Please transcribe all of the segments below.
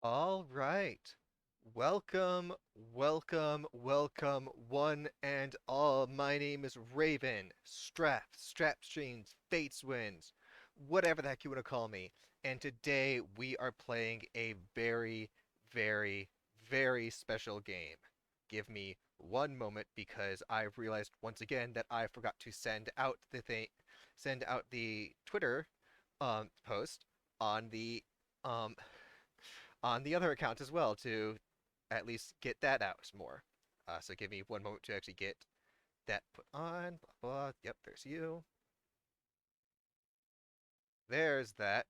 All right. Welcome, welcome, one and all. My name is Raven, Strapstreams, Fates Wins, whatever the heck you want to call me. And today we are playing a very, very special game. Give me one moment because I've realized once again that I forgot to send out the Twitter post on the um on the other account as well to at least get that out more. So give me one moment to actually get that put on. Blah, blah. Yep, there's you. There's that.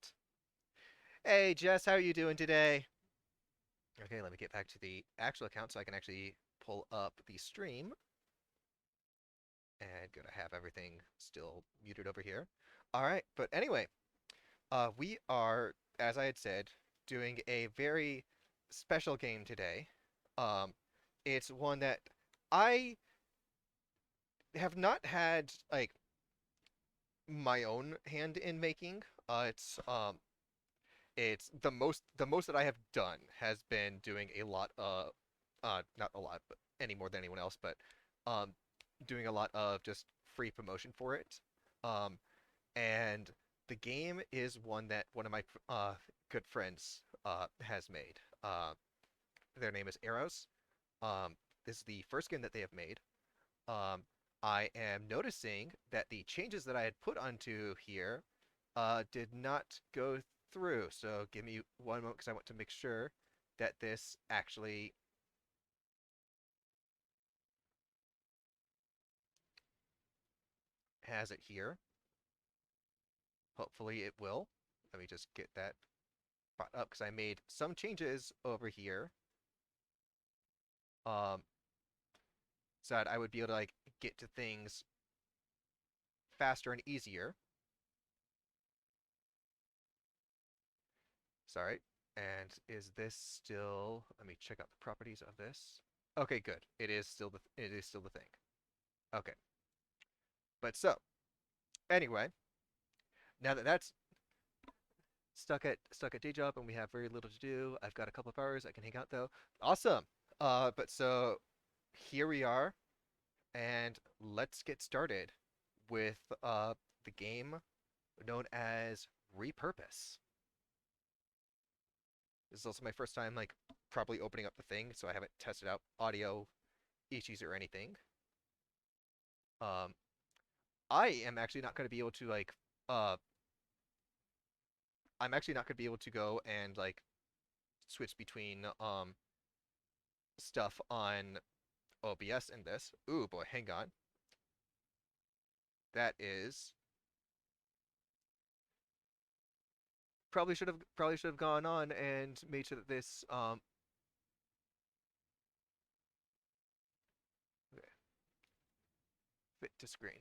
Hey, Jess, how are you doing today? Okay, let me get back to the actual account so I can actually pull up the stream. And gonna have everything still muted over here. All right, but anyway, we are, as I had said, doing a very special game today. Um, it's one that I have not had like my own hand in making. It's the most that I have done has been doing a lot of not a lot, but any more than anyone else, but um doing a lot of just free promotion for it. Um and the game is one that one of my good friends has made. Their name is Arrows. This is the first game that they have made. um, I am noticing that the changes that I had put onto here did not go through. So give me one moment because I want to make sure that this actually has it here. Hopefully it will. Let me just get that brought up because I made some changes over here um, so that I would be able to like get to things faster and easier. Sorry. And is this still? Let me check out the properties of this. Okay, good. It is still the thing. Okay. But so, anyway, now that that's stuck at day job and we have very little to do, I've got a couple of hours I can hang out though. Awesome. But so here we are, and let's get started with the game known as Repurpose. This is also my first time like properly opening up the thing, so I haven't tested out audio issues or anything. Um, I am actually not going to be able to like uh I'm actually not going to be able to go and like switch between stuff on OBS in this. Ooh boy, hang on. That is probably should have gone on and made sure that this okay, fit to screen.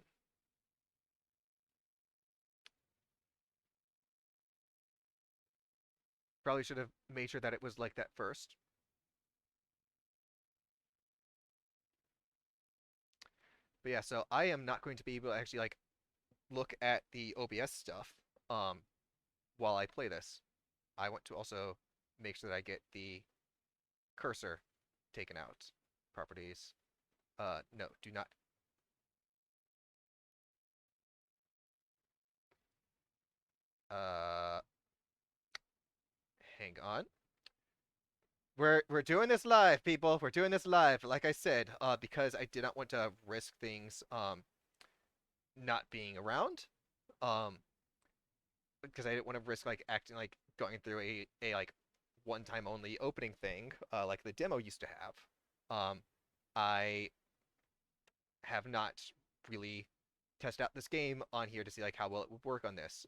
Probably should have made sure that it was like that first. But yeah, so I am not going to be able to actually like look at the OBS stuff um while I play this. I want to also make sure that I get the cursor taken out. Properties. No, do not. Uh, hang on. We're doing this live, people. We're doing this live. Like I said, because I did not want to risk things not being around. Um, because I didn't want to risk like acting like going through a like one time only opening thing, like the demo used to have. I have not really tested out this game on here to see like how well it would work on this.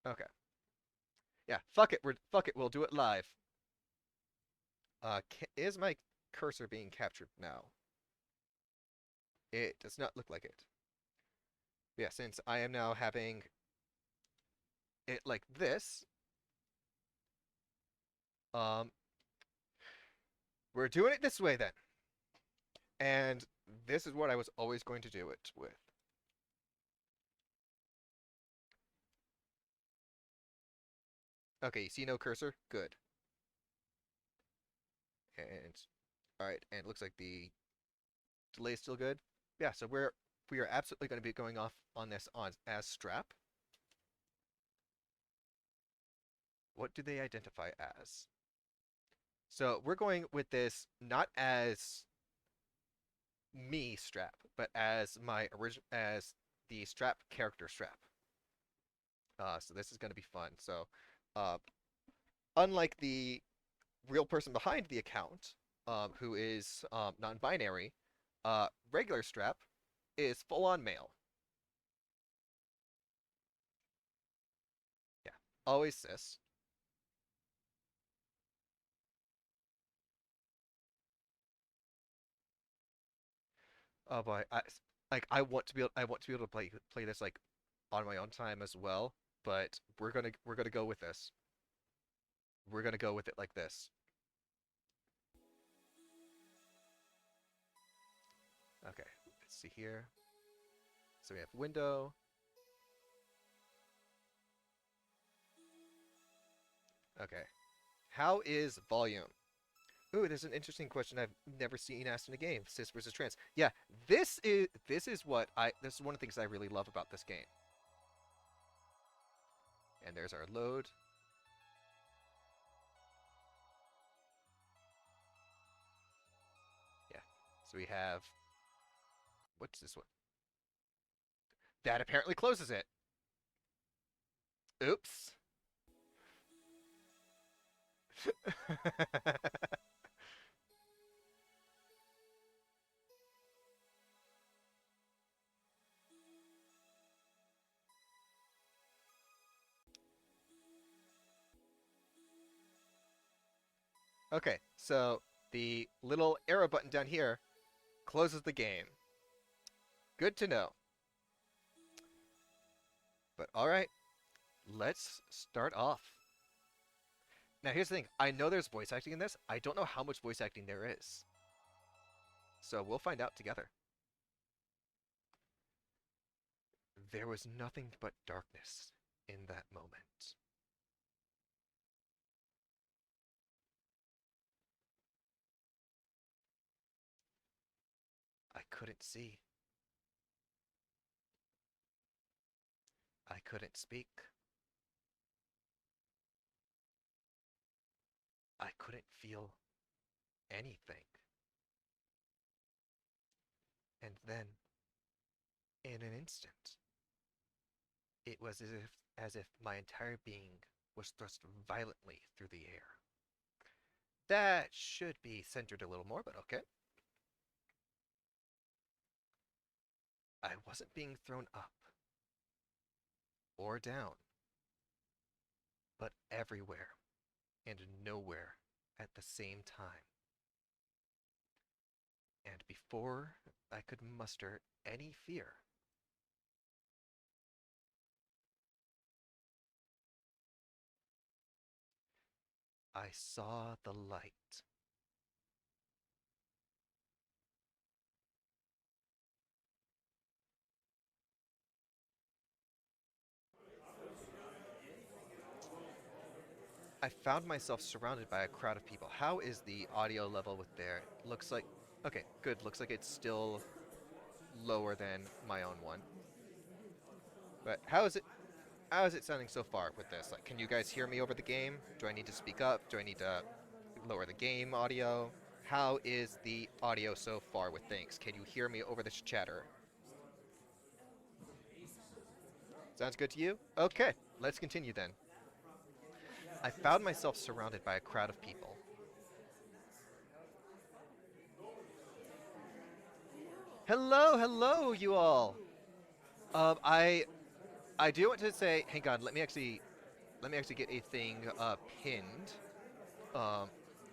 Okay. Yeah, fuck it. We'll do it live. Is my cursor being captured now? It does not look like it. Yeah, since I am now having it like this, um, we're doing it this way then. And this is what I was always going to do it with. Okay, you see no cursor? Good. And all right, and it looks like the delay is still good. Yeah, so we are absolutely going to be going off on this on as strap. What do they identify as? So we're going with this not as me strap, but as my original as the strap character strap. So this is going to be fun. So, uh, unlike the real person behind the account, who is non-binary, regular strap is full-on male. Yeah, always cis. Oh boy, I want to be able to play this like on my own time as well. But we're gonna go with this. We're gonna go with it like this. Okay, let's see here. So we have window. Okay. How is volume? Ooh, there's an interesting question I've never seen asked in a game. Cis versus trans. Yeah, this is one of the things I really love about this game. And there's our load. Yeah. So we have what's this one? That apparently closes it. Oops. Okay, so the little arrow button down here closes the game. Good to know. But all right, let's start off. Now here's the thing. I know there's voice acting in this. I don't know how much voice acting there is. So we'll find out together. There was nothing but darkness in that moment. I couldn't see. I couldn't speak. I couldn't feel anything. And then, in an instant, it was as if my entire being was thrust violently through the air. That should be centered a little more, but okay. I wasn't being thrown up or down, but everywhere and nowhere at the same time. And before I could muster any fear, I saw the light. I found myself surrounded by a crowd of people. How is the audio level with there? Looks like, okay, good. Looks like it's still lower than my own one. But how is it sounding so far with this? Like, can you guys hear me over the game? Do I need to speak up? Do I need to lower the game audio? How is the audio so far with things? Can you hear me over this chatter? Sounds good to you? Okay, let's continue then. I found myself surrounded by a crowd of people. Hello, hello, you all. I do want to say, hang on, let me actually get a thing pinned. Um, hang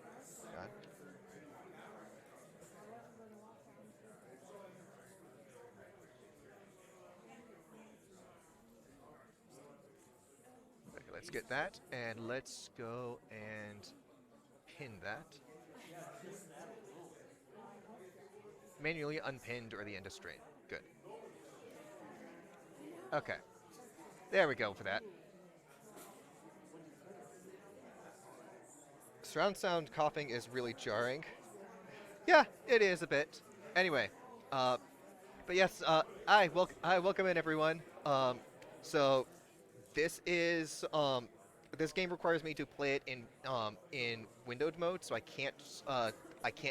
on. let's get that, and let's go and pin that. Manually unpinned or the end of stream. Good. Okay. There we go for that. Surround sound coughing is really jarring. Yeah, it is a bit. Anyway, uh, but yes, I welcome in everyone. So this is this game requires me to play it in windowed mode, so I can't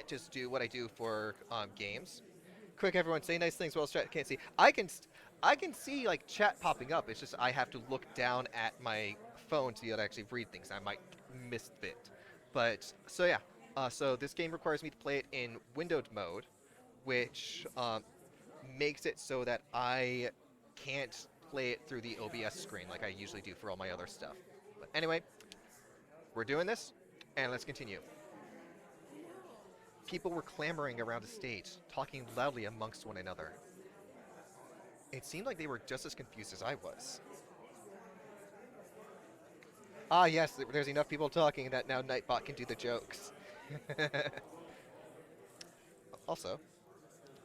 just do what I do for games. Quick, everyone, say nice things while chat can't see. I can see like chat popping up. It's just I have to look down at my phone to be able to actually read things. I might miss a bit, but so yeah. So this game requires me to play it in windowed mode, which makes it so that I can't play it through the OBS screen like I usually do for all my other stuff. But anyway, we're doing this, and let's continue. People were clamoring around a stage, talking loudly amongst one another. It seemed like they were just as confused as I was. Ah, yes, there's enough people talking that now Nightbot can do the jokes. Also,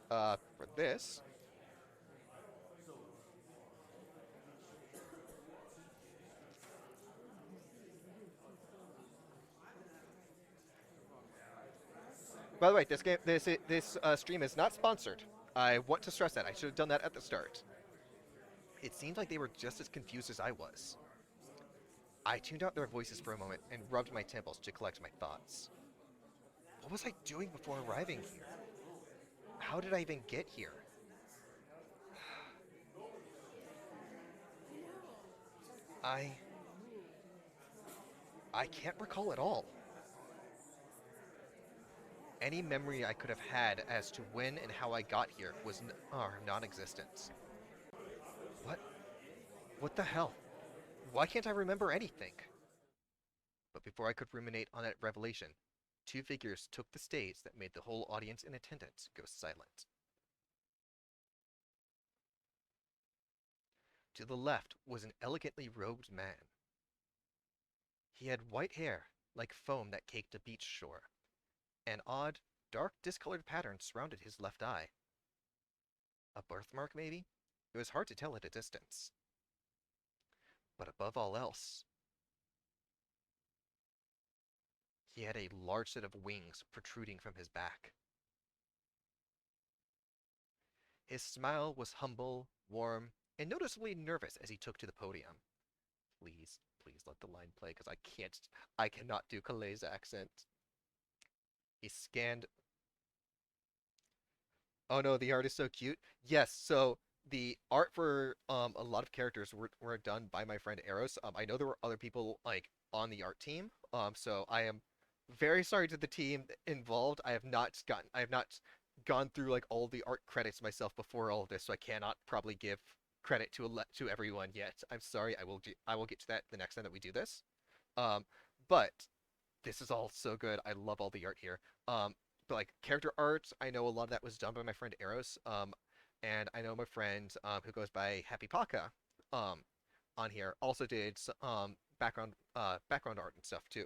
for this, by the way, this stream is not sponsored. I want to stress that. I should have done that at the start. It seemed like they were just as confused as I was. I tuned out their voices for a moment and rubbed my temples to collect my thoughts. What was I doing before arriving here? How did I even get here? I... I can't recall at all. Any memory I could have had as to when and how I got here was non-existent. What? What the hell? Why can't I remember anything? But before I could ruminate on that revelation, two figures took the stage that made the whole audience in attendance go silent. To the left was an elegantly robed man. He had white hair, like foam that caked a beach shore. An odd, dark, discolored pattern surrounded his left eye. A birthmark, maybe? It was hard to tell at a distance. But above all else, he had a large set of wings protruding from his back. His smile was humble, warm, and noticeably nervous as he took to the podium. Please, please let the line play, because I cannot do Calais' accent. He scanned. Oh no, the art is so cute. Yes, so the art for a lot of characters were done by my friend Eros. I know there were other people like on the art team. So I am very sorry to the team involved. I have not gone through like all the art credits myself before all of this, so I cannot probably give credit to everyone yet. I'm sorry. I will get to that the next time that we do this. Um, but this is all so good. I love all the art here. But like character art, I know a lot of that was done by my friend Eros. And I know my friend who goes by Happy Paka um, on here also did background art and stuff too.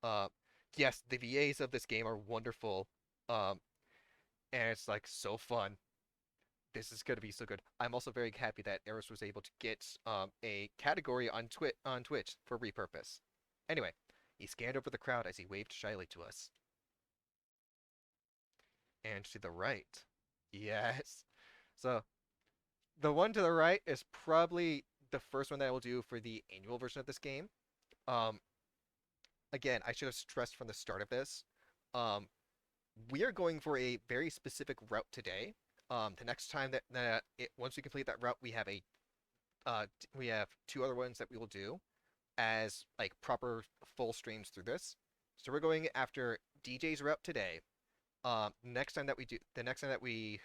Uh, yes, the VAs of this game are wonderful, um, and it's like so fun. This is gonna be so good. I'm also very happy that Eros was able to get a category on Twitch for Repurpose. Anyway, he scanned over the crowd as he waved shyly to us. And to the right. Yes. So the one to the right is probably the first one that I will do for the annual version of this game. Um, again, I should have stressed from the start of this. Um, we are going for a very specific route today. The next time once we complete that route, we have two other ones that we will do as like proper full streams through this. So we're going after DJ's route today. The next time that we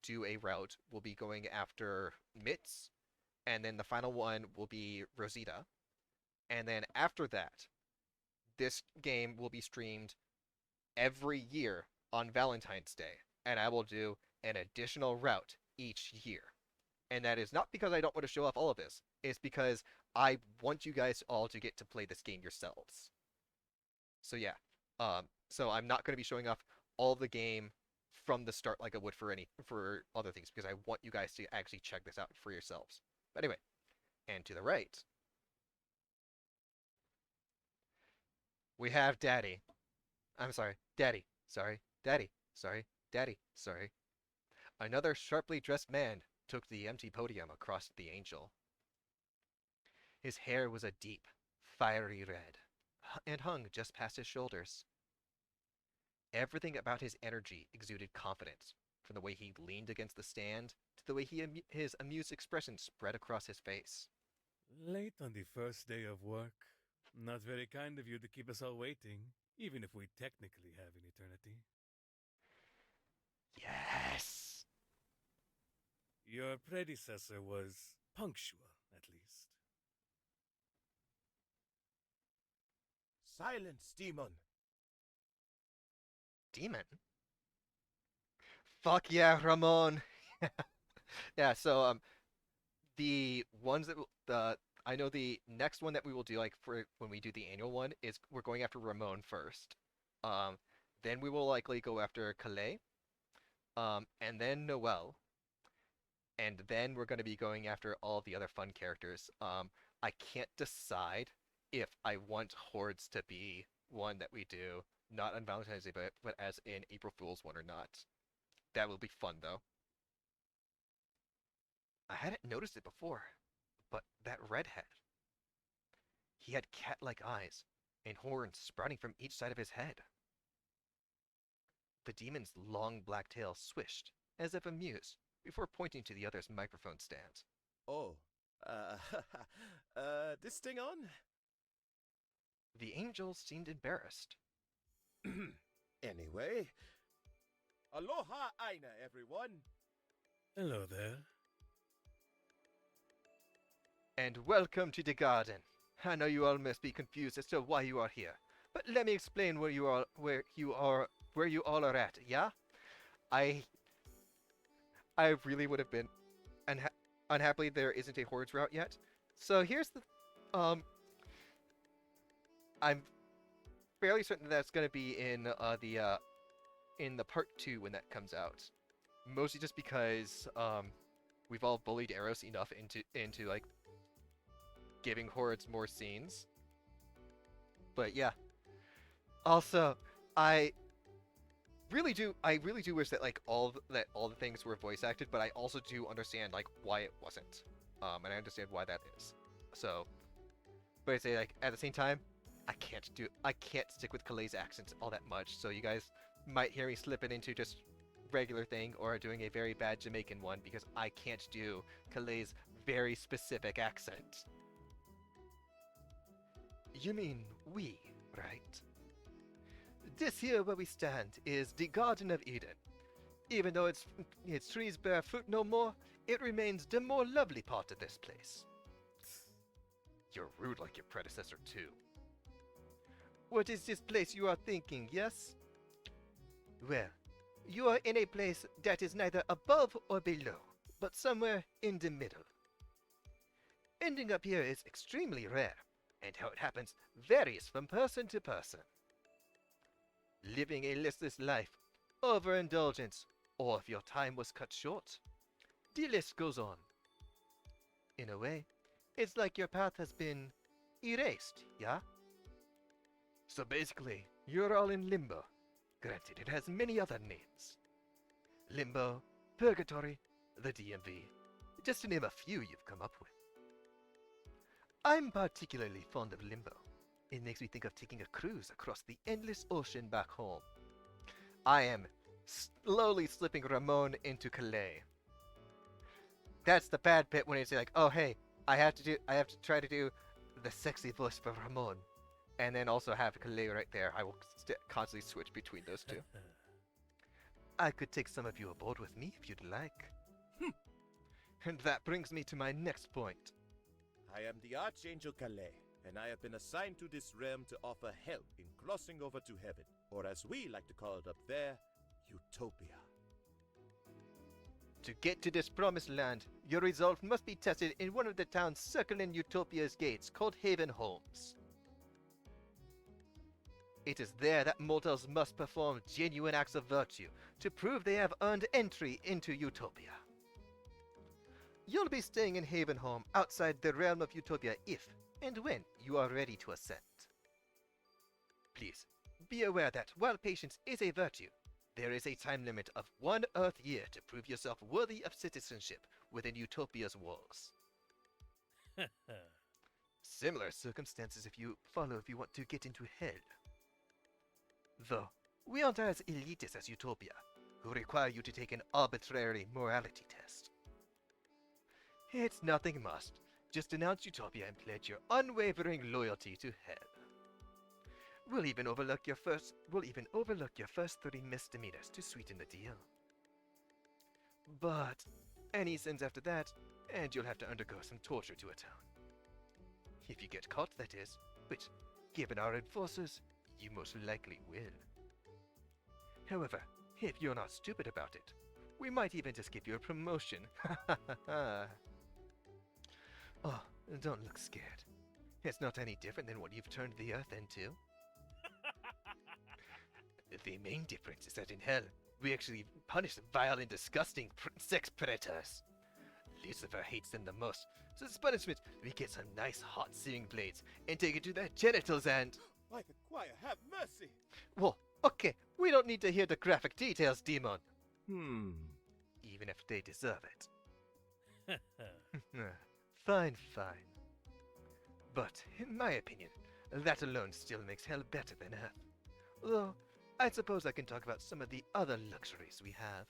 do a route, we'll be going after Mitz, and then the final one will be Rosita. And then after that, this game will be streamed every year on Valentine's Day, and I will do an additional route each year. And that is not because I don't want to show off all of this. It's because I want you guys all to get to play this game yourselves. So yeah, so I'm not going to be showing off all of the game from the start like I would for other things because I want you guys to actually check this out for yourselves. But anyway, and to the right, we have Daddy. I'm sorry, Daddy. Sorry, Daddy. Sorry, Daddy. Sorry. Another sharply dressed man took the empty podium across the angel. His hair was a deep, fiery red, and hung just past his shoulders. Everything about his energy exuded confidence, from the way he leaned against the stand to the way his amused expression spread across his face. Late on the first day of work. Not very kind of you to keep us all waiting, even if we technically have an eternity. Yes! Your predecessor was punctual, at least. Silence, demon! Demon? Fuck yeah, Ramon! Yeah, so the ones that I know the next one that we will do like for when we do the annual one is we're going after Ramon first. Um, then we will likely go after Calais, and then Noel, and then we're going to be going after all the other fun characters. I can't decide if I want Hordes to be one that we do, not on Valentine's Day, but as in April Fool's one or not. That will be fun though. I hadn't noticed it before, but that redhead. He had cat-like eyes and horns sprouting from each side of his head. The demon's long black tail swished, as if amused, before pointing to the other's microphone stand. Oh, this thing on? The angel seemed embarrassed. Anyway, aloha aina, everyone. Hello there. And welcome to the garden. I know you all must be confused as to why you are here, but let me explain where you all are at. Yeah, I really would have been unhappily there isn't a Hordes route yet. So here's the I'm fairly certain that's going to be in the part 2 when that comes out. Mostly just because we've all bullied Eros enough into like giving Hordes more scenes. But yeah. Also, I really do wish that like all the things were voice acted, but I also do understand like why it wasn't. And I understand why that is. So, but I say like at the same time, I can't stick with Calais' accent all that much. So you guys might hear me slipping into just regular thing or doing a very bad Jamaican one because I can't do Calais' very specific accent. You mean we, right? This here where we stand is the Garden of Eden. Even though its trees bear fruit no more, it remains the more lovely part of this place. You're rude like your predecessor too. What is this place you are thinking, yes? Well, you are in a place that is neither above or below, but somewhere in the middle. Ending up here is extremely rare, and how it happens varies from person to person. Living a listless life, overindulgence, or if your time was cut short. The list goes on. In a way, it's like your path has been erased, yeah? So basically, you're all in limbo. Granted, it has many other names. Limbo, Purgatory, the DMV, just to name a few you've come up with. I'm particularly fond of Limbo. It makes me think of taking a cruise across the endless ocean back home. I am slowly slipping Ramon into Calais. That's the bad bit when it's like, oh hey, I have to try to do the sexy voice for Ramon, and then also have Calais right there. I will constantly switch between those two. I could take some of you aboard with me if you'd like. And that brings me to my next point. I am the Archangel Calais, and I have been assigned to this realm to offer help in crossing over to heaven, or as we like to call it up there, Utopia. To get to this promised land, your resolve must be tested in one of the towns circling Utopia's gates called Haven Homes. It is there that mortals must perform genuine acts of virtue to prove they have earned entry into Utopia. You'll be staying in Haven Home outside the realm of Utopia if and when you are ready to ascend. Please, be aware that while patience is a virtue, there is a time limit of 1 Earth year to prove yourself worthy of citizenship within Utopia's walls. Similar circumstances if you want to get into hell. Though, we aren't as elitist as Utopia, who require you to take an arbitrary morality test. It's nothing must. Just denounce Utopia and pledge your unwavering loyalty to hell. We'll even overlook your first 3 misdemeanors to sweeten the deal. But any sins after that, and you'll have to undergo some torture to atone. If you get caught, that is, which, given our enforcers, you most likely will. However, if you're not stupid about it, we might even just give you a promotion. Oh, don't look scared. It's not any different than what you've turned the Earth into. The main difference is that in hell, we actually punish vile and disgusting sex predators. Lucifer hates them the most, so as punishment, we get some nice hot searing blades and take it to their genitals and... By the choir, have mercy! Well, okay, we don't need to hear the graphic details, demon. Even if they deserve it. Fine, fine. But, in my opinion, that alone still makes hell better than Earth. Though, I suppose I can talk about some of the other luxuries we have.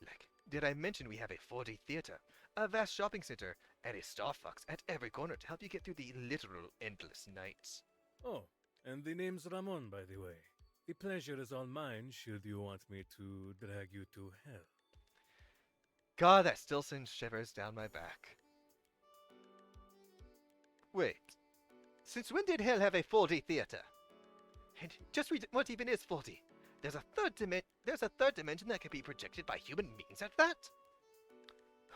Like, did I mention we have a 4D theater, a vast shopping center, and a Star Fox at every corner to help you get through the literal endless nights? Oh, and the name's Ramon, by the way. The pleasure is all mine should you want me to drag you to hell. God, that still sends shivers down my back. Wait, since when did hell have a 4D theater? And just read what even is 4D. There's a third dimension that can be projected by human means at that?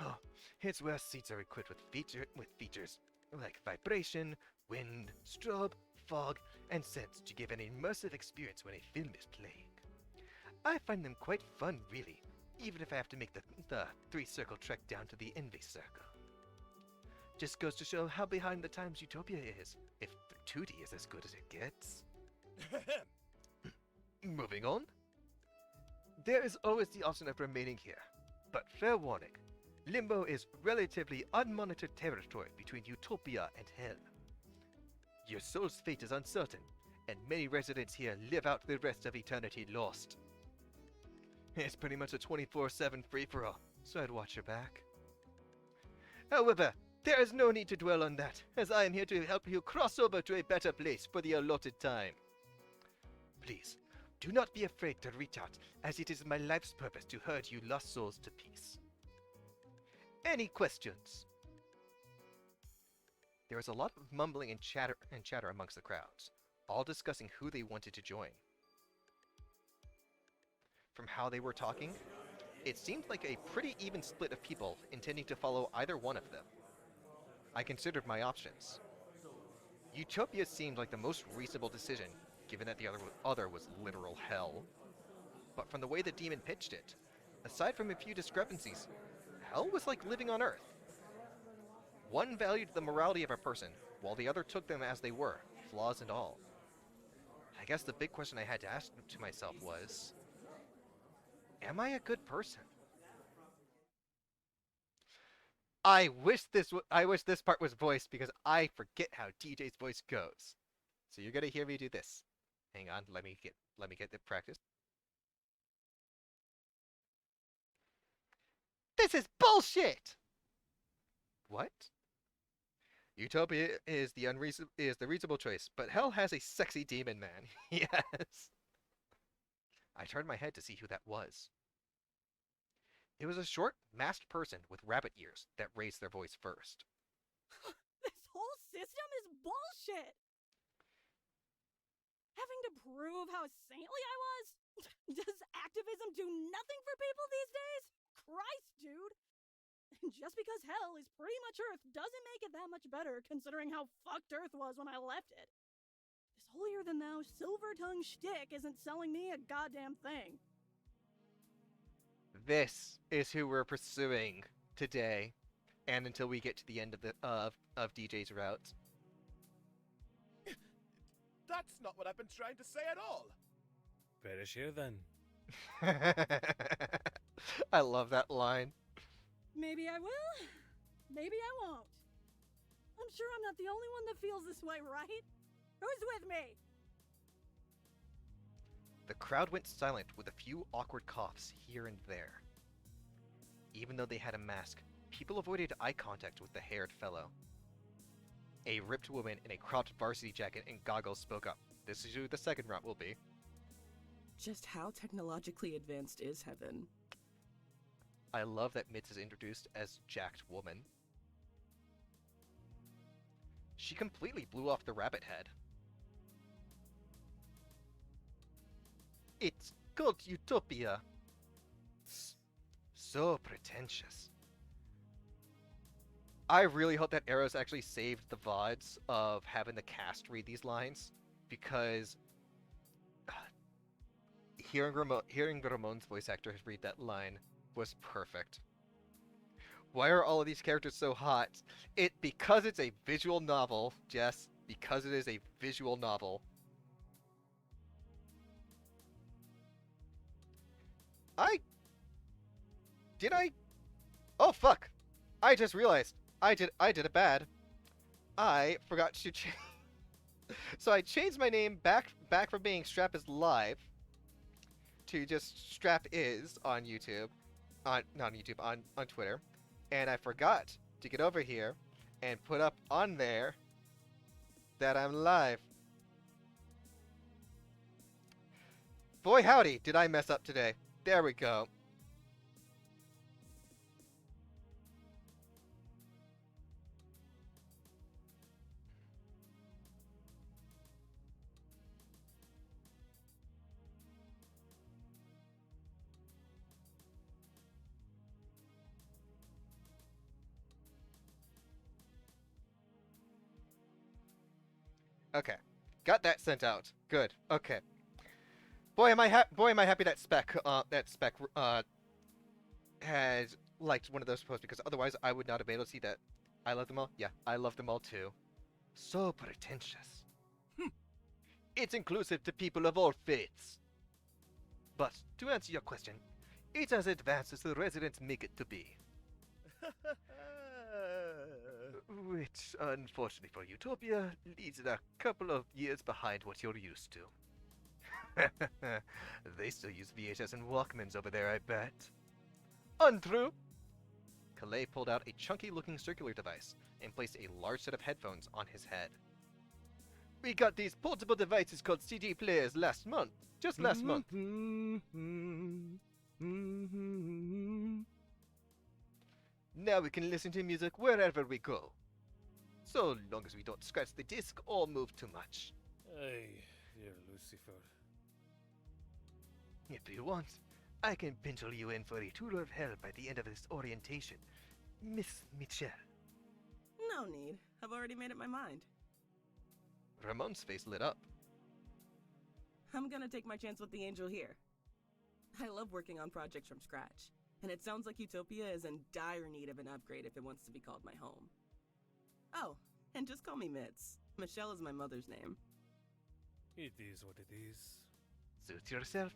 Oh, it's where seats are equipped with features like vibration, wind, strobe, fog, and sense to give an immersive experience when a film is playing. I find them quite fun, really, even if I have to make the 3-circle trek down to the Envy Circle. Just goes to show how behind the times Utopia is, if 2D is as good as it gets. Moving on. There is always the option of remaining here, but fair warning, Limbo is relatively unmonitored territory between Utopia and Hell. Your soul's fate is uncertain, and many residents here live out the rest of eternity lost. It's pretty much a 24/7 free-for-all, so I'd watch your back. However, there is no need to dwell on that, as I am here to help you cross over to a better place for the allotted time. Please, do not be afraid to reach out, as it is my life's purpose to herd you lost souls to peace. Any questions? There was a lot of mumbling and chatter amongst the crowds, all discussing who they wanted to join. From how they were talking, it seemed like a pretty even split of people intending to follow either one of them. I considered my options. Utopia seemed like the most reasonable decision, given that the other was literal hell. But from the way the demon pitched it, aside from a few discrepancies, hell was like living on Earth. One valued the morality of a person, while the other took them as they were, flaws and all. I guess the big question I had to ask to myself was, am I a good person? I wish this part was voiced because I forget how TJ's voice goes. So you're gonna hear me do this. Hang on, let me get the practice. This is bullshit. What? Utopia is the reasonable choice, but hell has a sexy demon man. Yes. I turned my head to see who that was. It was a short, masked person with rabbit ears that raised their voice first. This whole system is bullshit! Having to prove how saintly I was? Does activism do nothing for people these days? Christ, dude! Just because hell is pretty much Earth doesn't make it that much better, considering how fucked Earth was when I left it. This holier than thou silver tongue shtick isn't selling me a goddamn thing. This is who we're pursuing today, and until we get to the end of the of DJ's route. That's not what I've been trying to say at all. Perish here then. I love that line. Maybe I will, maybe I won't. I'm sure I'm not the only one that feels this way, right? Who's with me? The crowd went silent with a few awkward coughs here and there. Even though they had a mask, people avoided eye contact with the haired fellow. A ripped woman in a cropped varsity jacket and goggles spoke up. This is who the second round will be. Just how technologically advanced is heaven? I love that Mitz is introduced as Jacked Woman. She completely blew off the rabbit head. It's called Utopia. So pretentious. I really hope that Arrows actually saved the VODs of having the cast read these lines, because hearing Ramon's voice actor read that line was perfect. Why are all of these characters so hot? Because it's a visual novel, Jess. Because it is a visual novel. Oh fuck! I just realized I did it bad. I forgot to change. So I changed my name back from being Strap is Live to just Strap is on YouTube, not on YouTube, on Twitter, and I forgot to get over here and put up on there that I'm live. Boy howdy, did I mess up today. There we go. Okay, got that sent out. Good. Okay. Boy, am I happy that Spec has liked one of those posts, because otherwise I would not have been able to see that. I love them all. Yeah, I love them all too. So pretentious. It's inclusive to people of all faiths. But to answer your question, it's as advanced as the residents make it to be. Which, unfortunately for Utopia, leaves it a couple of years behind what you're used to. They still use VHS and Walkmans over there, I bet. Untrue! Calais pulled out a chunky-looking circular device and placed a large set of headphones on his head. We got these portable devices called CD players last month. Just last month. Now we can listen to music wherever we go. So long as we don't scratch the disc or move too much. Ay, dear Lucifer. If you want, I can pencil you in for a tour of hell by the end of this orientation, Miss Michelle. No need. I've already made up my mind. Ramon's face lit up. I'm gonna take my chance with the angel here. I love working on projects from scratch, and it sounds like Utopia is in dire need of an upgrade if it wants to be called my home. Oh, and just call me Mitz. Michelle is my mother's name. It is what it is. Suit yourself.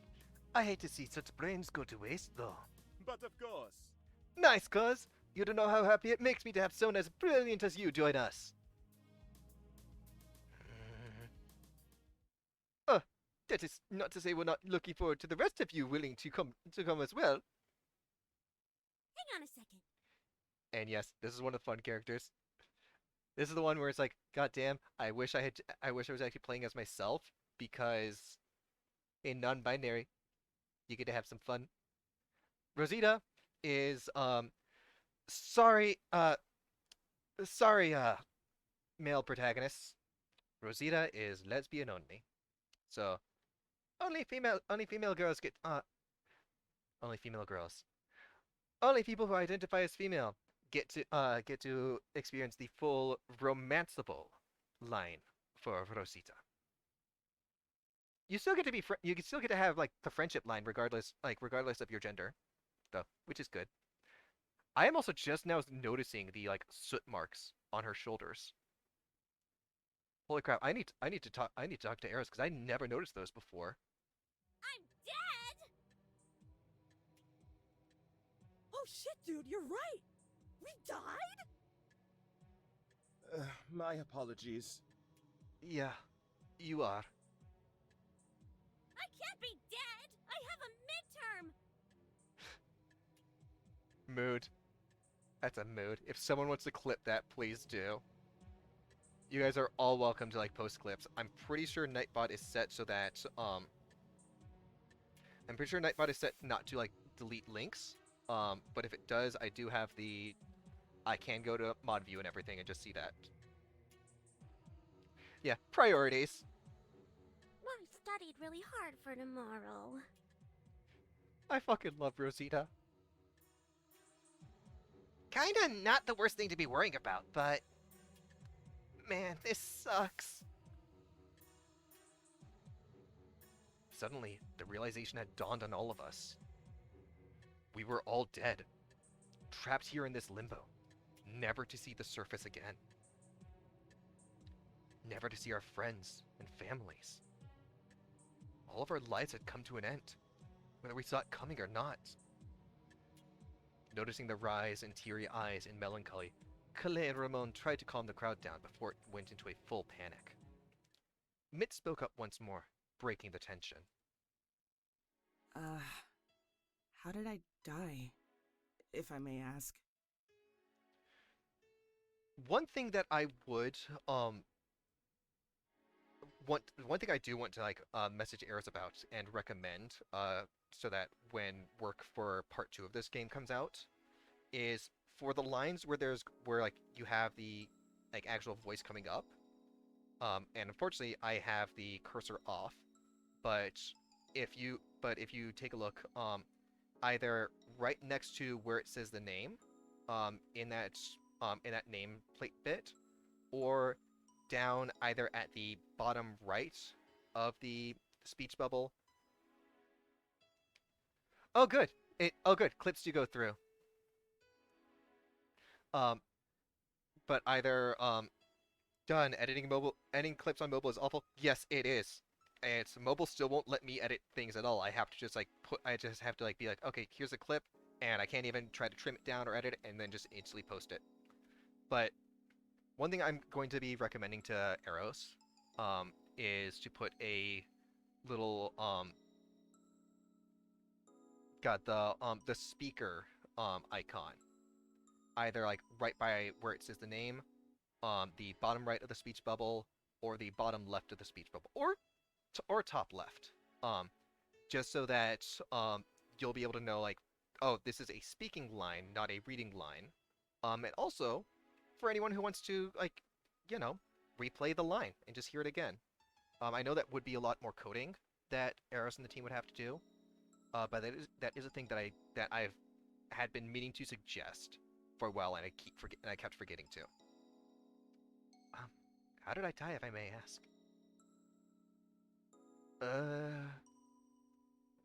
I hate to see such brains go to waste, though. But of course. Nice, cuz. You don't know how happy it makes me to have someone as brilliant as you join us. That is not to say we're not looking forward to the rest of you willing to come as well. Hang on a second. And yes, this is one of the fun characters. This is the one where it's like, God damn, I wish I was actually playing as myself, because in non-binary, you get to have some fun. Rosita is sorry male protagonists. Rosita is lesbian only. So only female girls get only female girls. Only people who identify as female get to experience the full romanceable line for Rosita. You still get to be you can still get to have like the friendship line regardless of your gender, though, which is good. I am also just now noticing the like soot marks on her shoulders. Holy crap! I need to talk to Eris because I never noticed those before. I'm dead! Oh shit, dude, you're right! We died? My apologies. Yeah, you are. I can't be dead! I have a midterm! Mood. That's a mood. If someone wants to clip that, please do. You guys are all welcome to like post clips. I'm pretty sure Nightbot is set so that I'm pretty sure Nightbot is set not to like delete links. But if it does, I do have I can go to mod view and everything and just see that. Yeah, priorities. I studied really hard for tomorrow. I fucking love Rosita. Kinda not the worst thing to be worrying about, but man, this sucks. Suddenly, the realization had dawned on all of us. We were all dead, trapped here in this limbo, never to see the surface again. Never to see our friends and families. All of our lives had come to an end, whether we saw it coming or not. Noticing the rise in teary eyes in melancholy, Calais and Ramon tried to calm the crowd down before it went into a full panic. Mitt spoke up once more, breaking the tension. How did I die, if I may ask? One thing that I would, one thing I do want to like message Eris about and recommend, so that when work for part 2 of this game comes out, is for the lines where like you have the like actual voice coming up, and unfortunately I have the cursor off, but if you take a look, either right next to where it says the name, in that name plate bit, or down either at the bottom right of the speech bubble. Oh good. Good. Clips do go through. But either done. Editing clips on mobile is awful. Yes, it is. And mobile still won't let me edit things at all. I have to just like I just have to like be like, okay, here's a clip, and I can't even try to trim it down or edit it, and then just instantly post it. But one thing I'm going to be recommending to Eros, is to put a little the speaker icon, either like right by where it says the name, the bottom right of the speech bubble, or the bottom left of the speech bubble, or top left, just so that you'll be able to know like, oh, this is a speaking line, not a reading line, and also for anyone who wants to like, you know, replay the line and just hear it again. I know that would be a lot more coding that Eros and the team would have to do, but that is a thing that I've had been meaning to suggest for a while, and I kept forgetting to. How did I die, if I may ask?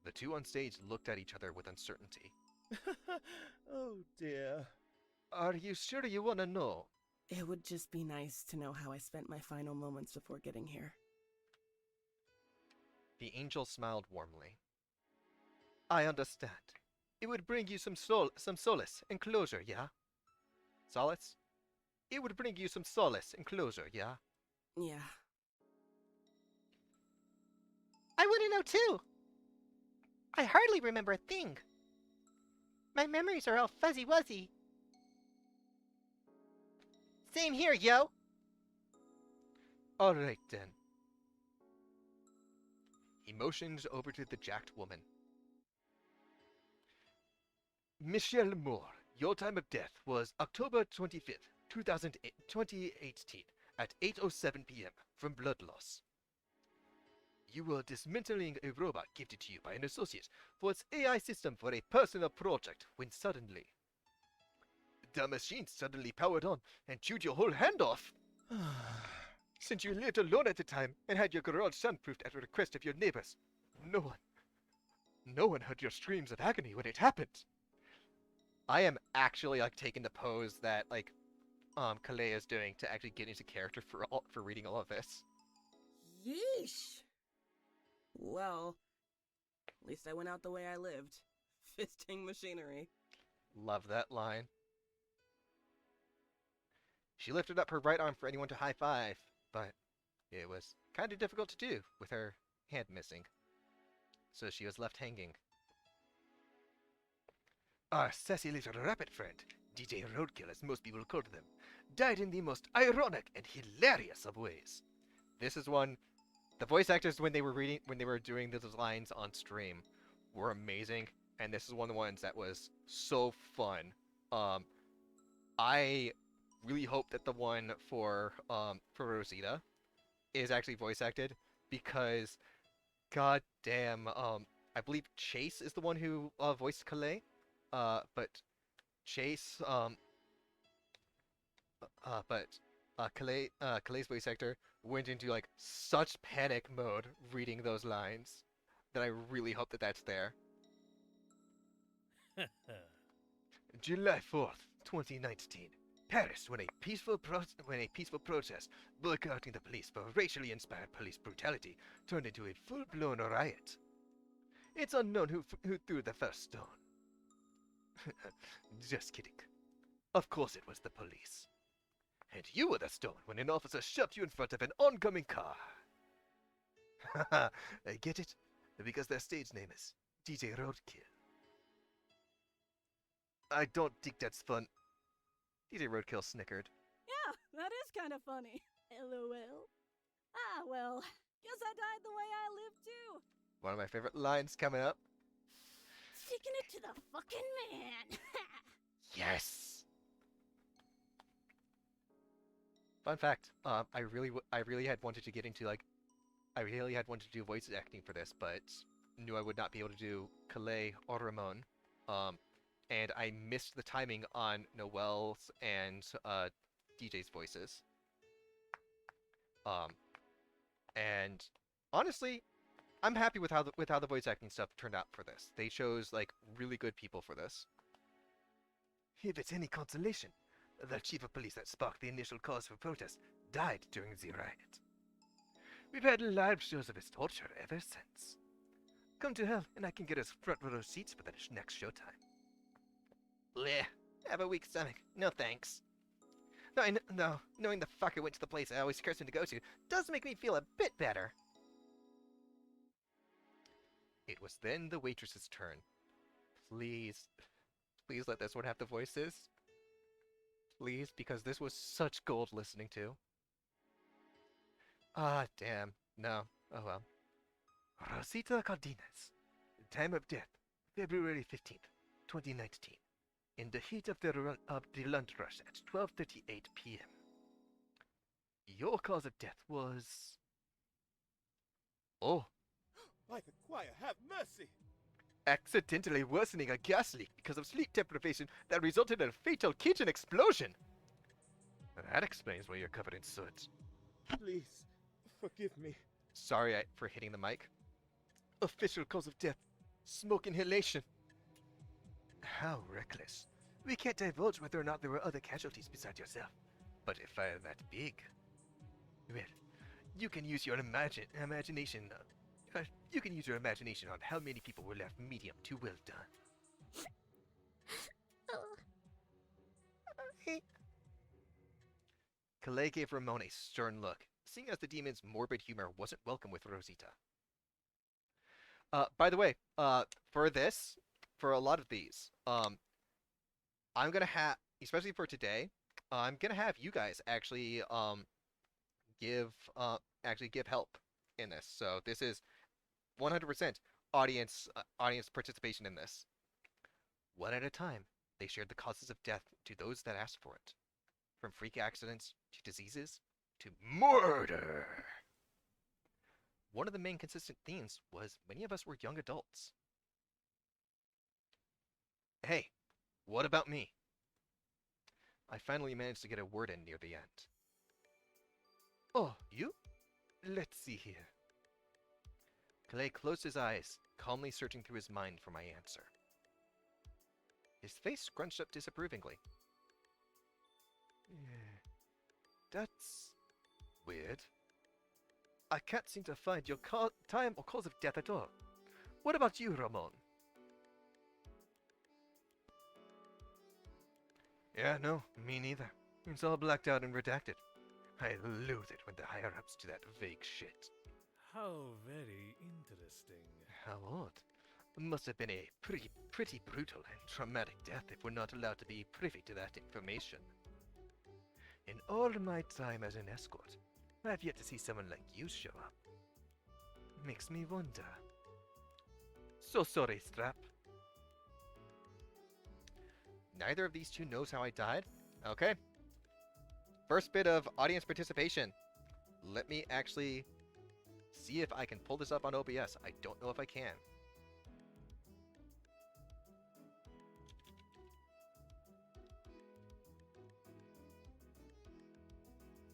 The two on stage looked at each other with uncertainty. Oh dear. Are you sure you want to know? It would just be nice to know how I spent my final moments before getting here. The angel smiled warmly. I understand. It would bring you some solace and closure, yeah? Solace? It would bring you some solace and closure, yeah? Yeah. I want to know too. I hardly remember a thing. My memories are all fuzzy-wuzzy. Same here, yo. All right, then. He motioned over to the jacked woman. Michelle Moore, your time of death was October 25th, 2018, at 8:07 p.m. from blood loss. You were dismantling a robot gifted to you by an associate for its AI system for a personal project when suddenly the machine suddenly powered on and chewed your whole hand off. Since you lived alone at the time and had your garage soundproofed at the request of your neighbors, no one heard your screams of agony when it happened. I am actually like taking the pose that like Kalea is doing to actually get into character for reading all of this. Yeesh. Well, at least I went out the way I lived. Fisting machinery. Love that line. She lifted up her right arm for anyone to high five, but it was kind of difficult to do with her hand missing. So she was left hanging. Our sassy little rabbit friend, DJ Roadkill as most people called them, died in the most ironic and hilarious of ways. This is one the voice actors when they were doing those lines on stream were amazing, and this is one of the ones that was so fun. I really hope that the one for Rosita is actually voice acted because god damn I believe Chase is the one who voiced Kalei. But Chase Kalei's voice actor went into like such panic mode reading those lines that I really hope that that's there. July 4th, 2019. Paris, when a peaceful protest boycotting the police for racially inspired police brutality turned into a full-blown riot. It's unknown who threw the first stone. Just kidding. Of course it was the police. And you were the stone when an officer shoved you in front of an oncoming car. Haha, get it? Because their stage name is DJ Roadkill. I don't think that's fun. DJ Roadkill snickered. Yeah, that is kind of funny. LOL. Ah, well, guess I died the way I lived too. One of my favorite lines coming up. Sticking it to the fucking man. Yes. Fun fact. I really had wanted to get into like, I really had wanted to do voice acting for this, but knew I would not be able to do Kalei or Ramon. And I missed the timing on Noel's and DJ's voices. And honestly, I'm happy with how the voice acting stuff turned out for this. They chose like really good people for this. If it's any consolation, the chief of police that sparked the initial cause for protest died during the riot. We've had live shows of his torture ever since. Come to hell, and I can get us front row seats for the next showtime. Bleh, have a weak stomach. No thanks. No, knowing the fucker went to the place I always curse him to go to does make me feel a bit better. It was then the waitress's turn. Please let this one have the voices. Please, because this was such gold listening to. Ah, damn. No. Oh well. Rosita Cardenas. Time of death, February 15th, 2019. In the heat of the lunch rush at 12:38 p.m. Your cause of death was... Oh. By the choir, have mercy! Accidentally worsening a gas leak because of sleep deprivation that resulted in a fatal kitchen explosion. That explains why you're covered in soot. Please, forgive me. Sorry for hitting the mic. Official cause of death, smoke inhalation. How reckless. We can't divulge whether or not there were other casualties besides yourself. But if fire that big... Well, you can use your imagination... you can use your imagination on how many people were left medium to well done. Kalei gave Ramon a stern look, seeing as the demon's morbid humor wasn't welcome with Rosita. By the way, for a lot of these, I'm gonna have, especially for today, I'm gonna have you guys actually give help in this. So this is 100% audience participation in this. One at a time, they shared the causes of death to those that asked for it, from freak accidents to diseases to murder. one of the main consistent themes was many of us were young adults. Hey, what about me? I finally managed to get a word in near the end. Oh, you? Let's see here. Clay closed his eyes, calmly searching through his mind for my answer. His face scrunched up disapprovingly. Yeah, that's weird. I can't seem to find your time or cause of death at all. What about you, Ramon? Yeah, no, me neither. It's all blacked out and redacted. I loathe it when the higher-ups do that vague shit. How very interesting. How odd. Must have been a pretty brutal and traumatic death if we're not allowed to be privy to that information. In all my time as an escort, I've yet to see someone like you show up. Makes me wonder. So sorry, Strap. Neither of these two knows how I died? Okay. First bit of audience participation. Let me actually see if I can pull this up on OBS. I don't know if I can.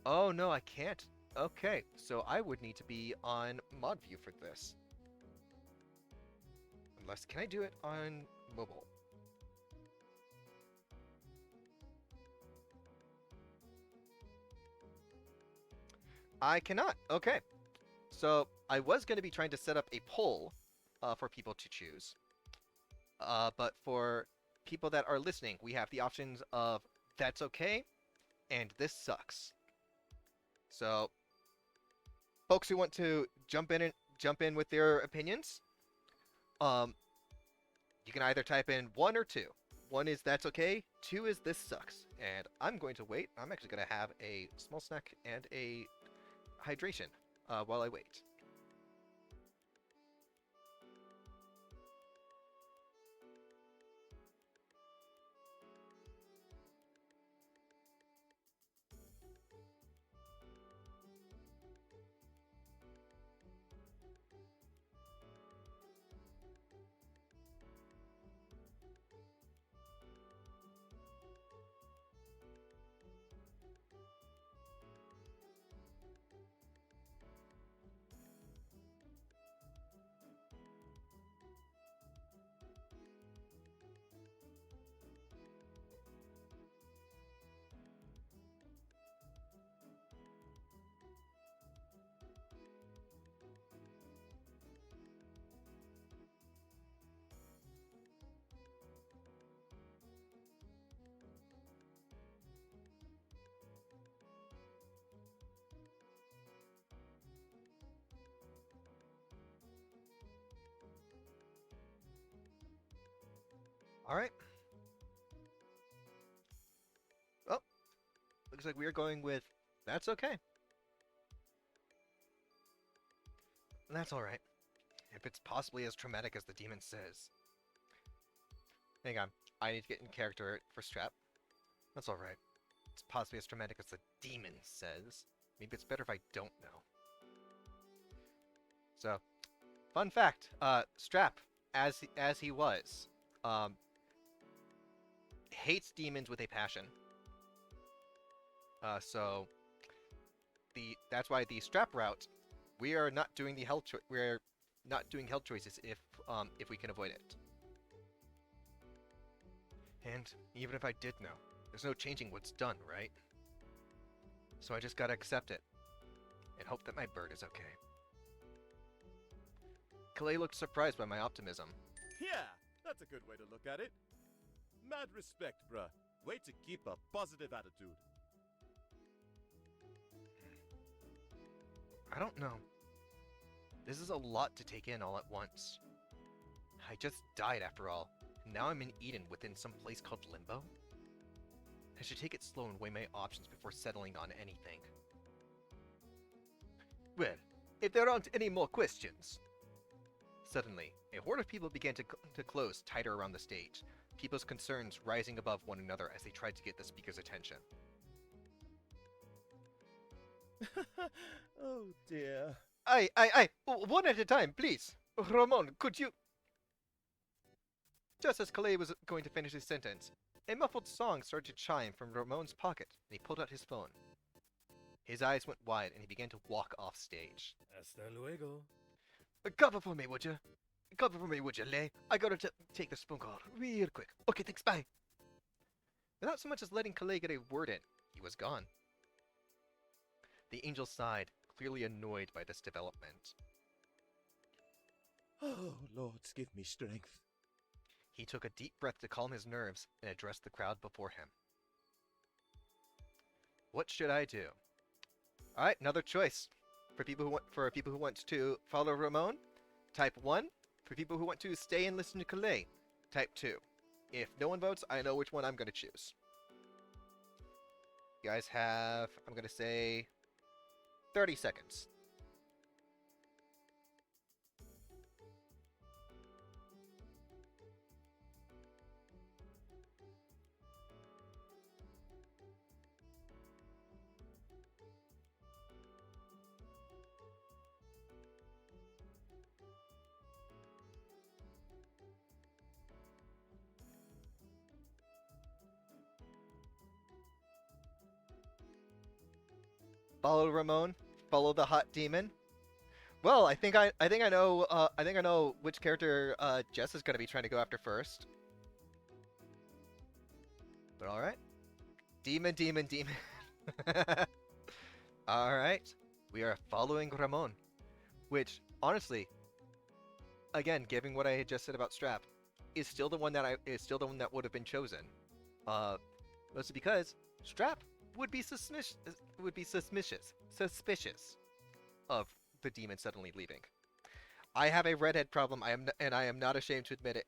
Oh, no, I can't. Okay, so I would need to be on mod view for this. Unless, can I do it on mobile? I cannot. Okay. So I was going to be trying to set up a poll for people to choose. But for people that are listening, we have the options of that's okay and this sucks. So folks who want to jump in with their opinions, you can either type in 1 or 2. 1 is that's okay, 2 is this sucks. And I'm going to wait. I'm actually going to have a small snack and a hydration while I wait. All right. Oh, looks like we are going with that's okay. That's all right. If it's possibly as traumatic as the demon says. Hang on. I need to get in character for Strap. That's all right. It's possibly as traumatic as the demon says. Maybe it's better if I don't know. So, fun fact. Strap, as he was, hates demons with a passion. So that's why the Strap route, we are not doing the hell we're not doing hell choices if we can avoid it. And even if I did know, there's no changing what's done, right? So I just gotta accept it and hope that my bird is okay. Clay looked surprised by my optimism. Yeah, that's a good way to look at it. Mad respect, bruh. Way to keep a positive attitude. I don't know. This is a lot to take in all at once. I just died after all. Now I'm in Eden within some place called Limbo. I should take it slow and weigh my options before settling on anything. Well, if there aren't any more questions. Suddenly, a horde of people began to close tighter around the stage, people's concerns rising above one another as they tried to get the speaker's attention. Oh dear. One at a time, please. Ramon, could you. Just as Calais was going to finish his sentence, a muffled song started to chime from Ramon's pocket, and he pulled out his phone. His eyes went wide, and he began to walk off stage. Hasta luego. Cover for me, would you? Cover for me, would you, Lay? I gotta take this phone call real quick. Okay, thanks, bye. Without so much as letting Calais get a word in, he was gone. The angel sighed, clearly annoyed by this development. Oh, lords, give me strength. He took a deep breath to calm his nerves and addressed the crowd before him. What should I do? All right, another choice. For people who want to follow Ramon, type 1. For people who want to stay and listen to Calais, type 2. If no one votes, I know which one I'm going to choose. You guys have, I'm going to say, 30 seconds. Follow Ramon. Follow the hot demon. Well, I think I know which character Jess is going to be trying to go after first. But all right, demon. All right, we are following Ramon, which honestly, again, given what I had just said about Strap, is still the one that would have been chosen. Mostly because Strap would be suspicious of the demon suddenly leaving. I have a redhead problem. I am not ashamed to admit it.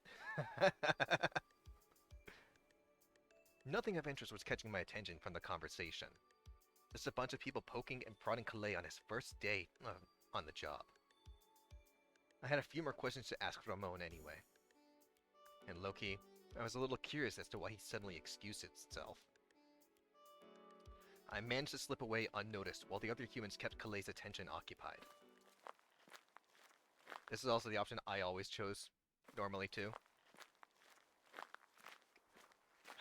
Nothing of interest was catching my attention from the conversation. Just a bunch of people poking and prodding Calais on his first day on the job. I had a few more questions to ask Ramon anyway. And low-key, I was a little curious as to why he suddenly excused himself. I managed to slip away unnoticed while the other humans kept Calais' attention occupied. This is also the option I always chose, normally too.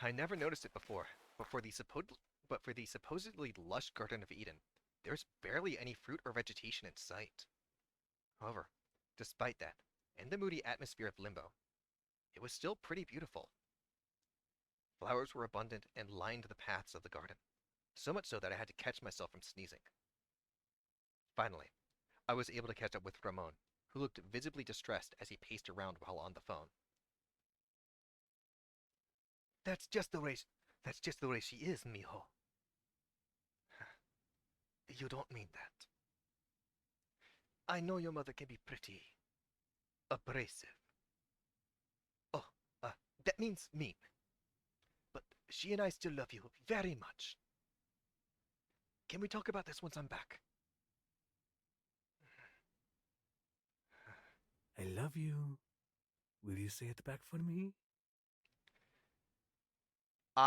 I never noticed it before, but for the supposedly lush Garden of Eden, there's barely any fruit or vegetation in sight. However, despite that, and the moody atmosphere of Limbo, it was still pretty beautiful. Flowers were abundant and lined the paths of the garden, so much so that I had to catch myself from sneezing. Finally, I was able to catch up with Ramon, who looked visibly distressed as he paced around while on the phone. That's just the way she is, mijo. You don't mean that. I know your mother can be pretty abrasive. Oh, that means mean. But she and I still love you very much. Can we talk about this once I'm back? I love you. Will you say it back for me? If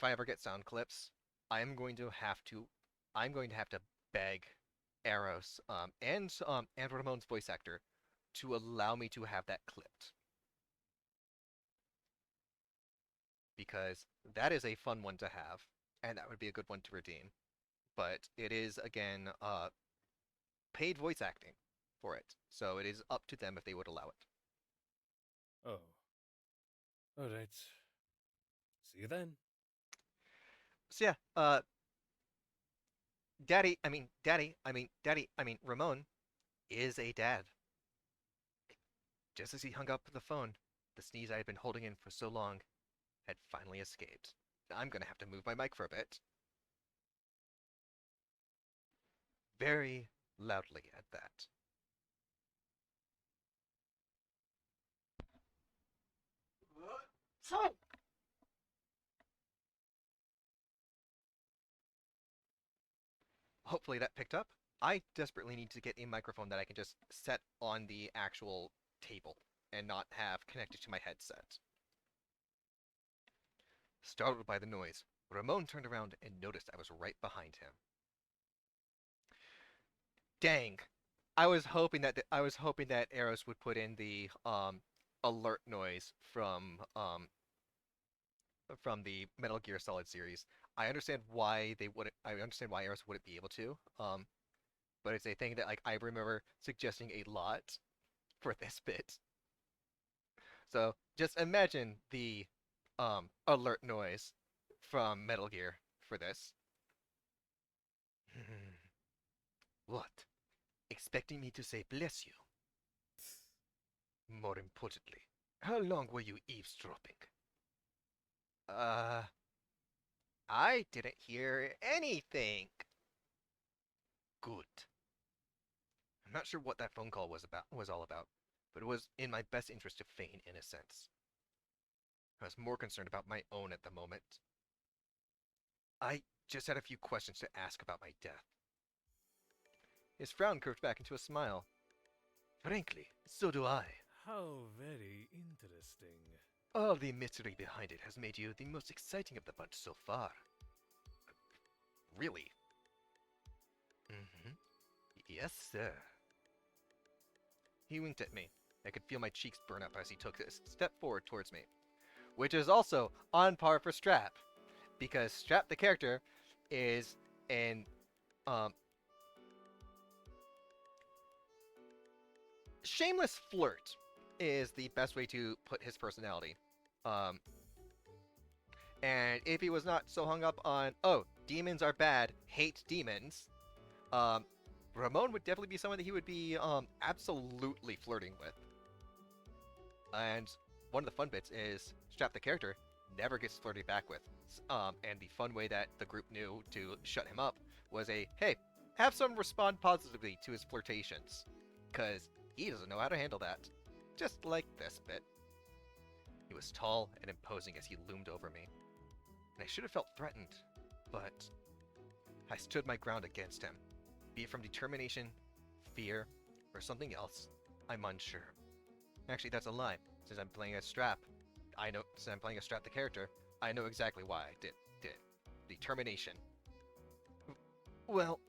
I ever get sound clips, I'm going to have to beg Eros and Ramon's voice actor to allow me to have that clipped. Because that is a fun one to have, and that would be a good one to redeem. But it is, again, paid voice acting for it, so it is up to them if they would allow it. Oh. Alright. See you then. So yeah, Ramon is a dad. Just as he hung up the phone, the sneeze I had been holding in for so long had finally escaped. I'm gonna have to move my mic for a bit. Very loudly at that. So, Hopefully that picked up. I desperately need to get a microphone that I can just set on the actual table and not have connected to my headset. Startled by the noise, Ramon turned around and noticed I was right behind him. Dang. I was hoping that Eros would put in the alert noise from the Metal Gear Solid series. I understand why they wouldn't. I understand why Eros wouldn't be able to. But it's a thing that like I remember suggesting a lot for this bit. So just imagine the alert noise from Metal Gear for this. What? Expecting me to say bless you? More importantly, how long were you eavesdropping? Uh, I didn't hear anything. Good. I'm not sure what that phone call was all about, but it was in my best interest to feign innocence. I was more concerned about my own at the moment. I just had a few questions to ask about my death. His frown curved back into a smile. Frankly, so do I. How very interesting. All the mystery behind it has made you the most exciting of the bunch so far. Really? Mm-hmm. Yes, sir. He winked at me. I could feel my cheeks burn up as he took a step forward towards me. Which is also on par for Strap. Because Strap the character is an shameless flirt is the best way to put his personality. Um, and if he was not so hung up on, oh, demons are bad, hate demons, Ramon would definitely be someone that he would be absolutely flirting with. And one of the fun bits is Strap the character never gets flirted back with. And the fun way that the group knew to shut him up was a, hey, have someone respond positively to his flirtations. Because he doesn't know how to handle that. Just like this bit. He was tall and imposing as he loomed over me. And I should have felt threatened, but I stood my ground against him. Be it from determination, fear, or something else, I'm unsure. Actually, that's a lie. Since I'm playing a Strap, since I'm playing a Strap the character, I know exactly why I did it. Determination. Well,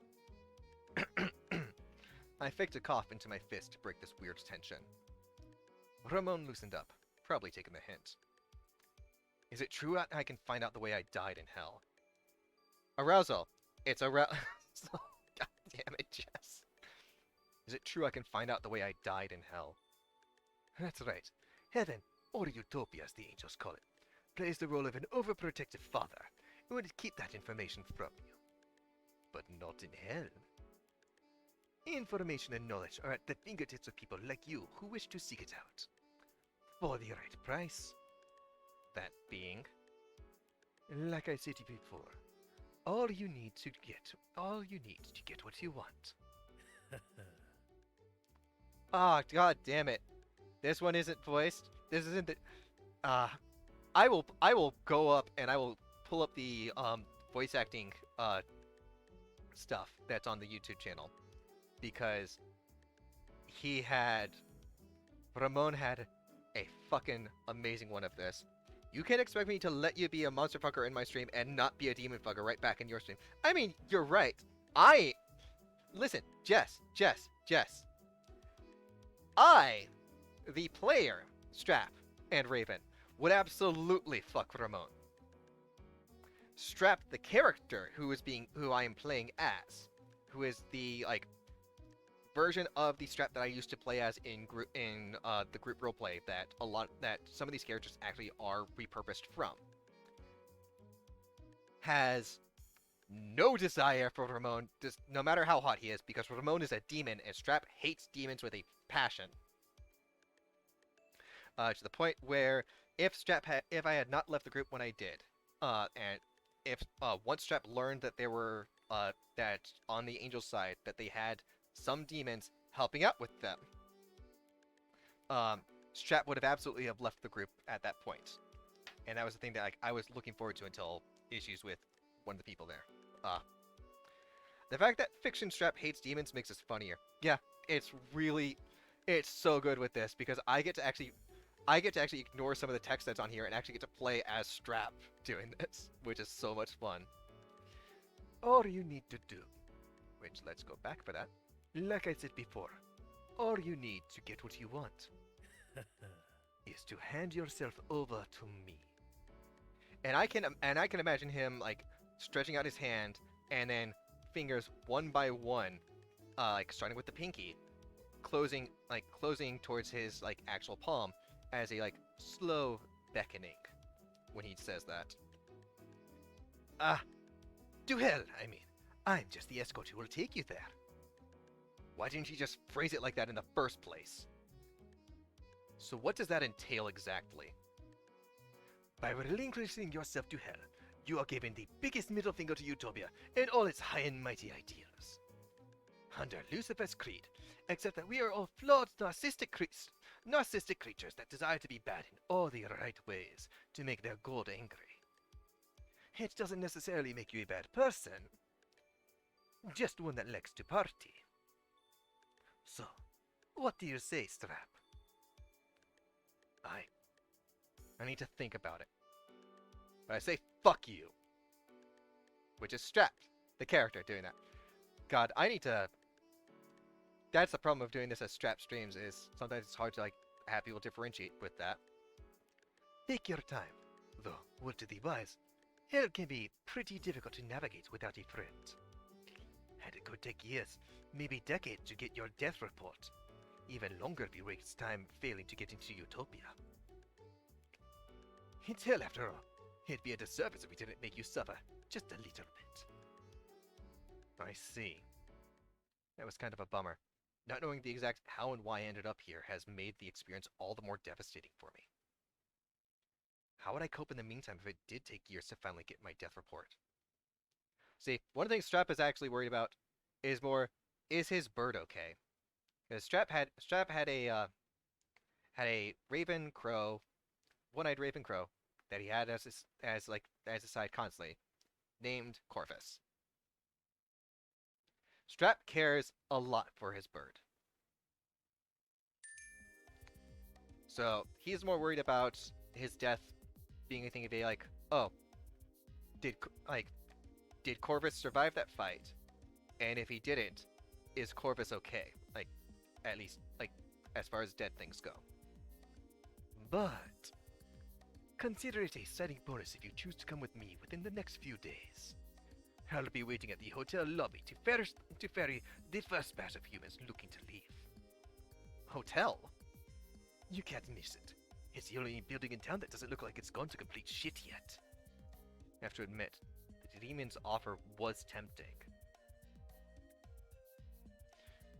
I faked a cough into my fist to break this weird tension. Ramon loosened up, probably taking the hint. Is it true I can find out the way I died in hell? Arousal. It's arousal. God damn it, Jess. Is it true I can find out the way I died in hell? That's right. Heaven, or utopia as the angels call it, plays the role of an overprotective father who would keep that information from you. But not in hell. Information and knowledge are at the fingertips of people like you who wish to seek it out. For the right price. That being, like I said to you before, all you need to get what you want. Ah, god damn it. This one isn't voiced. This isn't the I will go up and I will pull up the voice acting stuff that's on the YouTube channel. Because Ramon had a fucking amazing one of this. You can't expect me to let you be a monster fucker in my stream and not be a demon fucker right back in your stream. I mean, you're right. Listen, Jess. I, the player, Strap, and Raven, would absolutely fuck Ramon. Strap, the character who I am playing as, who is the, like, version of the Strap that I used to play as in the group roleplay that some of these characters actually are repurposed from, has no desire for Ramon, just no matter how hot he is, because Ramon is a demon and Strap hates demons with a passion. To the point where if I had not left the group when I did, and if once Strap learned that there were that on the Angel side that they had some demons helping out with them, Strap would have absolutely have left the group at that point. And that was the thing that I was looking forward to until issues with one of the people there. The fact that Fiction Strap hates demons makes this funnier. Yeah, it's so good with this because I get to actually ignore some of the text that's on here and actually get to play as Strap doing this, which is so much fun. All you need to do, which let's go back for that, Like I said before, all you need to get what you want is to hand yourself over to me. And I can imagine him like stretching out his hand and then fingers one by one, like starting with the pinky, closing towards his like actual palm as a like slow beckoning when he says that. Ah, to hell, I mean. I'm just the escort who will take you there. Why didn't you just phrase it like that in the first place? So what does that entail exactly? By relinquishing yourself to hell, you are giving the biggest middle finger to Utopia and all its high and mighty ideals. Under Lucifer's creed, except that we are all flawed narcissistic creatures that desire to be bad in all the right ways to make their god angry. It doesn't necessarily make you a bad person, just one that likes to party. So, what do you say, Strap? I need to think about it. But I say fuck you. Which is Strap, the character doing that. God, I need to... That's the problem of doing this as Strap streams, is sometimes it's hard to like have people differentiate with that. Take your time. Though, would to the wise, hell can be pretty difficult to navigate without a friend. And it could take years, maybe decades to get your death report. Even longer if you waste time failing to get into Utopia. It's hell after all. It'd be a disservice if we didn't make you suffer just a little bit. I see. That was kind of a bummer. Not knowing the exact how and why I ended up here has made the experience all the more devastating for me. How would I cope in the meantime if it did take years to finally get my death report? See, one of the things Strap is actually worried about is his bird okay? Because Strap had a raven crow, one-eyed raven crow that he had as a side constantly, named Corvus. Strap cares a lot for his bird. So he's more worried about his death being a thing of a like, oh, did Corvus survive that fight? And if he didn't, is Corvus okay? Like, at least, like, as far as dead things go. But consider it a signing bonus if you choose to come with me within the next few days. I'll be waiting at the hotel lobby to ferry the first batch of humans looking to leave. Hotel? You can't miss it. It's the only building in town that doesn't look like it's gone to complete shit yet. I have to admit, the demon's offer was tempting.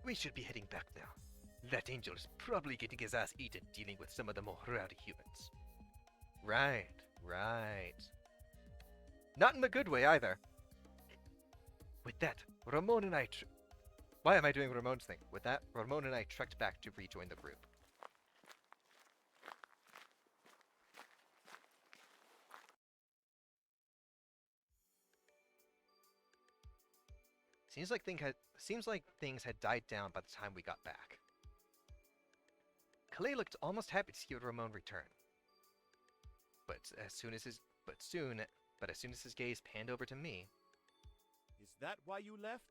We should be heading back now. That angel is probably getting his ass eaten dealing with some of the more rowdy humans. Right. Not in the good way either. With that, Ramon and I... Why am I doing Ramon's thing? With that, Ramon and I trekked back to rejoin the group. Seems like things had died down by the time we got back. Calais looked almost happy to see Ramon return. But as soon as his gaze panned over to me... Is that why you left?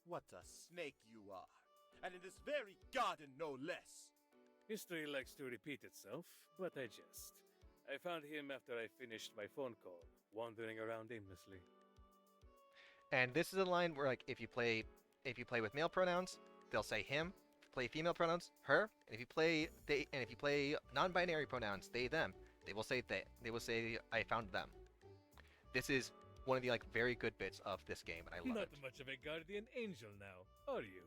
What a snake you are. And in this very garden, no less. History likes to repeat itself, but I jest. I found him after I finished my phone call, wandering around aimlessly. And this is a line where, like, if you play with male pronouns, they'll say him. If you play female pronouns, her. And if you play non-binary pronouns, they, them, they will say they. They will say I found them. This is one of the like very good bits of this game, and I love it. Not much of a guardian angel now, are you?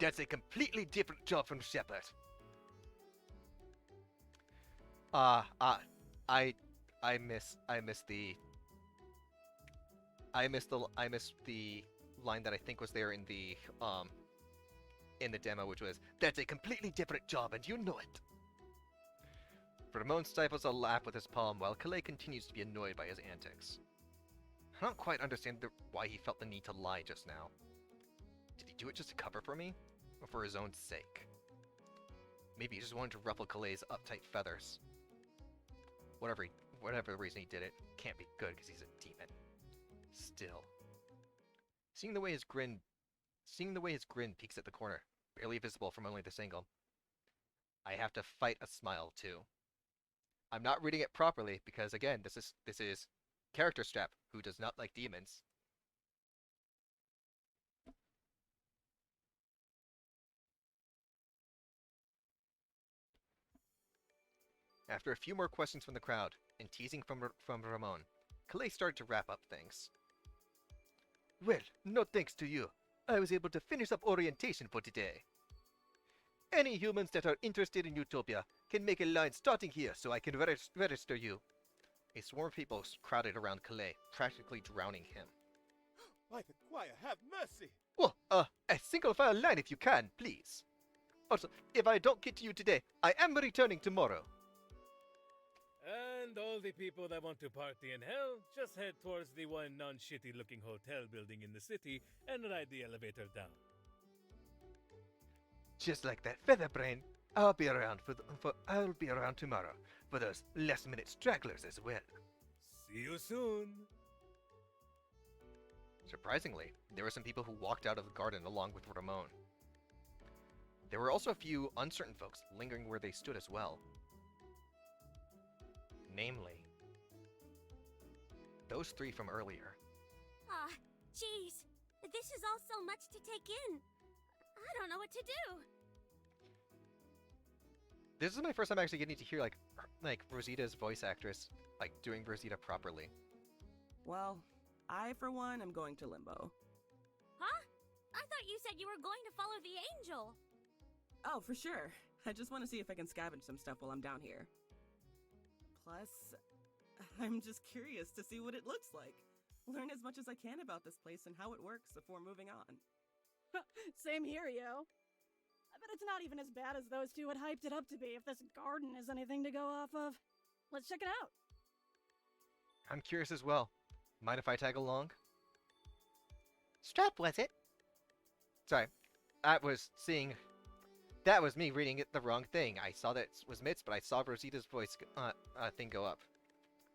That's a completely different job from Shepard. I miss the line that I think was there in the demo, which was, "That's a completely different job, and you know it." Ramon stifles a laugh with his palm while Calais continues to be annoyed by his antics. I don't quite understand why he felt the need to lie just now. Did he do it just to cover for me? Or for his own sake? Maybe he just wanted to ruffle Calais' uptight feathers. Whatever the reason he did it, can't be good because he's a demon. Still. Seeing the way his grin Seeing the way his grin peeks at the corner, barely visible from only this angle, I have to fight a smile too. I'm not reading it properly because again, this is character Strap who does not like demons. After a few more questions from the crowd and teasing from Ramon, Calais started to wrap up things. Well, no thanks to you. I was able to finish up orientation for today. Any humans that are interested in Utopia can make a line starting here so I can register you. A swarm of people crowded around Calais, practically drowning him. By the choir, have mercy! Well, a single file line if you can, please. Also, if I don't get to you today, I am returning tomorrow. And all the people that want to party in hell, just head towards the one non-shitty looking hotel building in the city and ride the elevator down. Just like that featherbrain, I'll be around I'll be around tomorrow for those last-minute stragglers as well. See you soon. Surprisingly, there were some people who walked out of the garden along with Ramon. There were also a few uncertain folks lingering where they stood as well. Namely, those three from earlier. Ah, jeez. This is all so much to take in. I don't know what to do. This is my first time actually getting to hear like Rosita's voice actress like doing Rosita properly. Well, I, for one, am going to Limbo. Huh? I thought you said you were going to follow the angel. Oh, for sure. I just want to see if I can scavenge some stuff while I'm down here. Plus, I'm just curious to see what it looks like. Learn as much as I can about this place and how it works before moving on. Same here, yo. I bet it's not even as bad as those two had hyped it up to be if this garden is anything to go off of. Let's check it out. I'm curious as well. Mind if I tag along? Strap, was it? Sorry, that was me reading it the wrong thing. I saw that it was Mitz, but I saw Rosita's voice thing go up.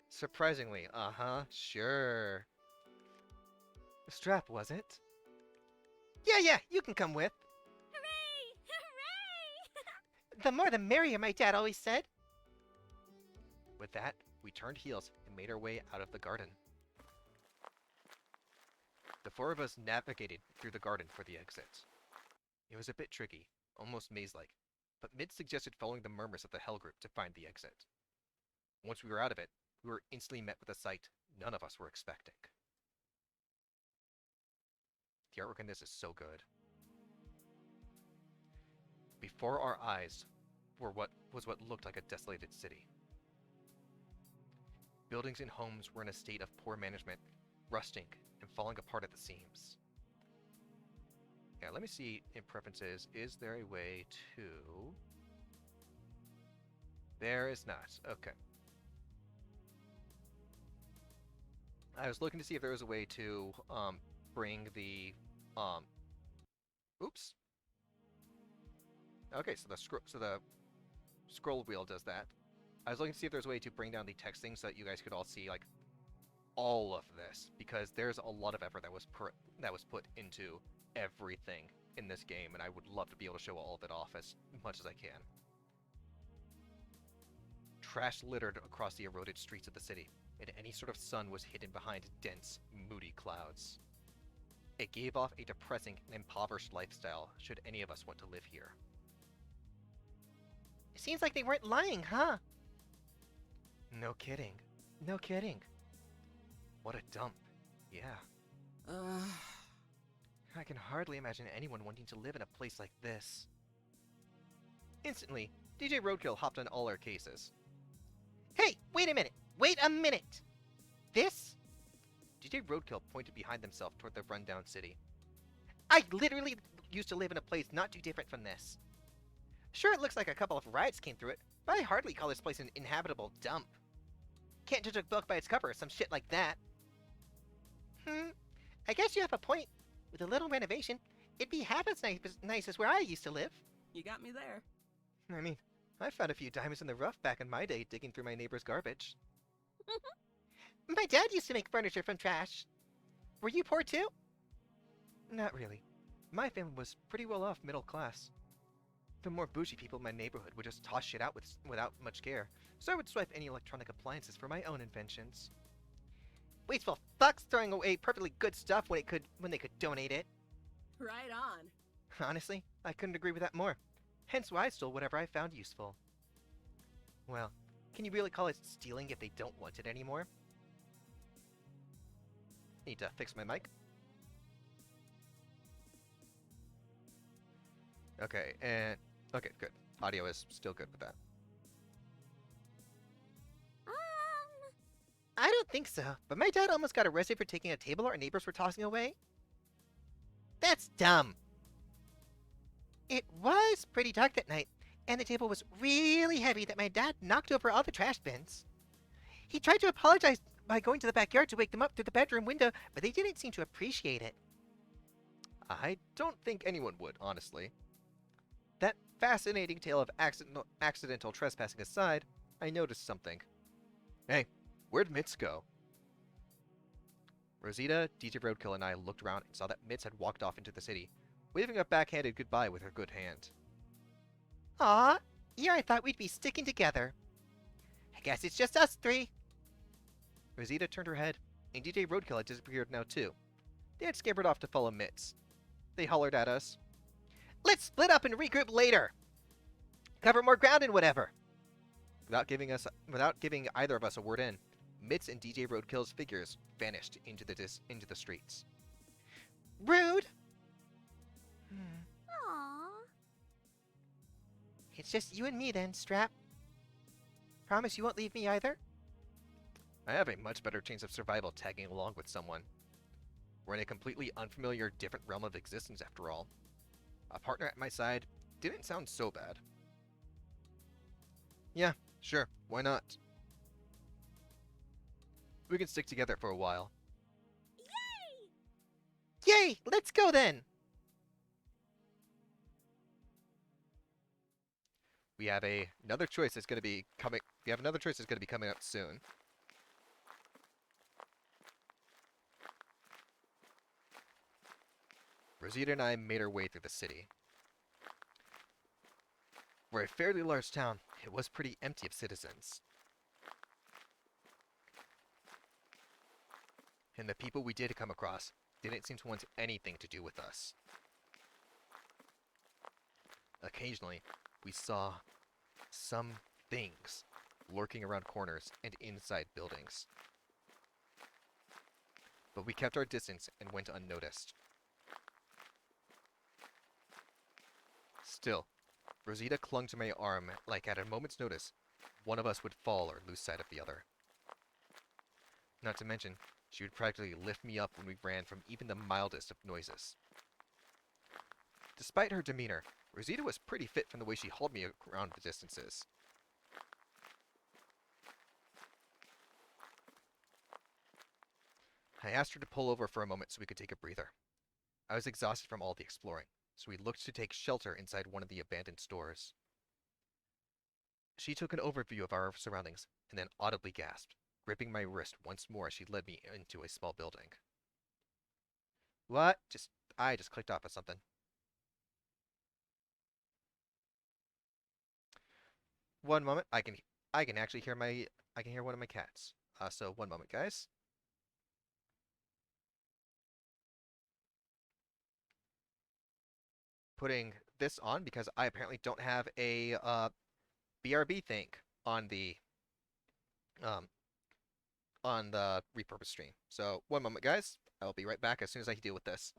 Surprisingly, sure. Strap, was it? Yeah, you can come with. Hooray! Hooray! The more the merrier, my dad always said. With that, we turned heels and made our way out of the garden. The four of us navigated through the garden for the exit. It was a bit tricky, almost maze-like, but Mid suggested following the murmurs of the Hell group to find the exit. Once we were out of it, we were instantly met with a sight none of us were expecting. The artwork in this is so good. Before our eyes were what looked like a desolated city. Buildings and homes were in a state of poor management, rusting, and falling apart at the seams. Yeah, let me see in preferences, is there a way to... There is not, okay. I was looking to see if there was a way to bring the oops. Okay, so the scroll wheel does that. I was looking to see if there's a way to bring down the texting so that you guys could all see like all of this, because there's a lot of effort that was put into everything in this game, and I would love to be able to show all of it off as much as I can. Trash littered across the eroded streets of the city, and any sort of sun was hidden behind dense, moody clouds. It gave off a depressing and impoverished lifestyle should any of us want to live here. It seems like they weren't lying, huh? No kidding. No kidding. What a dump. Yeah. I can hardly imagine anyone wanting to live in a place like this. Instantly, DJ Roadkill hopped on all our cases. Hey, wait a minute! Wait a minute! This? DJ Roadkill pointed behind himself toward the rundown city. I literally used to live in a place not too different from this. Sure, it looks like a couple of riots came through it, but I hardly call this place an inhabitable dump. Can't judge a book by its cover or some shit like that. I guess you have a point. With a little renovation, it'd be half as nice as where I used to live. You got me there. I mean, I found a few diamonds in the rough back in my day digging through my neighbor's garbage. My dad used to make furniture from trash. Were you poor too? Not really. My family was pretty well off middle class. The more bougie people in my neighborhood would just toss shit out without much care, so I would swipe any electronic appliances for my own inventions. Wasteful fucks throwing away perfectly good stuff when they could donate it. Right on. Honestly, I couldn't agree with that more. Hence why I stole whatever I found useful. Well, can you really call it stealing if they don't want it anymore? Need to fix my mic. Okay, and okay, good. Audio is still good with that. I don't think so, but my dad almost got arrested for taking a table our neighbors were tossing away. That's dumb. It was pretty dark that night, and the table was really heavy that my dad knocked over all the trash bins. He tried to apologize by going to the backyard to wake them up through the bedroom window, but they didn't seem to appreciate it. I don't think anyone would, honestly. That fascinating tale of accidental trespassing aside, I noticed something. Hey, where'd Mitz go? Rosita, DJ Roadkill, and I looked around and saw that Mitz had walked off into the city, waving a backhanded goodbye with her good hand. Aw, here I thought we'd be sticking together. I guess it's just us three. Rosita turned her head, and DJ Roadkill had disappeared now too. They had scampered off to follow Mitz. They hollered at us. Let's split up and regroup later! Cover more ground and whatever! Without giving either of us a word in, Mitz and DJ Roadkill's figures vanished into the streets. Rude! Aww. It's just you and me then, Strap. Promise you won't leave me either? I have a much better chance of survival tagging along with someone. We're in a completely unfamiliar, different realm of existence after all. A partner at my side didn't sound so bad. Yeah, sure, why not? We can stick together for a while. Yay! Yay! Let's go then! We have another choice that's going to be coming. We have another choice that's going to be coming up soon. Rosita and I made our way through the city. We're a fairly large town. It was pretty empty of citizens. And the people we did come across didn't seem to want anything to do with us. Occasionally, we saw some things lurking around corners and inside buildings. But we kept our distance and went unnoticed. Still, Rosita clung to my arm like at a moment's notice, one of us would fall or lose sight of the other. Not to mention, she would practically lift me up when we ran from even the mildest of noises. Despite her demeanor, Rosita was pretty fit from the way she hauled me around the distances. I asked her to pull over for a moment so we could take a breather. I was exhausted from all the exploring, so we looked to take shelter inside one of the abandoned stores. She took an overview of our surroundings and then audibly gasped, gripping my wrist once more as she led me into a small building. What? I just clicked off of something. One moment, I can actually hear one of my cats. So one moment, guys. Putting this on because I apparently don't have a BRB thing on the repurpose stream. So one moment, guys. I'll be right back as soon as I deal with this.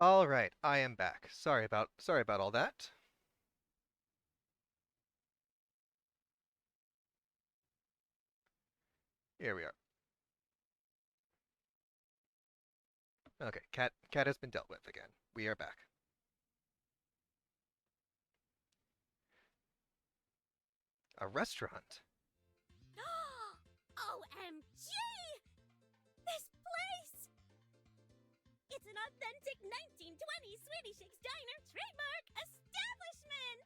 All right, I am back. Sorry about all that. Here we are. Okay, cat has been dealt with again. We are back. A restaurant. OMG! This place! It's an authentic 1920s Swedish Shakes Diner trademark establishment!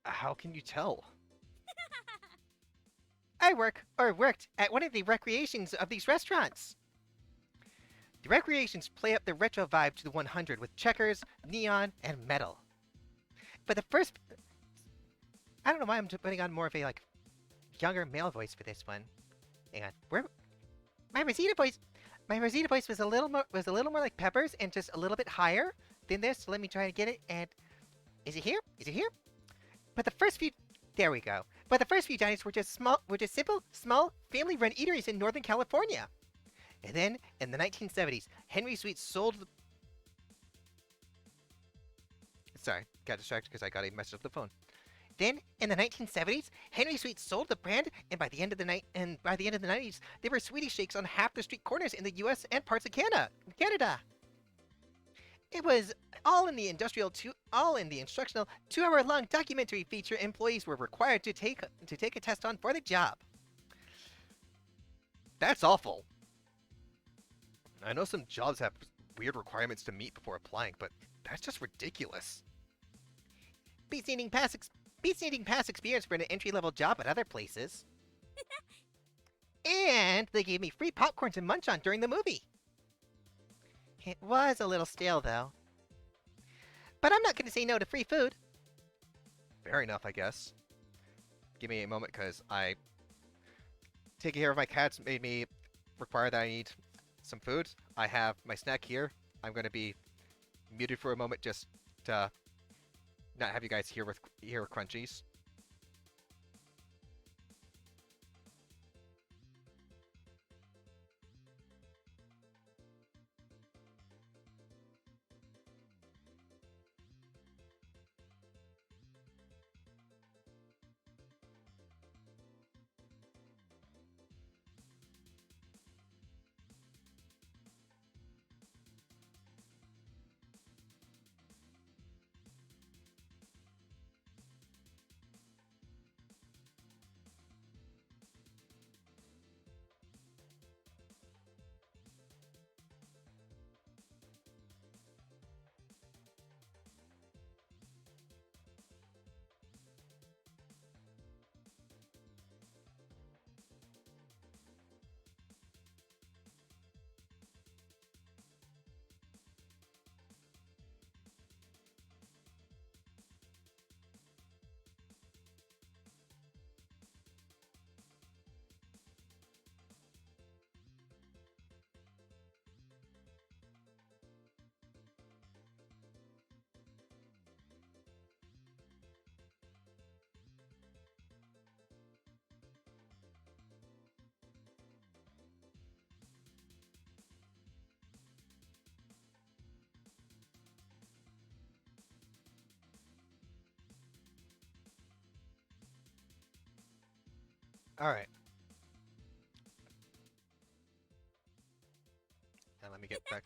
How can you tell? I worked at one of the recreations of these restaurants. The recreations play up the retro vibe to the 100 with checkers, neon, and metal. But the first, I don't know why I'm putting on more of a like younger male voice for this one. Hang on, where my Rosita voice? My Rosita voice was a little more like Pepper's and just a little bit higher than this. So let me try to get it. And is it here? Is it here? But the first few, there we go. But the first few diners were just simple, small, family-run eateries in Northern California. And then, in the 1970s, Henry Sweet sold the... Sorry, got distracted because I got a message of the phone. Then, in the 1970s, Henry Sweet sold the brand, and by the end of the 90s, there were Swedish shakes on half the street corners in the U.S. and parts of Canada. It was all in the instructional 2-hour-long documentary feature employees were required to take a test on for the job. That's awful. I know some jobs have weird requirements to meet before applying, but that's just ridiculous. Beats needing past experience for an entry-level job at other places. And they gave me free popcorn to munch on during the movie. It was a little stale, though. But I'm not going to say no to free food. Fair enough, I guess. Give me a moment, because taking care of my cats made me require that I need some food. I have my snack here. I'm going to be muted for a moment just to not have you guys hear crunchies. All right. Now let me get back.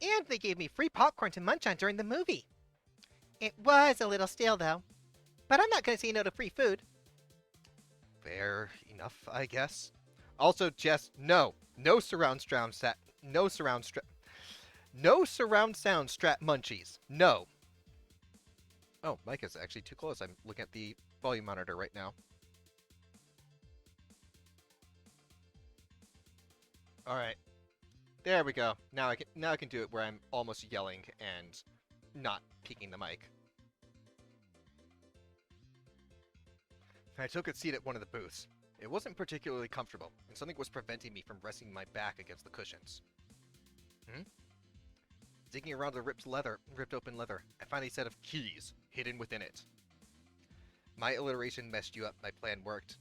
And they gave me free popcorn to munch on during the movie. It was a little stale, though. But I'm not going to say no to free food. Fair enough, I guess. Also, Jess, no surround sound strap munchies. No. Oh, mic is actually too close. I'm looking at the volume monitor right now. All right. There we go. Now I can do it where I'm almost yelling and not peeking the mic. I took a seat at one of the booths. It wasn't particularly comfortable, and something was preventing me from resting my back against the cushions. Digging around the ripped open leather, I found a set of keys hidden within it. My alliteration messed you up. My plan worked.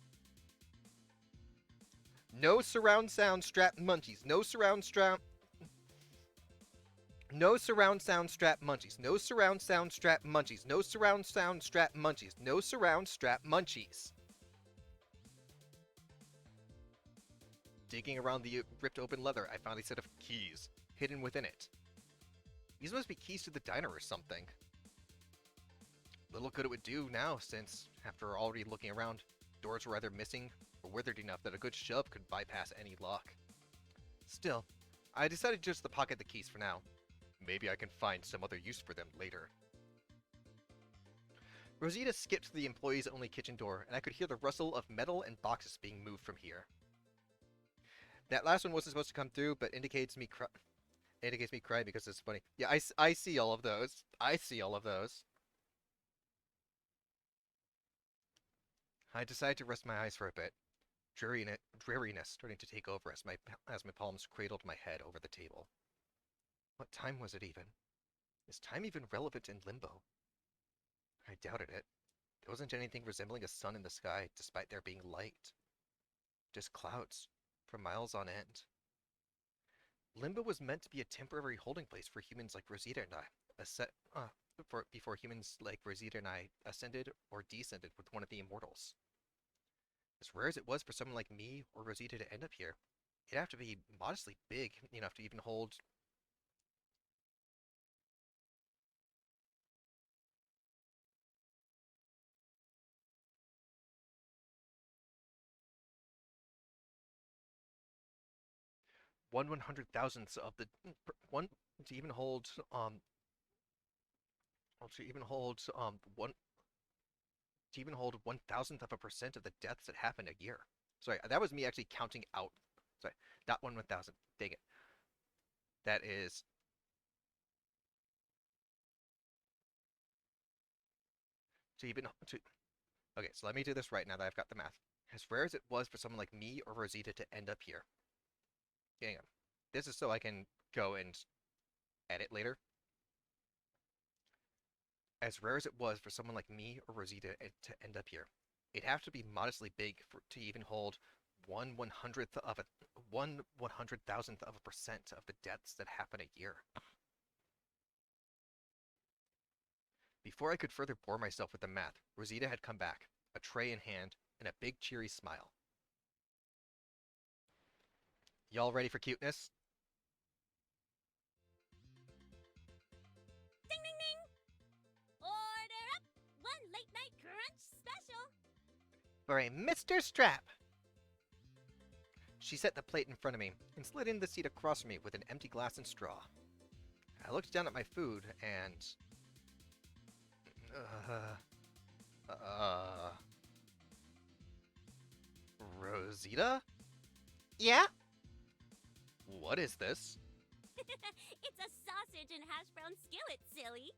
No surround sound strap munchies. No surround sound. No surround sound strap munchies. No surround sound strap munchies. No surround sound strap munchies. No surround strap munchies. Digging around the ripped open leather, I found a set of keys hidden within it. These must be keys to the diner or something. Little good it would do now, since, after already looking around, doors were either missing or withered enough that a good shove could bypass any lock. Still, I decided just to pocket the keys for now. Maybe I can find some other use for them later. Rosita skipped to the employees-only kitchen door, and I could hear the rustle of metal and boxes being moved from here. That last one wasn't supposed to come through, but indicates me crying because it's funny. Yeah, I see all of those. I see all of those. I decided to rest my eyes for a bit. Dreariness starting to take over as my palms cradled my head over the table. What time was it even? Is time even relevant in limbo? I doubted it. There wasn't anything resembling a sun in the sky, despite there being light. Just clouds, for miles on end. Limbo was meant to be a temporary holding place for humans like Rosita and I, before humans like Rosita and I ascended or descended with one of the immortals. As rare as it was for someone like me or Rosita to end up here, it'd have to be modestly big enough to even hold 1/100,000th of the one to even hold to even hold one to even hold 1,000th of a% of the deaths that happen a year. Sorry, that was me actually counting out. Sorry, not 1/1000. Dang it. That is to even to. Okay, so let me do this right now that I've got the math. As rare as it was for someone like me or Rosita to end up here. Hang on. This is so I can go and edit later. As rare as it was for someone like me or Rosita to end up here, it'd have to be modestly big to even hold 1/100,000th of a% of the deaths that happen a year. Before I could further bore myself with the math, Rosita had come back, a tray in hand, and a big cheery smile. Y'all ready for cuteness? Ding ding ding! Order up! One late night crunch special! For a Mr. Strap! She set the plate in front of me and slid into the seat across from me with an empty glass and straw. I looked down at my food and... Rosita? Yeah? What is this? It's a sausage and hash brown skillet, silly!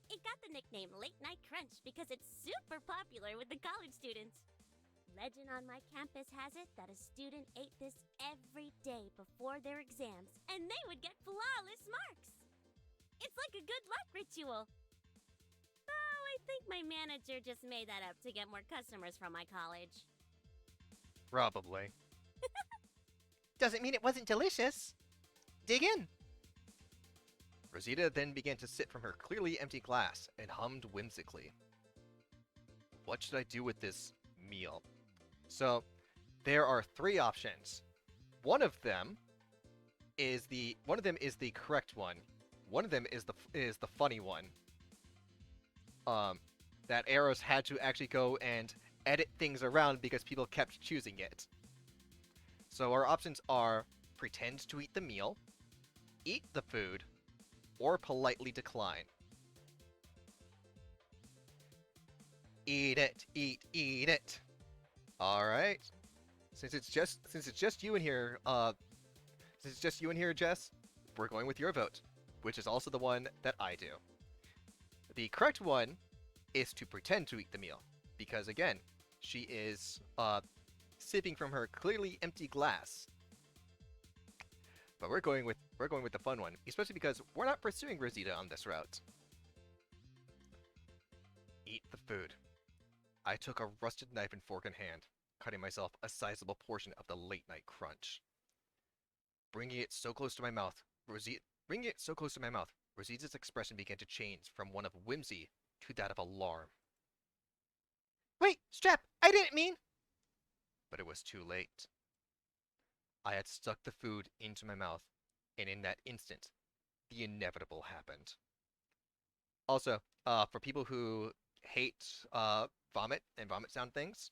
It got the nickname Late Night Crunch because it's super popular with the college students. Legend on my campus has it that a student ate this every day before their exams, and they would get flawless marks. It's like a good luck ritual. Oh, I think my manager just made that up to get more customers from my college. Probably. Doesn't mean it wasn't delicious. Dig in. Rosita then began to sip from her clearly empty glass and hummed whimsically. What should I do with this meal? So, there are three options. One of them is the correct one. One of them is the funny one. That Arrows had to actually go and edit things around because people kept choosing it. So our options are pretend to eat the meal, eat the food, or politely decline. Eat it, eat it. All right. Since it's just you in here, Jess, we're going with your vote, which is also the one that I do. The correct one is to pretend to eat the meal, because again, she is sipping from her clearly empty glass. But we're going with the fun one, especially because we're not pursuing Rosita on this route. Eat the food. I took a rusted knife and fork in hand, cutting myself a sizable portion of the late night crunch. Bringing it so close to my mouth, Bringing it so close to my mouth, Rosita's expression began to change from one of whimsy to that of alarm. Wait, Strap, I didn't mean. But it was too late. I had stuck the food into my mouth, and in that instant, the inevitable happened. Also, for people who hate vomit and vomit sound things,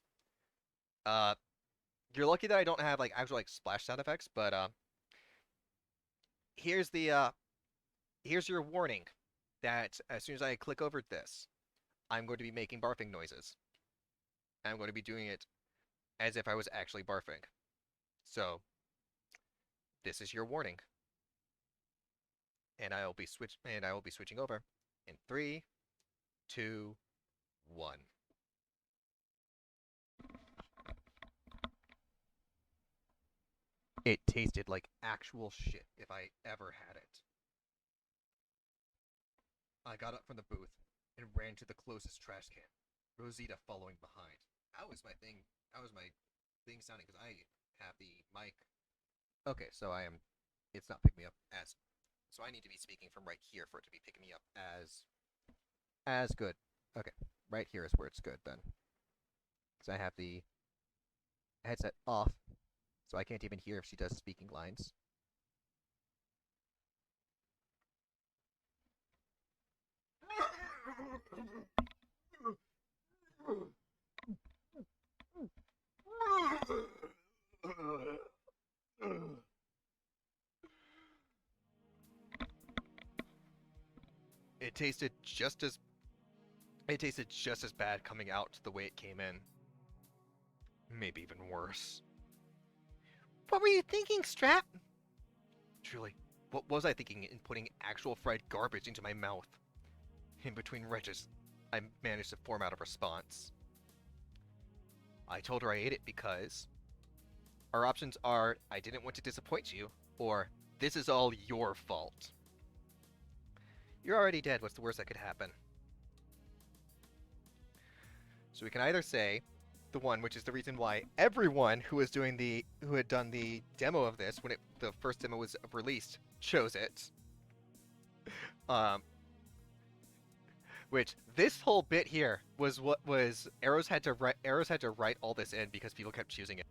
you're lucky that I don't have like actual like splash sound effects. But here's the here's your warning that as soon as I click over this, I'm going to be making barfing noises. I'm going to be doing it as if I was actually barfing. So this is your warning. And I will be switching over in 3, 2, 1. It tasted like actual shit if I ever had it. I got up from the booth and ran to the closest trash can, Rosita following behind. How was my thing sounding? Because I have the mic. Okay, so it's not picking me up as, so I need to be speaking from right here for it to be picking me up as good. Okay, right here is where it's good then. Because I have the headset off, so I can't even hear if she does speaking lines. It tasted just as bad coming out the way it came in. Maybe even worse. What were you thinking, Strap? Truly, what was I thinking in putting actual fried garbage into my mouth? In between retches, I managed to form out a response. I told her I ate it because our options are I didn't want to disappoint you, or this is all your fault. You're already dead, what's the worst that could happen? So we can either say the one, which is the reason why everyone who had done the demo of this when the first demo was released chose it. Which this whole bit here was what was Arrows had to write all this in because people kept choosing it.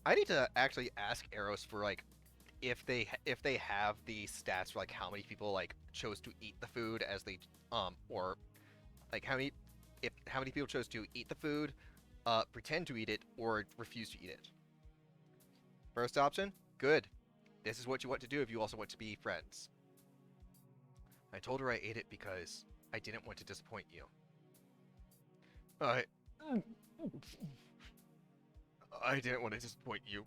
I need to actually ask Arrows for like if they have the stats for like how many people like chose to eat the food as they or like how many people chose to eat the food, pretend to eat it, or refuse to eat it. First option, good. This is what you want to do if you also want to be friends. I told her I ate it because I didn't want to disappoint you. I didn't want to disappoint you.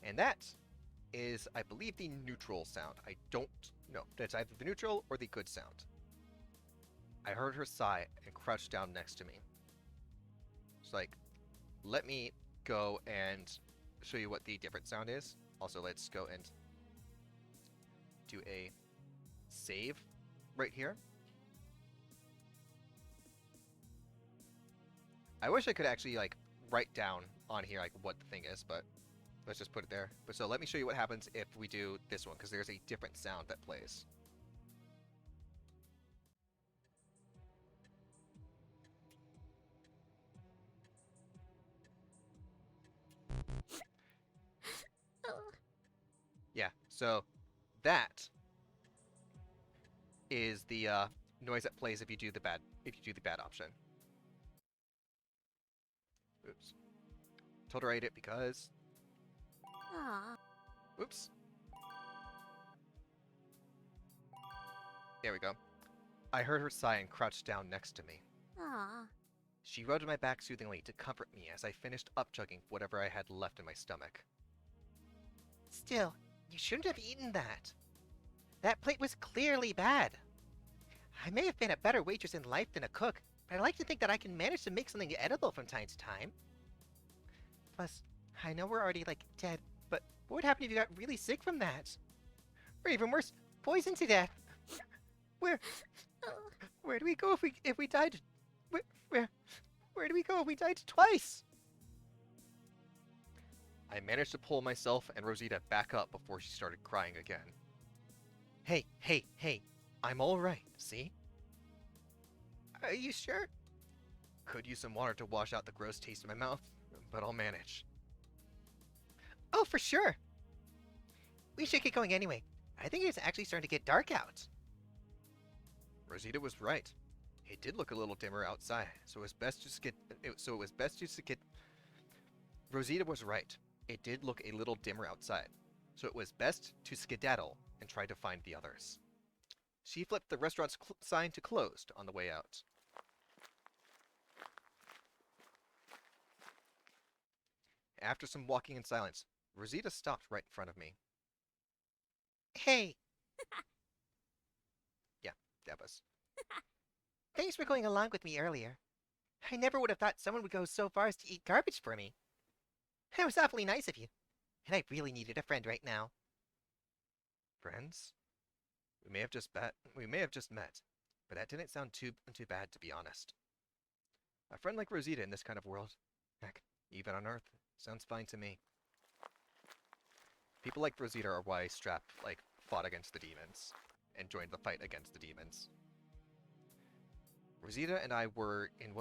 And that is, I believe, the neutral sound. I don't know. That's either the neutral or the good sound. I heard her sigh and crouched down next to me. It's like, let me go and show you what the different sound is. Also, let's go and do a save right here. I wish I could actually like write down on here like what the thing is, but let's just put it there. But so let me show you what happens if we do this one, because there's a different sound that plays. Yeah, so that is the noise that plays if you do the bad option. Oops. Told her I ate it because. Aw. Oops. There we go. I heard her sigh and crouched down next to me. Aw. She rubbed my back soothingly to comfort me as I finished upchugging whatever I had left in my stomach. Still, you shouldn't have eaten that. That plate was clearly bad. I may have been a better waitress in life than a cook, but I like to think that I can manage to make something edible from time to time. Plus, I know we're already, like, dead, but what would happen if you got really sick from that? Or even worse, poisoned to death? Where do we go if we died? Where? Where do we go? We died twice! I managed to pull myself and Rosita back up before she started crying again. Hey, hey, hey, I'm alright, see? Are you sure? Could use some water to wash out the gross taste in my mouth, but I'll manage. Oh, for sure. We should get going anyway. I think it's actually starting to get dark out. Rosita was right. It did look a little dimmer outside, so it was best just get. Rosita was right. It did look a little dimmer outside, so it was best to skedaddle and try to find the others. She flipped the restaurant's sign to closed on the way out. After some walking in silence, Rosita stopped right in front of me. Hey, Yeah, that was. thanks for going along with me earlier. I never would have thought someone would go so far as to eat garbage for me. That was awfully nice of you, and I really needed a friend right now. Friends? We may have just met, but that didn't sound too bad, to be honest. A friend like Rosita in this kind of world, heck, even on Earth, sounds fine to me. People like Rosita are why Strap fought against the demons and joined the fight against the demons. Rosita and I were in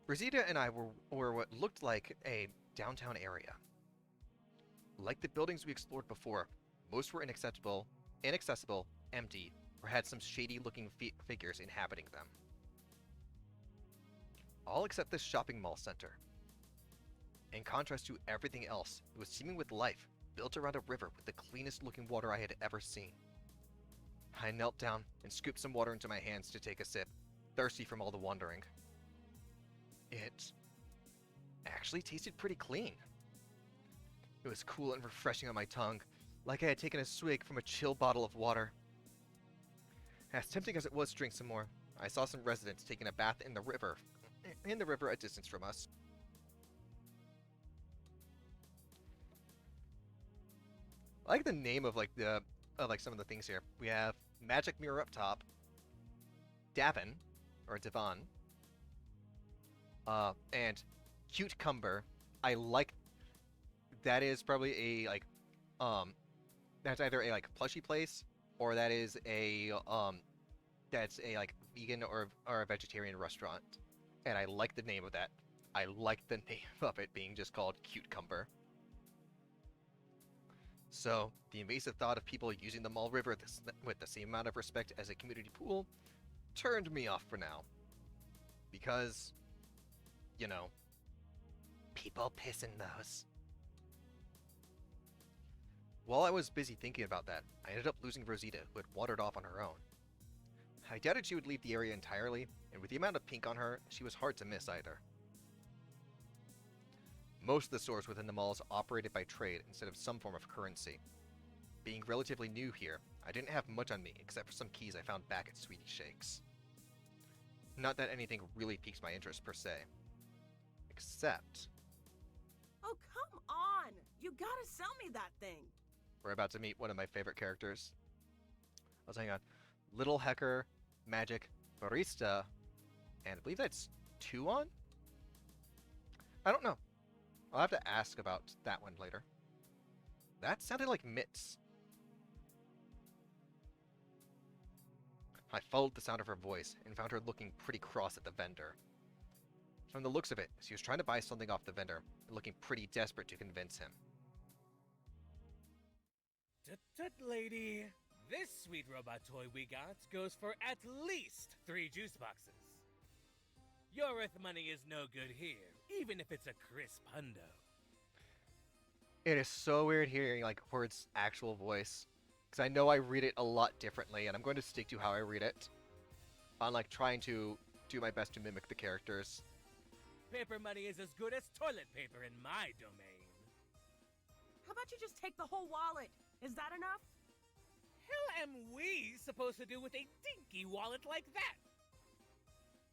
Rosita and I were what looked like a downtown area. Like the buildings we explored before, most were inaccessible, empty, or had some shady-looking figures inhabiting them. All except this shopping mall center. In contrast to everything else, it was teeming with life, built around a river with the cleanest-looking water I had ever seen. I knelt down and scooped some water into my hands to take a sip, thirsty from all the wandering. It actually tasted pretty clean. It was cool and refreshing on my tongue, like I had taken a swig from a chill bottle of water. As tempting as it was to drink some more, I saw some residents taking a bath in the river a distance from us. I like the name of some of the things here. We have Magic Mirror up top, Davin, or Devon, and Cute Cumber. I like that is probably a that's either a plushy place or that is a that's a vegan or a vegetarian restaurant. And I like the name of that. I like the name of it being just called Cute Cumber. So, the invasive thought of people using the Mall River with the same amount of respect as a community pool turned me off for now. Because, you know, People piss in those. while I was busy thinking about that, I ended up losing Rosita, who had wandered off on her own. I doubted she would leave the area entirely, and with the amount of pink on her, she was hard to miss either. Most of the stores within the malls operated by trade instead of some form of currency. Being relatively new here, I didn't have much on me except for some keys I found back at Sweetie Shake's. Not that anything really piques my interest per se. Except, Oh, come on! You gotta sell me that thing! we're about to meet one of my favorite characters. Hang on. Little Hecker, Magic, Barista, and I believe that's Tuon? I don't know. I'll have to ask about that one later. That sounded like Mitts. I followed the sound of her voice and found her looking pretty cross at the vendor. From the looks of it, she was trying to buy something off the vendor and looking pretty desperate to convince him. Tut, lady. This sweet robot toy we got goes for at least 3 juice boxes. Your Earth money is no good here, even if it's a crisp hundo. It is so weird hearing Word's actual voice, because I know I read it a lot differently, and I'm going to stick to how I read it. On trying to do my best to mimic the characters. Paper money is as good as toilet paper in my domain. How about you just take the whole wallet? Is that enough? Hell am we supposed to do with a dinky wallet like that?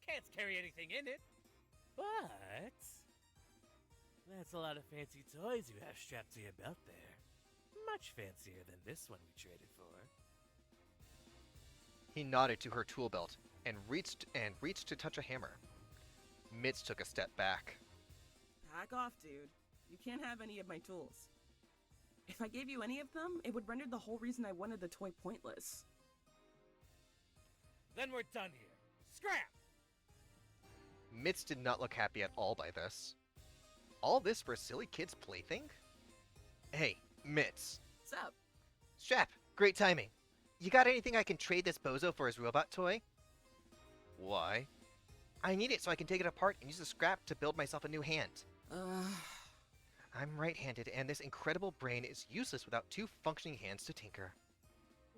Can't carry anything in it. But that's a lot of fancy toys you have strapped to your belt there. Much fancier than this one we traded for. He nodded to her tool belt, and reached to touch a hammer. Mitz took a step back. Back off, dude. You can't have any of my tools. If I gave you any of them, it would render the whole reason I wanted the toy pointless. Then we're done here. Scrap! Mitz did not look happy at all by this. All this for a silly kid's plaything? Hey, Mitz. What's up? Strap, great timing. You got anything I can trade this bozo for his robot toy? Why? I need it so I can take it apart and use the scrap to build myself a new hand. I'm right-handed, and this incredible brain is useless without two functioning hands to tinker.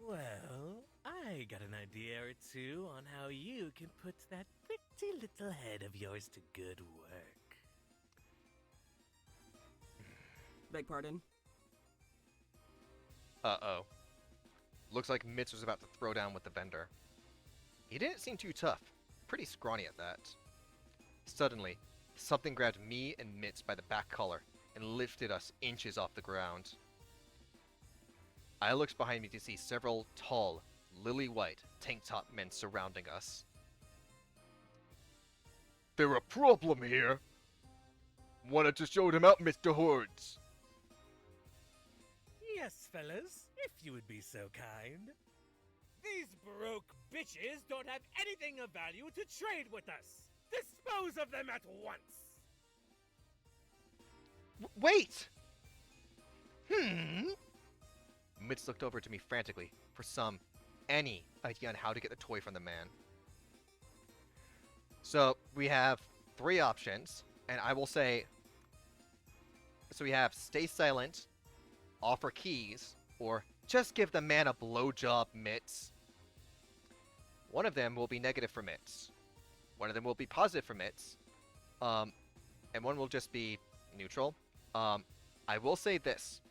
Well, I got an idea or two on how you can put that pretty little head of yours to good work. Beg pardon? Uh-oh. Looks like Mitz was about to throw down with the vendor. He didn't seem too tough. Pretty scrawny at that. Suddenly, something grabbed me and Mitz by the back collar and lifted us inches off the ground. I looked behind me to see several tall, lily-white tank-top men surrounding us. There a problem here? Wanted to show them out, Mr. Hordes. Yes, fellas, if you would be so kind. These broke bitches don't have anything of value to trade with us. Dispose of them at once. Wait! Mitz looked over to me frantically for any idea on how to get the toy from the man. So, we have 3 options, and I will say... So we have stay silent, offer keys, or just give the man a blowjob, Mitz. One of them will be negative for Mitz. One of them will be positive for Mitz. And one will just be neutral. I will say this.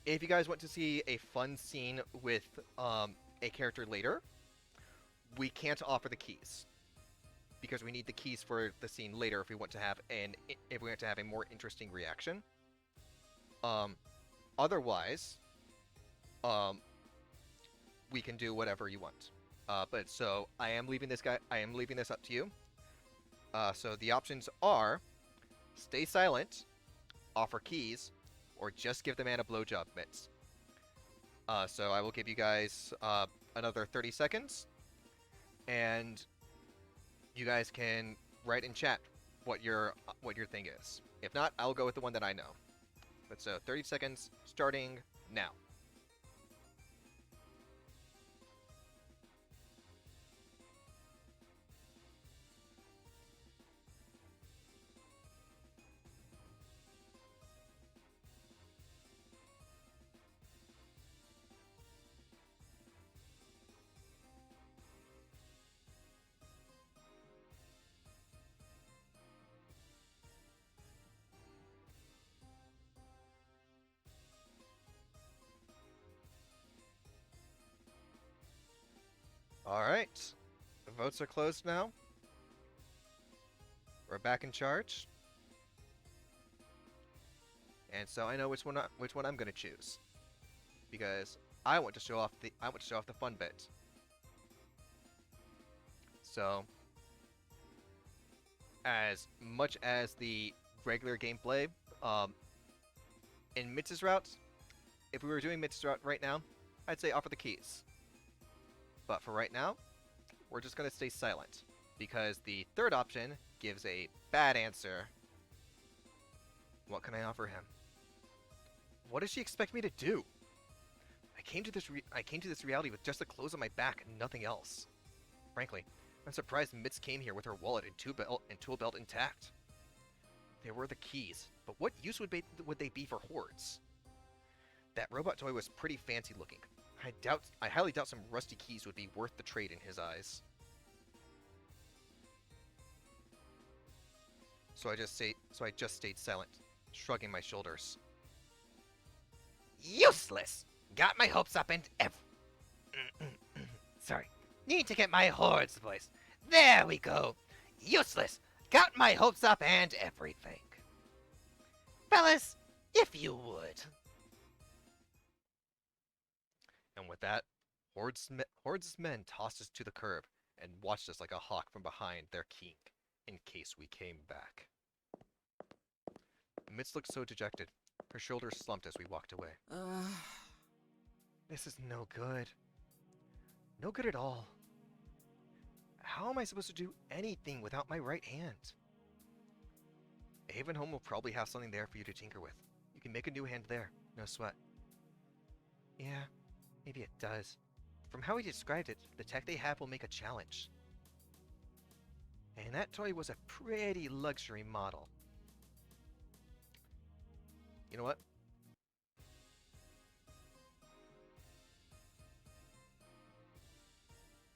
If you guys want to see a fun scene with a character later, we can't offer the keys. Because we need the keys for the scene later if we want to have a more interesting reaction. Otherwise, we can do whatever you want. But so I am leaving this up to you. So the options are stay silent, offer keys, or just give the man a blowjob, Mitz. So I will give you guys another 30 seconds, and you guys can write in chat what your thing is. If not, I'll go with the one that I know. But so 30 seconds starting now. Alright. The votes are closed now. We're back in charge. And so I know which one I'm gonna choose. Because I want to show off the fun bit. So as much as the regular gameplay, in Mitz's route, if we were doing Mitz's route right now, I'd say offer the keys. But for right now, we're just going to stay silent, because the third option gives a bad answer. What can I offer him? What does she expect me to do? I came to this reality with just the clothes on my back and nothing else. Frankly, I'm surprised Mitz came here with her wallet and tool belt intact. There were the keys, but what use would they be for Hordes? That robot toy was pretty fancy looking. I highly doubt some rusty keys would be worth the trade in his eyes. So I just stayed silent, shrugging my shoulders. Useless! Got my hopes up and Sorry. Need to get my Horde's voice. There we go. Useless! Got my hopes up and everything. Fellas, if you would. And with that, Horde's men tossed us to the curb and watched us like a hawk from behind their king, in case we came back. Mitz looked so dejected. Her shoulders slumped as we walked away. This is no good. No good at all. How am I supposed to do anything without my right hand? Haven Home will probably have something there for you to tinker with. You can make a new hand there, no sweat. Yeah, maybe it does. From how he described it, the tech they have will make a challenge. And that toy was a pretty luxury model. You know what?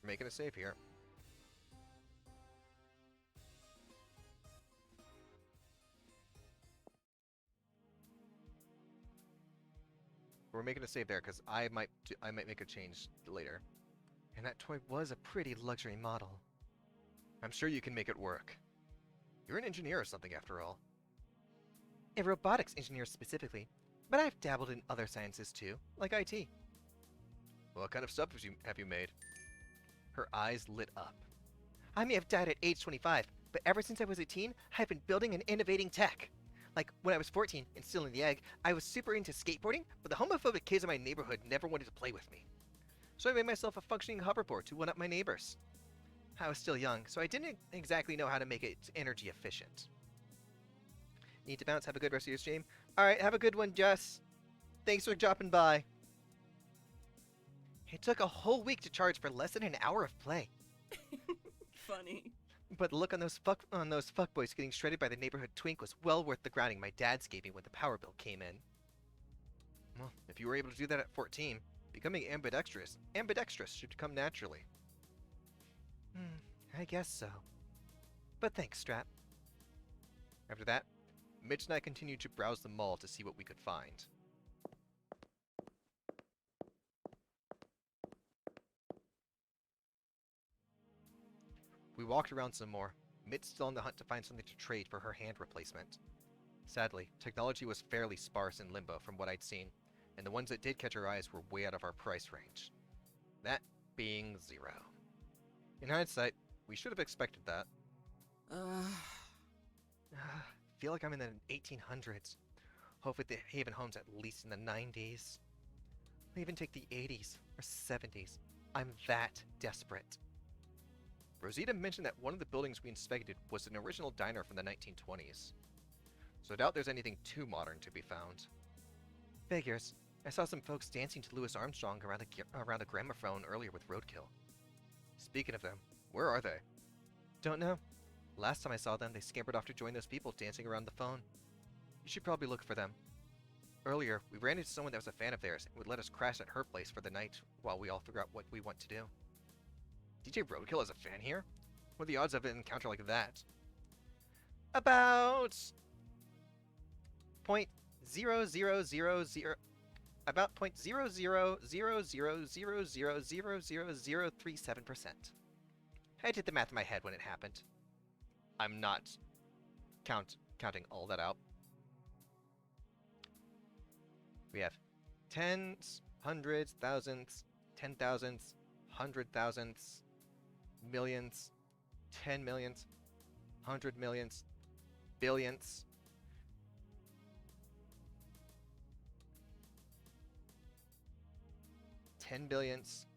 We're making a save here. We're making a save there because I might make a change later. And that toy was a pretty luxury model. I'm sure you can make it work. You're an engineer or something after all. A robotics engineer specifically, but I've dabbled in other sciences too, like IT. What kind of stuff have you made? Her eyes lit up. I may have died at age 25, but ever since I was a teen, I've been building and innovating tech. Like, when I was 14 and still in the egg, I was super into skateboarding, but the homophobic kids in my neighborhood never wanted to play with me. So I made myself a functioning hoverboard to one-up my neighbors. I was still young, so I didn't exactly know how to make it energy efficient. Need to bounce? Have a good rest of your stream? Alright, have a good one, Jess. Thanks for dropping by. It took a whole week to charge for less than an hour of play. Funny. But the look on those fuckboys getting shredded by the neighborhood twink was well worth the grounding my dad's gave me when the power bill came in. Well, if you were able to do that at 14, becoming ambidextrous should come naturally. I guess so. But thanks, Strap. After that, Mitch and I continued to browse the mall to see what we could find. We walked around some more, Mitch still on the hunt to find something to trade for her hand replacement. Sadly, technology was fairly sparse in Limbo from what I'd seen, and the ones that did catch our eyes were way out of our price range. That being 0. In hindsight, we should have expected that. Feel like I'm in the 1800s. Hopefully the Haven Home's at least in the 90s. I'll even take the 80s or 70s. I'm that desperate. Rosita mentioned that one of the buildings we inspected was an original diner from the 1920s. So I doubt there's anything too modern to be found. Figures. I saw some folks dancing to Louis Armstrong around a gramophone earlier with Roadkill. Speaking of them, where are they? Don't know. Last time I saw them, they scampered off to join those people dancing around the phone. You should probably look for them. Earlier, we ran into someone that was a fan of theirs and would let us crash at her place for the night while we all figure out what we want to do. DJ Roadkill is a fan here? What are the odds of an encounter like that? About... About 0.0000000037%. I did the math in my head when it happened. I'm not counting all that out. We have tens, hundreds, thousands, 10,000s, 100,000s, millions, 10 millions, 100 millions, billions. $10 billions,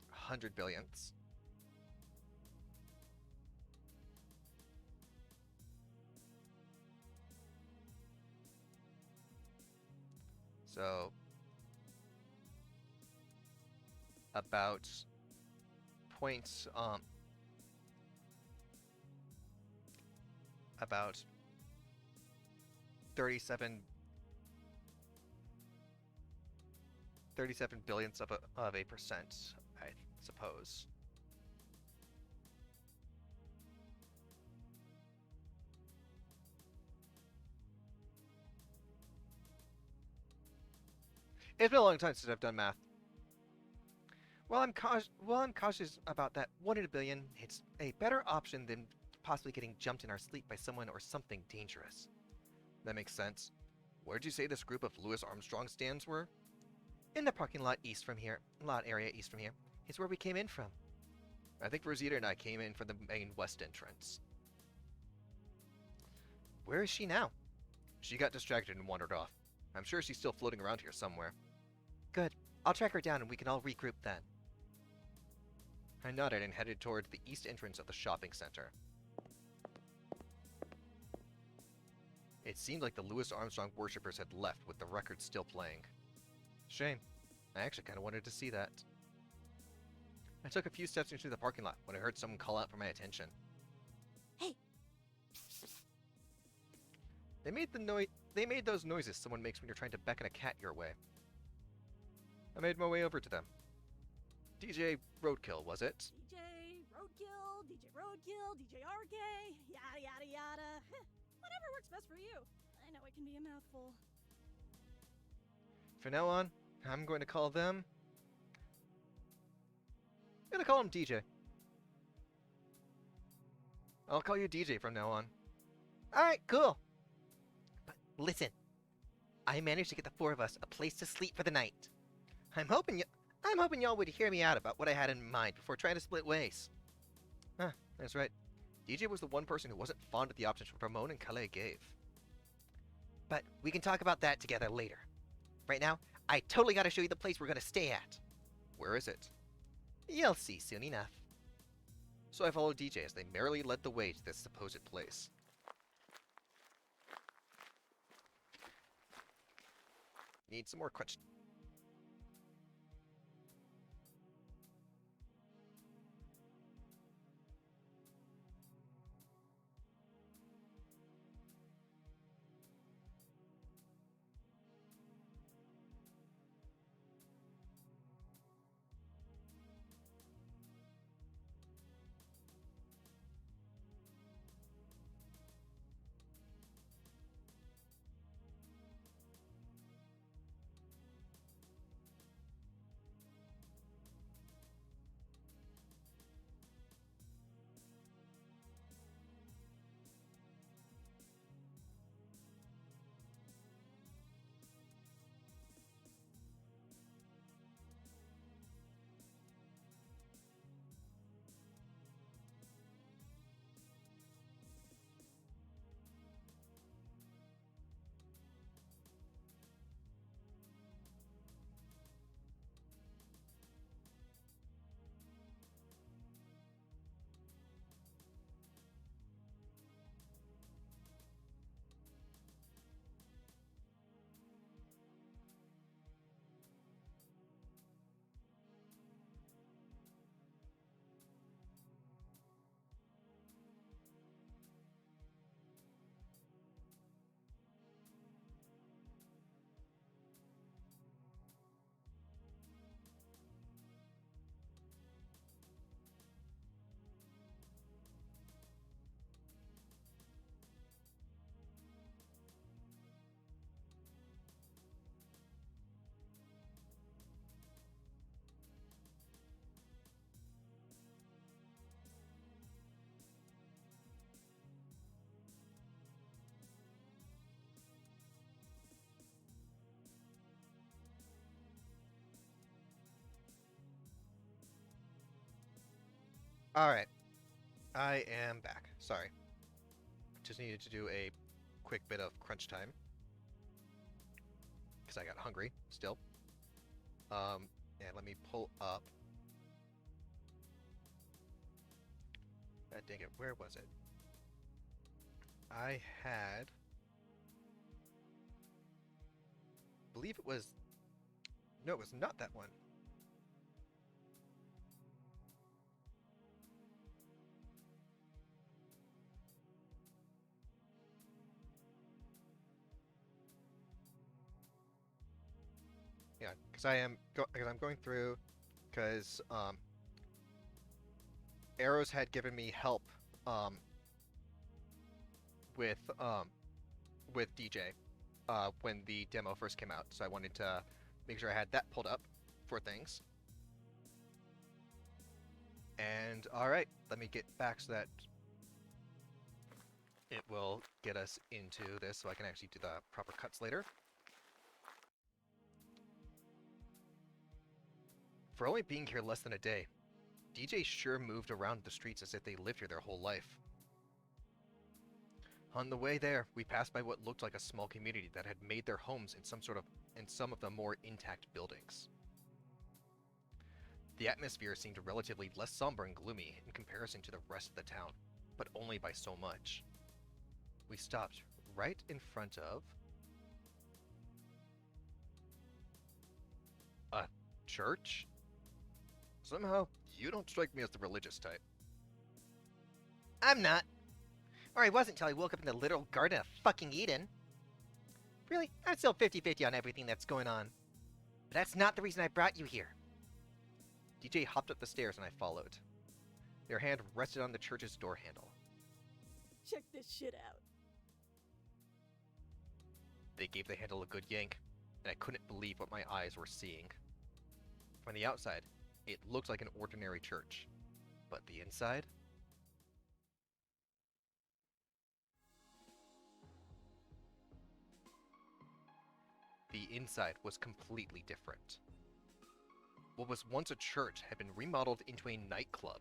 100 billions. So about about 37 billionths of a percent, I suppose. It's been a long time since I've done math. While I'm cautious about that 1 in a billion, it's a better option than possibly getting jumped in our sleep by someone or something dangerous. That makes sense. Where'd you say this group of Louis Armstrong stands were? In the parking lot area east from here. Is where we came in from. I think Rosita and I came in from the main west entrance. Where is she now? She got distracted and wandered off. I'm sure she's still floating around here somewhere. Good. I'll track her down and we can all regroup then. I nodded and headed toward the east entrance of the shopping center. It seemed like the Louis Armstrong worshippers had left with the record still playing. Shame. I actually kind of wanted to see that. I took a few steps into the parking lot when I heard someone call out for my attention. Hey. They made those noises someone makes when you're trying to beckon a cat your way. I made my way over to them. DJ Roadkill, was it? DJ Roadkill, DJ RK, yada yada yada. Whatever works best for you. I know it can be a mouthful. From now on, I'm going to call them... I'm going to call him DJ. I'll call you DJ from now on. Alright, cool. But listen, I managed to get the four of us a place to sleep for the night. I'm hoping y'all would hear me out about what I had in mind before trying to split ways. Ah, that's right. DJ was the one person who wasn't fond of the options Ramon and Calais gave. But we can talk about that together later. Right now, I totally gotta show you the place we're gonna stay at. Where is it? You'll see soon enough. So I followed DJ as they merrily led the way to this supposed place. Need some more crunch. Alright. I am back. Sorry. Just needed to do a quick bit of crunch time. Because I got hungry, still. And let me pull up... God dang it, where was it? I had... I believe it was... No, it was not that one. Yeah, because I'm going through, because Arrows had given me help with DJ when the demo first came out, so I wanted to make sure I had that pulled up for things. And all right, let me get back so that it will get us into this, so I can actually do the proper cuts later. For only being here less than a day, DJ sure moved around the streets as if they lived here their whole life. On the way there, we passed by what looked like a small community that had made their homes in some of the more intact buildings. The atmosphere seemed relatively less somber and gloomy in comparison to the rest of the town, but only by so much. We stopped right in front of a church? Somehow, you don't strike me as the religious type. I'm not. Or I wasn't till I woke up in the literal Garden of fucking Eden. Really, I'm still 50-50 on everything that's going on. But that's not the reason I brought you here. DJ hopped up the stairs and I followed. Their hand rested on the church's door handle. Check this shit out. They gave the handle a good yank, and I couldn't believe what my eyes were seeing. From the outside, it looked like an ordinary church. But the inside? The inside was completely different. What was once a church had been remodeled into a nightclub.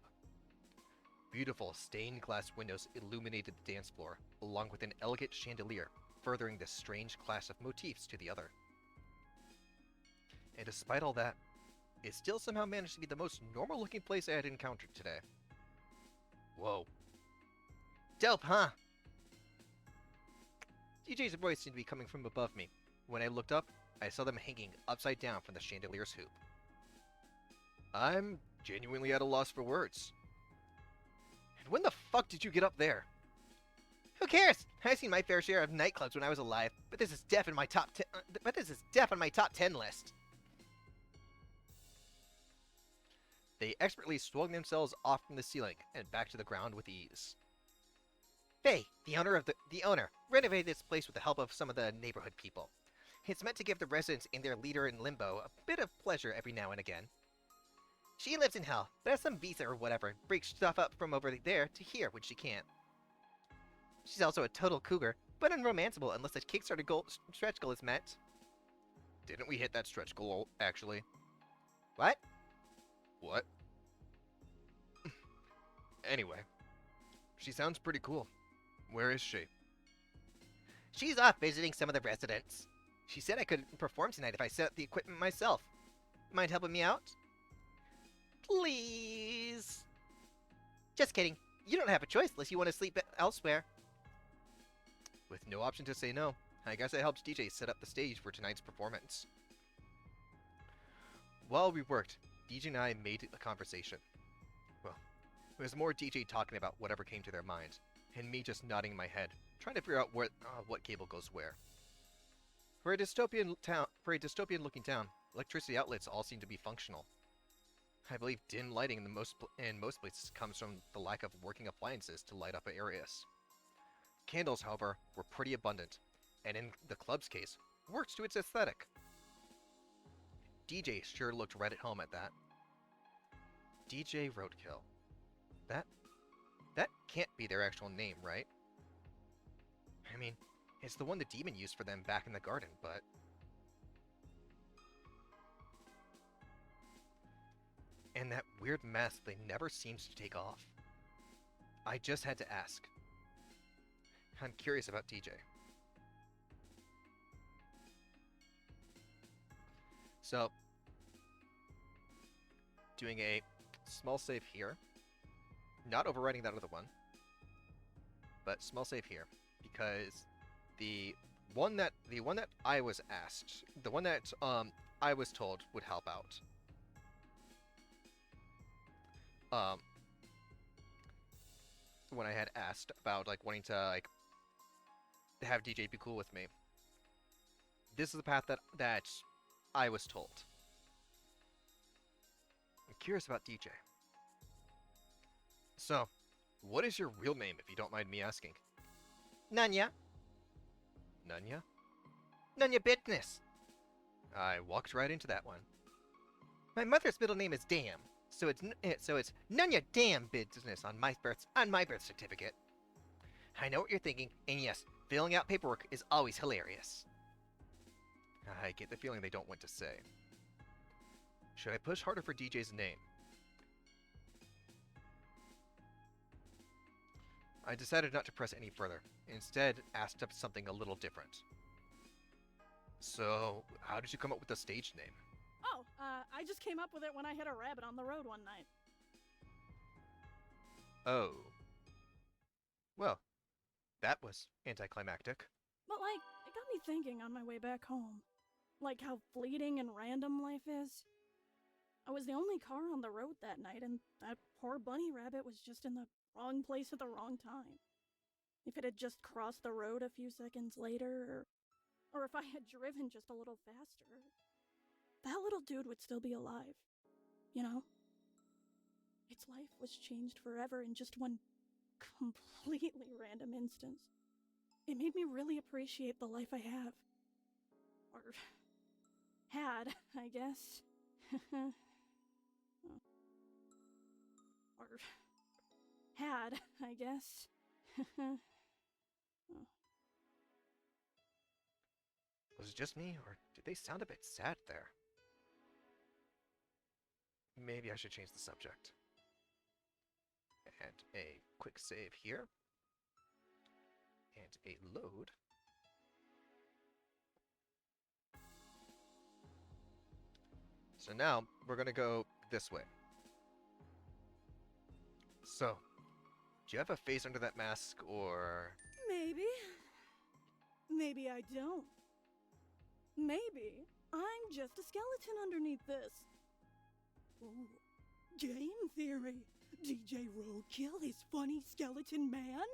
Beautiful stained glass windows illuminated the dance floor, along with an elegant chandelier, furthering this strange clash of motifs to the other. And despite all that, it still somehow managed to be the most normal-looking place I had encountered today. Whoa. Dope, huh? DJ's voice seemed to be coming from above me. When I looked up, I saw them hanging upside down from the chandelier's hoop. I'm genuinely at a loss for words. And when the fuck did you get up there? Who cares? I've seen my fair share of nightclubs when I was alive, but this is def in my top 10. But this is def on my top 10 list. They expertly swung themselves off from the ceiling and back to the ground with ease. Faye, the owner, renovated this place with the help of some of the neighborhood people. It's meant to give the residents and their leader in limbo a bit of pleasure every now and again. She lives in hell, but has some visa or whatever, breaks stuff up from over there to here when she can't. She's also a total cougar, but unromanceable unless the Kickstarter stretch goal is met. Didn't we hit that stretch goal, actually? What? What? Anyway, she sounds pretty cool. Where is she? She's off visiting some of the residents. She said I could perform tonight if I set up the equipment myself. Mind helping me out? Please? Just kidding. You don't have a choice unless you want to sleep elsewhere. With no option to say no, I guess I helped DJ set up the stage for tonight's performance. While we worked, DJ and I made a conversation. Well, it was more DJ talking about whatever came to their mind, and me just nodding my head, trying to figure out what cable goes where. For a dystopian-looking town, electricity outlets all seem to be functional. I believe dim lighting in most places comes from the lack of working appliances to light up areas. Candles, however, were pretty abundant, and in the club's case, worked to its aesthetic. DJ sure looked right at home at that. DJ Roadkill. That can't be their actual name, right? I mean, it's the one the demon used for them back in the garden, but... And that weird mask they never seems to take off. I just had to ask. I'm curious about DJ. So, doing a small save here. Not overwriting that other one. But small save here. Because the one that I was asked, the one that I was told would help out. When I had asked about like wanting to like have DJ be cool with me. This is the path that I was told. I'm curious about DJ. So, what is your real name, if you don't mind me asking? Nunya. Nunya? Nunya Business. I walked right into that one. My mother's middle name is Dam, so it's Nunya Dam Business on my birth certificate. I know what you're thinking, and yes, filling out paperwork is always hilarious. I get the feeling they don't want to say. Should I push harder for DJ's name? I decided not to press any further. Instead, asked up something a little different. So, how did you come up with the stage name? Oh, I just came up with it when I hit a rabbit on the road one night. Oh. Well, that was anticlimactic. But, like, it got me thinking on my way back home. Like how fleeting and random life is. I was the only car on the road that night, and that poor bunny rabbit was just in the wrong place at the wrong time. If it had just crossed the road a few seconds later, or if I had driven just a little faster, that little dude would still be alive. You know? Its life was changed forever in just one completely random instance. It made me really appreciate the life I have. Or had, I guess. Or had, I guess. Was it just me, or did they sound a bit sad there? Maybe I should change the subject. And a quick save here. And a load. So now, we're gonna go this way. So, do you have a face under that mask, or... Maybe. Maybe I don't. Maybe I'm just a skeleton underneath this. Ooh, game theory. DJ Roadkill is funny skeleton man?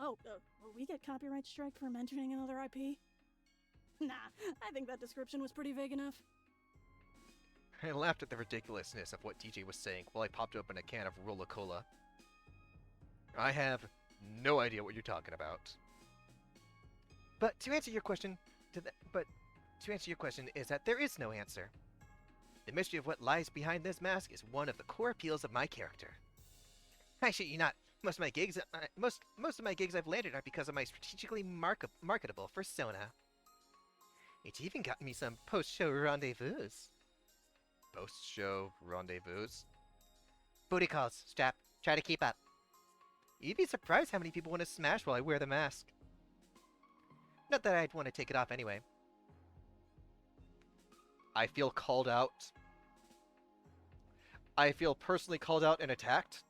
Oh, will we get copyright strike for mentioning another IP? Nah, I think that description was pretty vague enough. I laughed at the ridiculousness of what DJ was saying while I popped open a can of Rola-Cola. I have no idea what you're talking about. But to answer your question, is that there is no answer. The mystery of what lies behind this mask is one of the core appeals of my character. I shit you not. Most of my gigs I've landed are because of my strategically marketable persona. It's even gotten me some post-show rendezvous. Post-show rendezvous? Booty calls, Strap. Try to keep up. You'd be surprised how many people want to smash while I wear the mask. Not that I'd want to take it off anyway. I feel called out. I feel personally called out and attacked.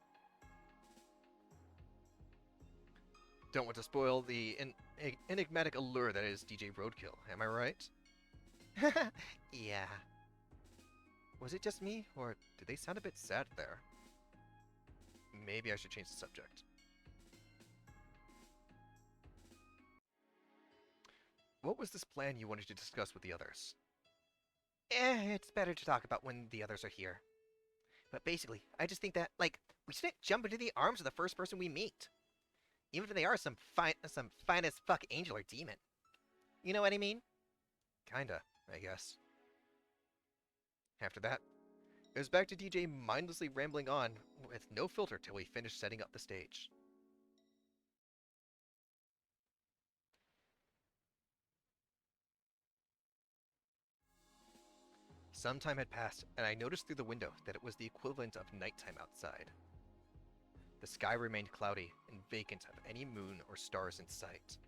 Don't want to spoil the enigmatic allure that is DJ Roadkill, am I right? Yeah. Was it just me, or did they sound a bit sad there? Maybe I should change the subject. What was this plan you wanted to discuss with the others? It's better to talk about when the others are here. But basically, I just think that, like, we shouldn't jump into the arms of the first person we meet. Even if they are some fine as fuck angel or demon. You know what I mean? Kinda, I guess. After that, it was back to DJ mindlessly rambling on with no filter till we finished setting up the stage. Some time had passed, and I noticed through the window that it was the equivalent of nighttime outside. The sky remained cloudy and vacant of any moon or stars in sight.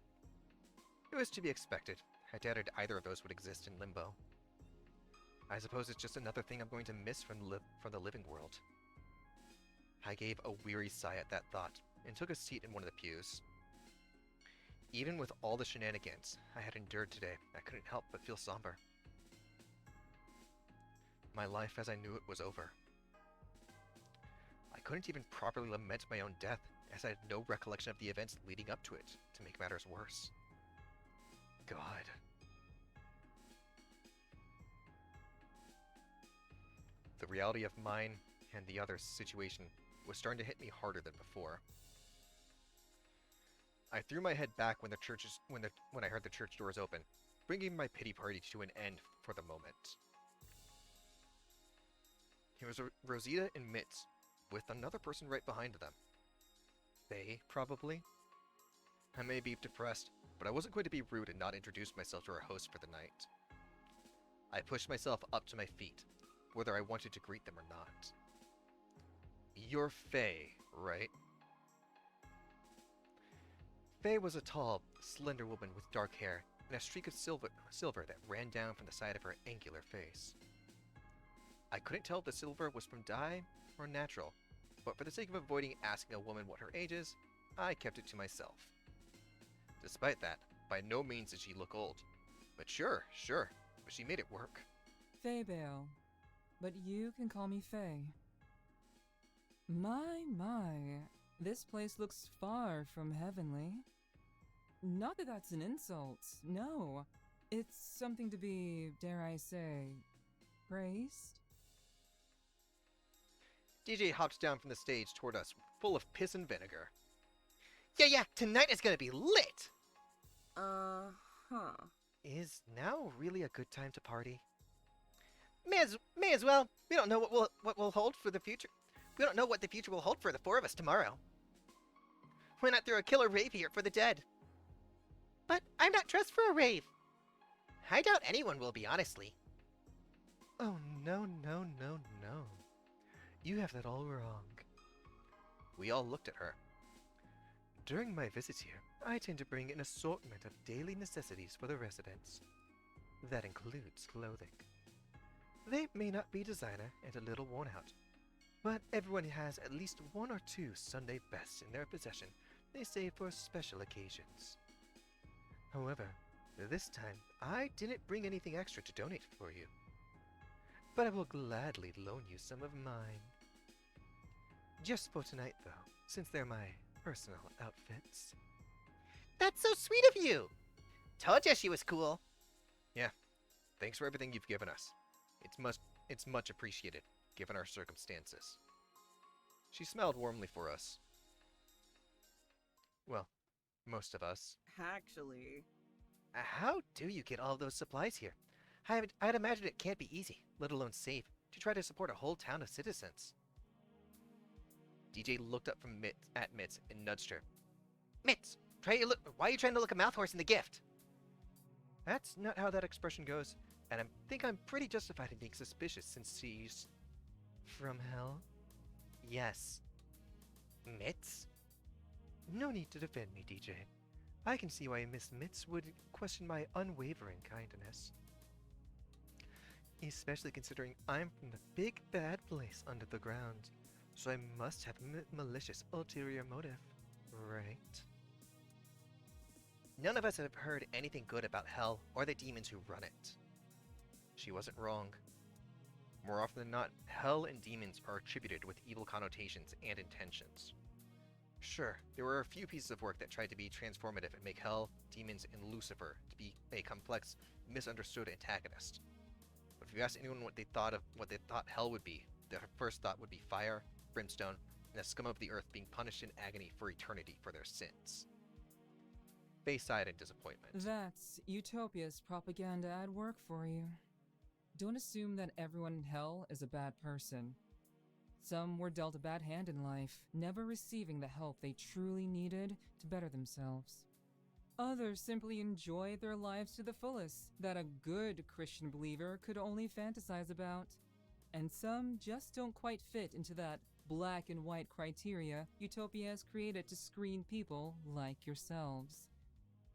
It was to be expected. I doubted either of those would exist in limbo. I suppose it's just another thing I'm going to miss from the living world. I gave a weary sigh at that thought and took a seat in one of the pews. Even with all the shenanigans I had endured today, I couldn't help but feel somber. My life as I knew it was over. I couldn't even properly lament my own death, as I had no recollection of the events leading up to it, to make matters worse. God. The reality of mine and the other's situation was starting to hit me harder than before. I threw my head back when I heard the church doors open, bringing my pity party to an end for the moment. It was Rosita and Mitz, with another person right behind them. They, probably? I may be depressed, but I wasn't going to be rude and not introduce myself to our host for the night. I pushed myself up to my feet, whether I wanted to greet them or not. You're Faye, right? Faye was a tall, slender woman with dark hair and a streak of silver that ran down from the side of her angular face. I couldn't tell if the silver was from dye or natural, but for the sake of avoiding asking a woman what her age is, I kept it to myself. Despite that, by no means did she look old. But sure, but she made it work. Faye Bale, but you can call me Faye. My, this place looks far from heavenly. Not that that's an insult, no. It's something to be, dare I say, praised? DJ hopped down from the stage toward us, full of piss and vinegar. Yeah, tonight is gonna be lit! Huh. Is now really a good time to party? May as well. We don't know what will hold for the future. We don't know what the future will hold for the four of us tomorrow. Why not throw a killer rave here for the dead? But I'm not dressed for a rave. I doubt anyone will be, honestly. Oh, no. You have that all wrong. We all looked at her. During my visits here, I tend to bring an assortment of daily necessities for the residents. That includes clothing. They may not be designer and a little worn out, but everyone has at least one or two Sunday bests in their possession they save for special occasions. However, this time I didn't bring anything extra to donate for you, but I will gladly loan you some of mine. Just for tonight, though, since they're my personal outfits. That's so sweet of you! Told ya she was cool. Yeah, thanks for everything you've given us. It's much appreciated, given our circumstances. She smiled warmly for us. Well, most of us. Actually, How do you get all those supplies here? I'd imagine it can't be easy, let alone safe, to try to support a whole town of citizens. DJ looked up from at Mitz and nudged her. Mitz, why are you trying to look a mouth horse in the gift? That's not how that expression goes, and I think I'm pretty justified in being suspicious since she's from hell. Yes. Mitz? No need to defend me, DJ. I can see why Miss Mitz would question my unwavering kindness. Especially considering I'm from the big bad place under the ground, so I must have malicious ulterior motive, right? None of us have heard anything good about hell or the demons who run it. She wasn't wrong. More often than not, hell and demons are attributed with evil connotations and intentions. Sure, there were a few pieces of work that tried to be transformative and make hell, demons, and Lucifer to be a complex, misunderstood antagonist. But if you ask anyone what they thought hell would be, their first thought would be fire, brimstone, and the scum of the earth being punished in agony for eternity for their sins. Faye sighed in disappointment. That's Utopia's propaganda at work for you. Don't assume that everyone in hell is a bad person. Some were dealt a bad hand in life, never receiving the help they truly needed to better themselves. Others simply enjoy their lives to the fullest that a good Christian believer could only fantasize about. And some just don't quite fit into that black and white criteria Utopia has created to screen people like yourselves.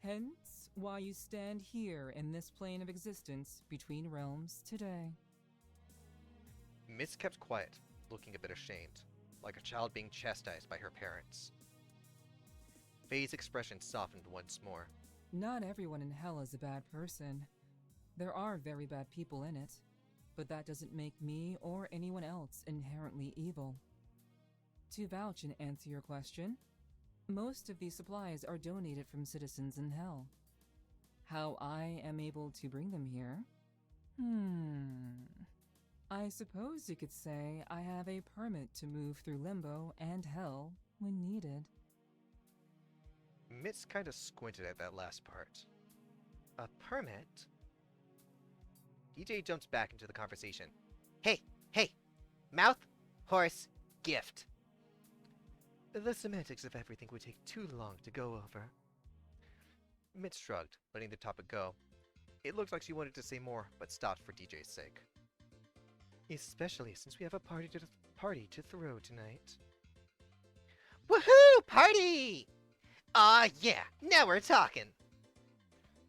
Hence, why you stand here in this plane of existence between realms today. Miss kept quiet, looking a bit ashamed, like a child being chastised by her parents. Faye's expression softened once more. Not everyone in hell is a bad person. There are very bad people in it, but that doesn't make me or anyone else inherently evil. To vouch and answer your question, most of these supplies are donated from citizens in hell. How I am able to bring them here? I suppose you could say I have a permit to move through limbo and hell when needed. Mitz kind of squinted at that last part. A permit? DJ jumped back into the conversation. Hey! Mouth, horse, gift. The semantics of everything would take too long to go over. Mitz shrugged, letting the topic go. It looked like she wanted to say more, but stopped for DJ's sake. Especially since we have a party to throw tonight. Woohoo! Party! Ah, yeah, now we're talking.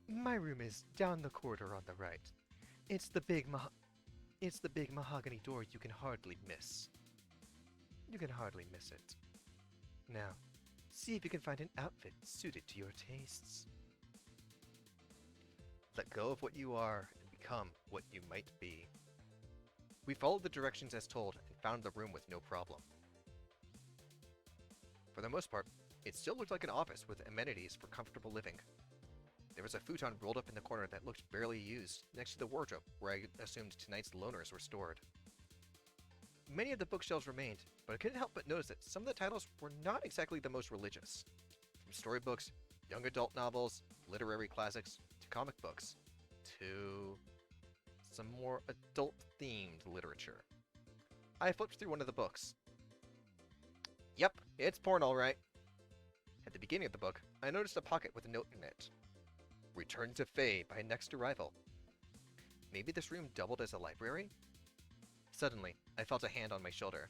My room is down the corridor on the right. It's the big mahogany door you can hardly miss. You can hardly miss it. Now, see if you can find an outfit suited to your tastes. Let go of what you are and become what you might be. We followed the directions as told and found the room with no problem. For the most part, it still looked like an office with amenities for comfortable living. There was a futon rolled up in the corner that looked barely used, next to the wardrobe where I assumed tonight's loners were stored. Many of the bookshelves remained, but I couldn't help but notice that some of the titles were not exactly the most religious. From storybooks, young adult novels, literary classics, to comic books, to some more adult-themed literature. I flipped through one of the books. Yep, it's porn alright. At the beginning of the book, I noticed a pocket with a note in it. Return to Fae by next arrival. Maybe this room doubled as a library? Suddenly, I felt a hand on my shoulder.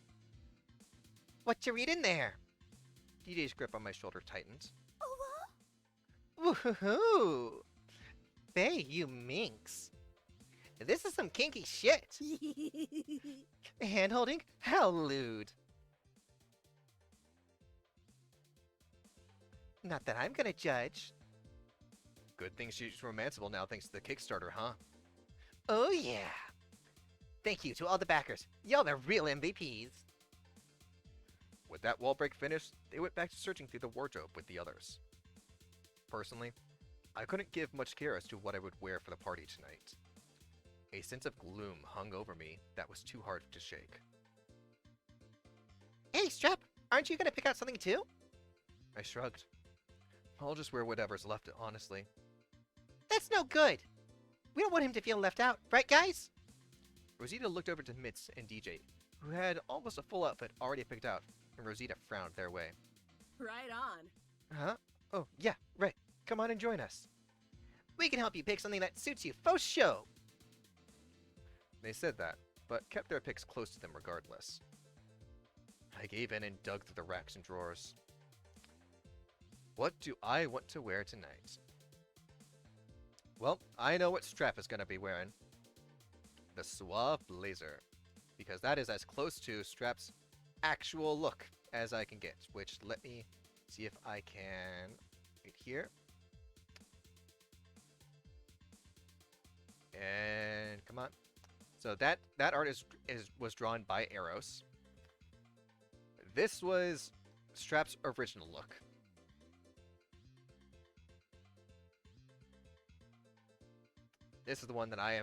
What you reading there? DJ's grip on my shoulder tightened. Woohoo! Faye, you minx. This is some kinky shit. Hand holding? How lewd. Not that I'm gonna judge. Good thing she's romanceable now thanks to the Kickstarter, huh? Oh yeah. Thank you to all the backers. Y'all are real MVPs. With that wall break finished, they went back to searching through the wardrobe with the others. Personally, I couldn't give much care as to what I would wear for the party tonight. A sense of gloom hung over me that was too hard to shake. Hey, Strap, aren't you gonna pick out something too? I shrugged. I'll just wear whatever's left, honestly. That's no good. We don't want him to feel left out, right guys? Rosita looked over to Mitz and DJ, who had almost a full outfit already picked out, and Rosita frowned their way. Right on. Huh? Oh, yeah, right. Come on and join us. We can help you pick something that suits you for show. They said that, but kept their picks close to them regardless. I gave in and dug through the racks and drawers. What do I want to wear tonight? Well, I know what Strap is going to be wearing. The Suave Blazer. Because that is as close to Strap's actual look as I can get. Which, let me see if I can... right here. And come on. So that art was drawn by Eros. This was Strap's original look. This is the one that I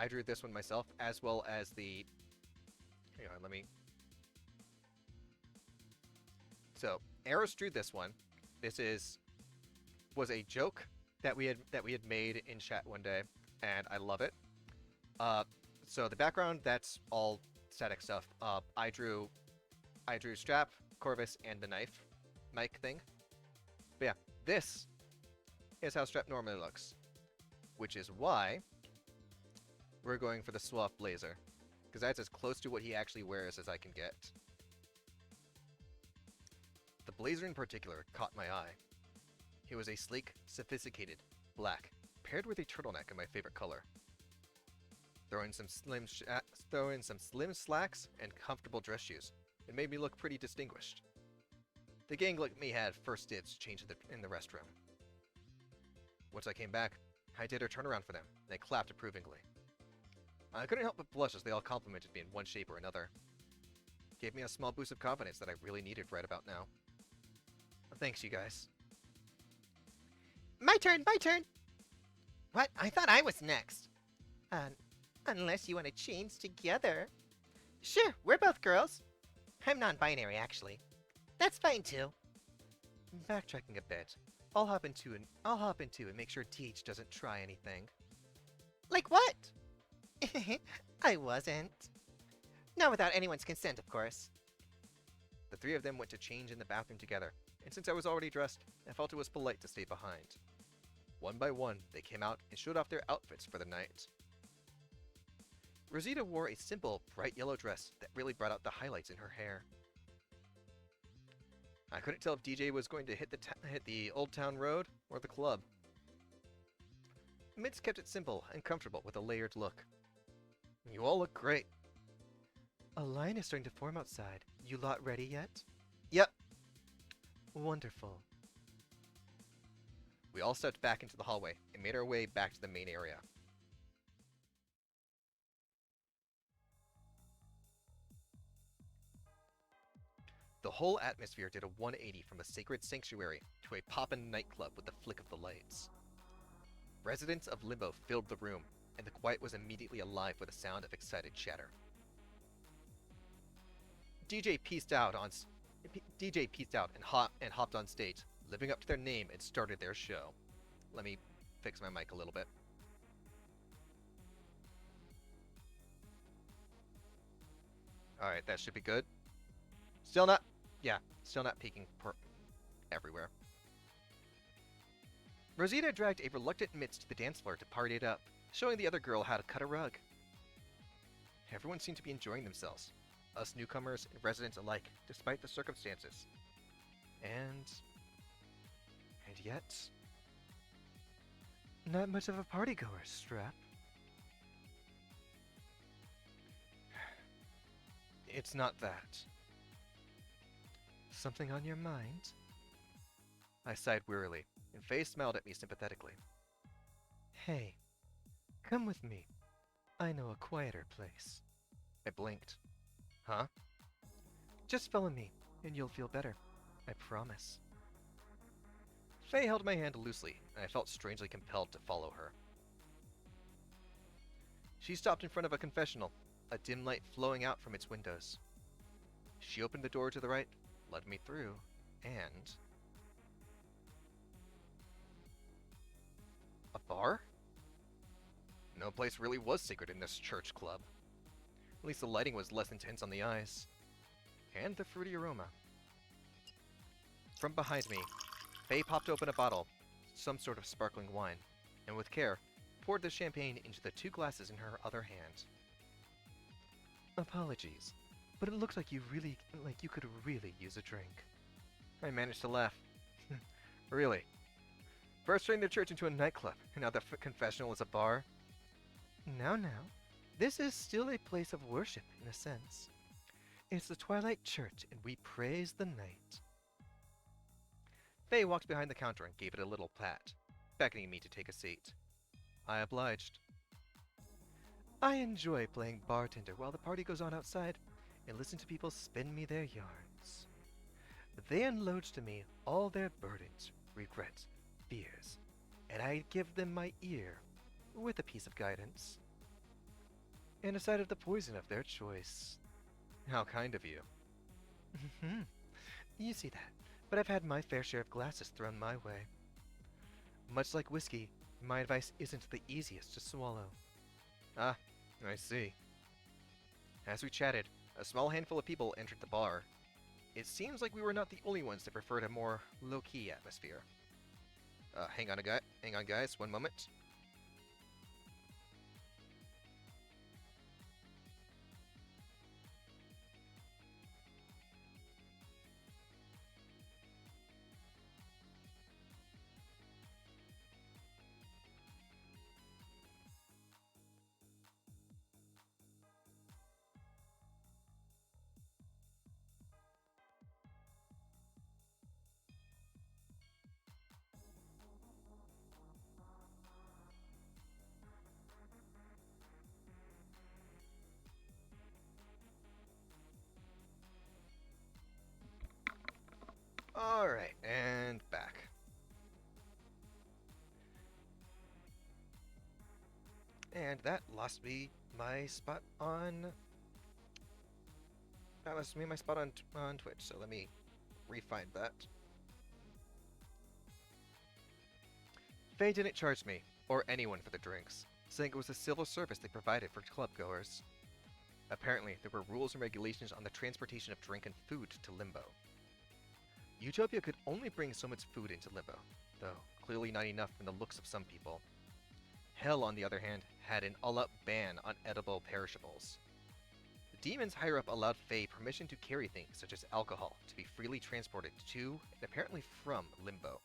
drew this one myself, as well as the. Hang on, let me. So Eros drew this one. This was a joke that we had made in chat one day, and I love it. So the background, that's all static stuff. I drew Strap, Corvus, and the knife, Mike thing. But yeah, this is how Strap normally looks, which is why we're going for the Suave Blazer, because that's as close to what he actually wears as I can get. The blazer in particular caught my eye. It was a sleek, sophisticated, black, paired with a turtleneck in my favorite color. Throw in some slim slacks and comfortable dress shoes. It made me look pretty distinguished. The gang like me had first dibs change in the restroom. Once I came back, I did a turnaround for them, and they clapped approvingly. I couldn't help but blush as they all complimented me in one shape or another. Gave me a small boost of confidence that I really needed right about now. Thanks, you guys. My turn, my turn. What? I thought I was next. Unless you want to change together. Sure, we're both girls. I'm non-binary, actually. That's fine, too. Backtracking a bit, I'll hop into and make sure Teach doesn't try anything. Like what? I wasn't. Not without anyone's consent, of course. The three of them went to change in the bathroom together, and since I was already dressed, I felt it was polite to stay behind. One by one, they came out and showed off their outfits for the night. Rosita wore a simple, bright yellow dress that really brought out the highlights in her hair. I couldn't tell if DJ was going to hit the Old Town Road or the club. Mitz kept it simple and comfortable with a layered look. You all look great. A line is starting to form outside. You lot ready yet? Yep. Wonderful. We all stepped back into the hallway and made our way back to the main area. The whole atmosphere did a 180 from a sacred sanctuary to a poppin' nightclub with the flick of the lights. Residents of Limbo filled the room, and the quiet was immediately alive with a sound of excited chatter. DJ pieced out and hopped on stage, living up to their name, and started their show. Let me fix my mic a little bit. Alright, that should be good. Still not peeking everywhere. Rosita dragged a reluctant Mitz to the dance floor to party it up, showing the other girl how to cut a rug. Everyone seemed to be enjoying themselves, us newcomers and residents alike, despite the circumstances. And yet, not much of a partygoer, Strap. It's not that. Something on your mind? I sighed wearily, and Faye smiled at me sympathetically. Hey, come with me. I know a quieter place. I blinked. Huh? Just follow me, and you'll feel better. I promise. Faye held my hand loosely, and I felt strangely compelled to follow her. She stopped in front of a confessional, a dim light flowing out from its windows. She opened the door to the right, led me through, and... a bar? No place really was sacred in this church club. At least the lighting was less intense on the eyes. And the fruity aroma. From behind me, Faye popped open a bottle, some sort of sparkling wine, and with care, poured the champagne into the 2 glasses in her other hand. Apologies, but it looks like you could really use a drink. I managed to laugh. Really? First turning the church into a nightclub, and now the confessional is a bar? Now, this is still a place of worship, in a sense. It's the Twilight Church, and we praise the night. Faye walked behind the counter and gave it a little pat, beckoning me to take a seat. I obliged. I enjoy playing bartender while the party goes on outside, and listen to people spin me their yarns. They unload to me all their burdens, regrets, fears, and I give them my ear, with a piece of guidance. And a side of the poison of their choice. How kind of you. You see that, but I've had my fair share of glasses thrown my way. Much like whiskey, my advice isn't the easiest to swallow. Ah, I see. As we chatted, a small handful of people entered the bar. It seems like we were not the only ones that preferred a more low-key atmosphere. Hang on, guys, one moment. Alright, and back. And that lost me my spot on... That lost me my spot on Twitch, so let me re-find that. Faye didn't charge me, or anyone for the drinks, saying it was a civil service they provided for clubgoers. Apparently, there were rules and regulations on the transportation of drink and food to Limbo. Utopia could only bring so much food into Limbo, though clearly not enough from the looks of some people. Hell, on the other hand, had an all-out ban on edible perishables. demons higher up allowed Faye permission to carry things such as alcohol to be freely transported to and apparently from Limbo.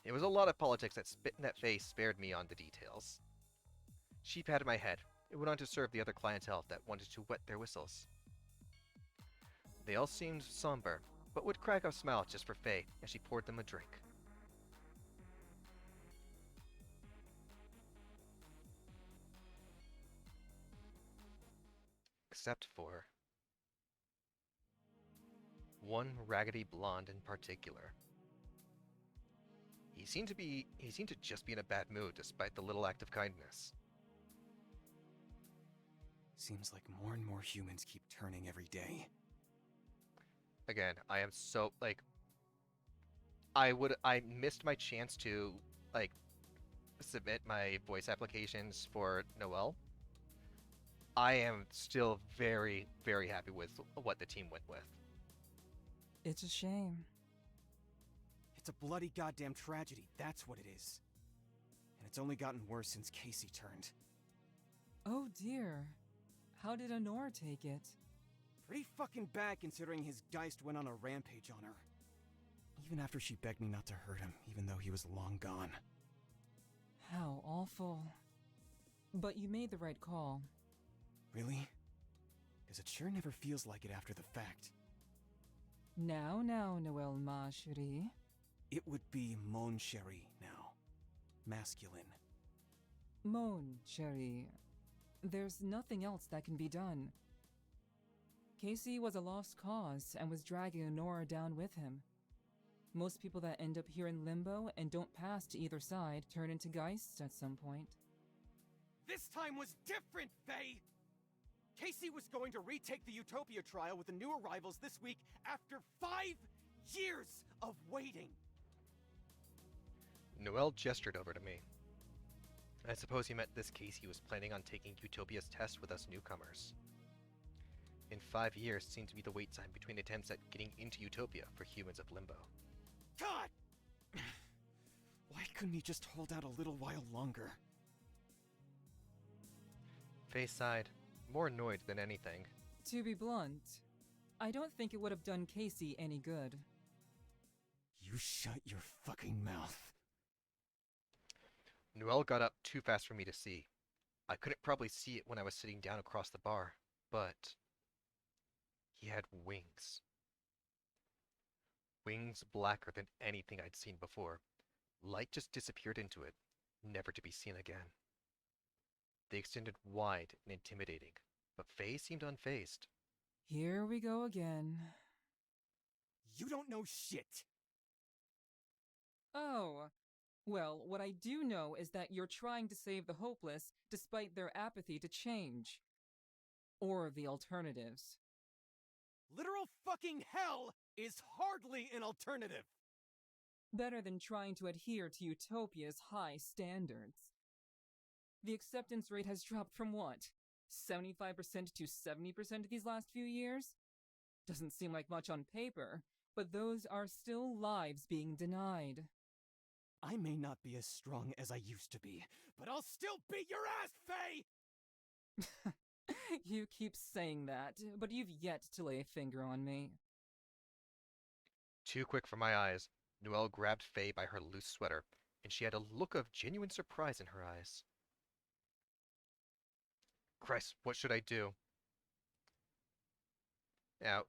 It was a lot of politics that Faye spared me on the details. She patted my head and went on to serve the other clientele that wanted to wet their whistles. They all seemed somber, but would crack a smile just for Faye as she poured them a drink. Except for one raggedy blonde in particular. He seemed to just be in a bad mood despite the little act of kindness. Seems like more and more humans keep turning every day. Again, I am so I missed my chance to like submit my voice applications for Noelle. I am still very, very happy with what the team went with. It's a shame. It's a bloody goddamn tragedy, that's what it is. And it's only gotten worse since Casey turned. Oh dear. How did Honora take it? Pretty fucking bad considering his Geist went on a rampage on her. Even after she begged me not to hurt him, even though he was long gone. How awful. But you made the right call. Really? Because it sure never feels like it after the fact. Now, Noelle ma chérie. It would be mon chéri now. Masculine. Mon chérie. There's nothing else that can be done. Casey was a lost cause and was dragging Honora down with him. Most people that end up here in Limbo and don't pass to either side turn into Geists at some point. This time was different, Faye! Casey was going to retake the Utopia trial with the new arrivals this week after 5 years of waiting! Noelle gestured over to me. I suppose he meant this Casey was planning on taking Utopia's test with us newcomers. In 5 years seemed to be the wait time between attempts at getting into Utopia for humans of Limbo. God! Why couldn't he just hold out a little while longer? Faye sighed, more annoyed than anything. To be blunt, I don't think it would have done Casey any good. You shut your fucking mouth. Noelle got up too fast for me to see. I couldn't probably see it when I was sitting down across the bar, but he had wings. Wings blacker than anything I'd seen before. Light just disappeared into it, never to be seen again. They extended wide and intimidating, but Faye seemed unfazed. Here we go again. You don't know shit! Oh. Well, what I do know is that you're trying to save the hopeless despite their apathy to change. Or the alternatives. Literal fucking hell is hardly an alternative! Better than trying to adhere to Utopia's high standards. The acceptance rate has dropped from what? 75% to 70% these last few years? Doesn't seem like much on paper, but those are still lives being denied. I may not be as strong as I used to be, but I'll still beat your ass, Faye! You keep saying that, but you've yet to lay a finger on me. Too quick for my eyes, Noelle grabbed Faye by her loose sweater, and she had a look of genuine surprise in her eyes. Christ, what should I do? Now,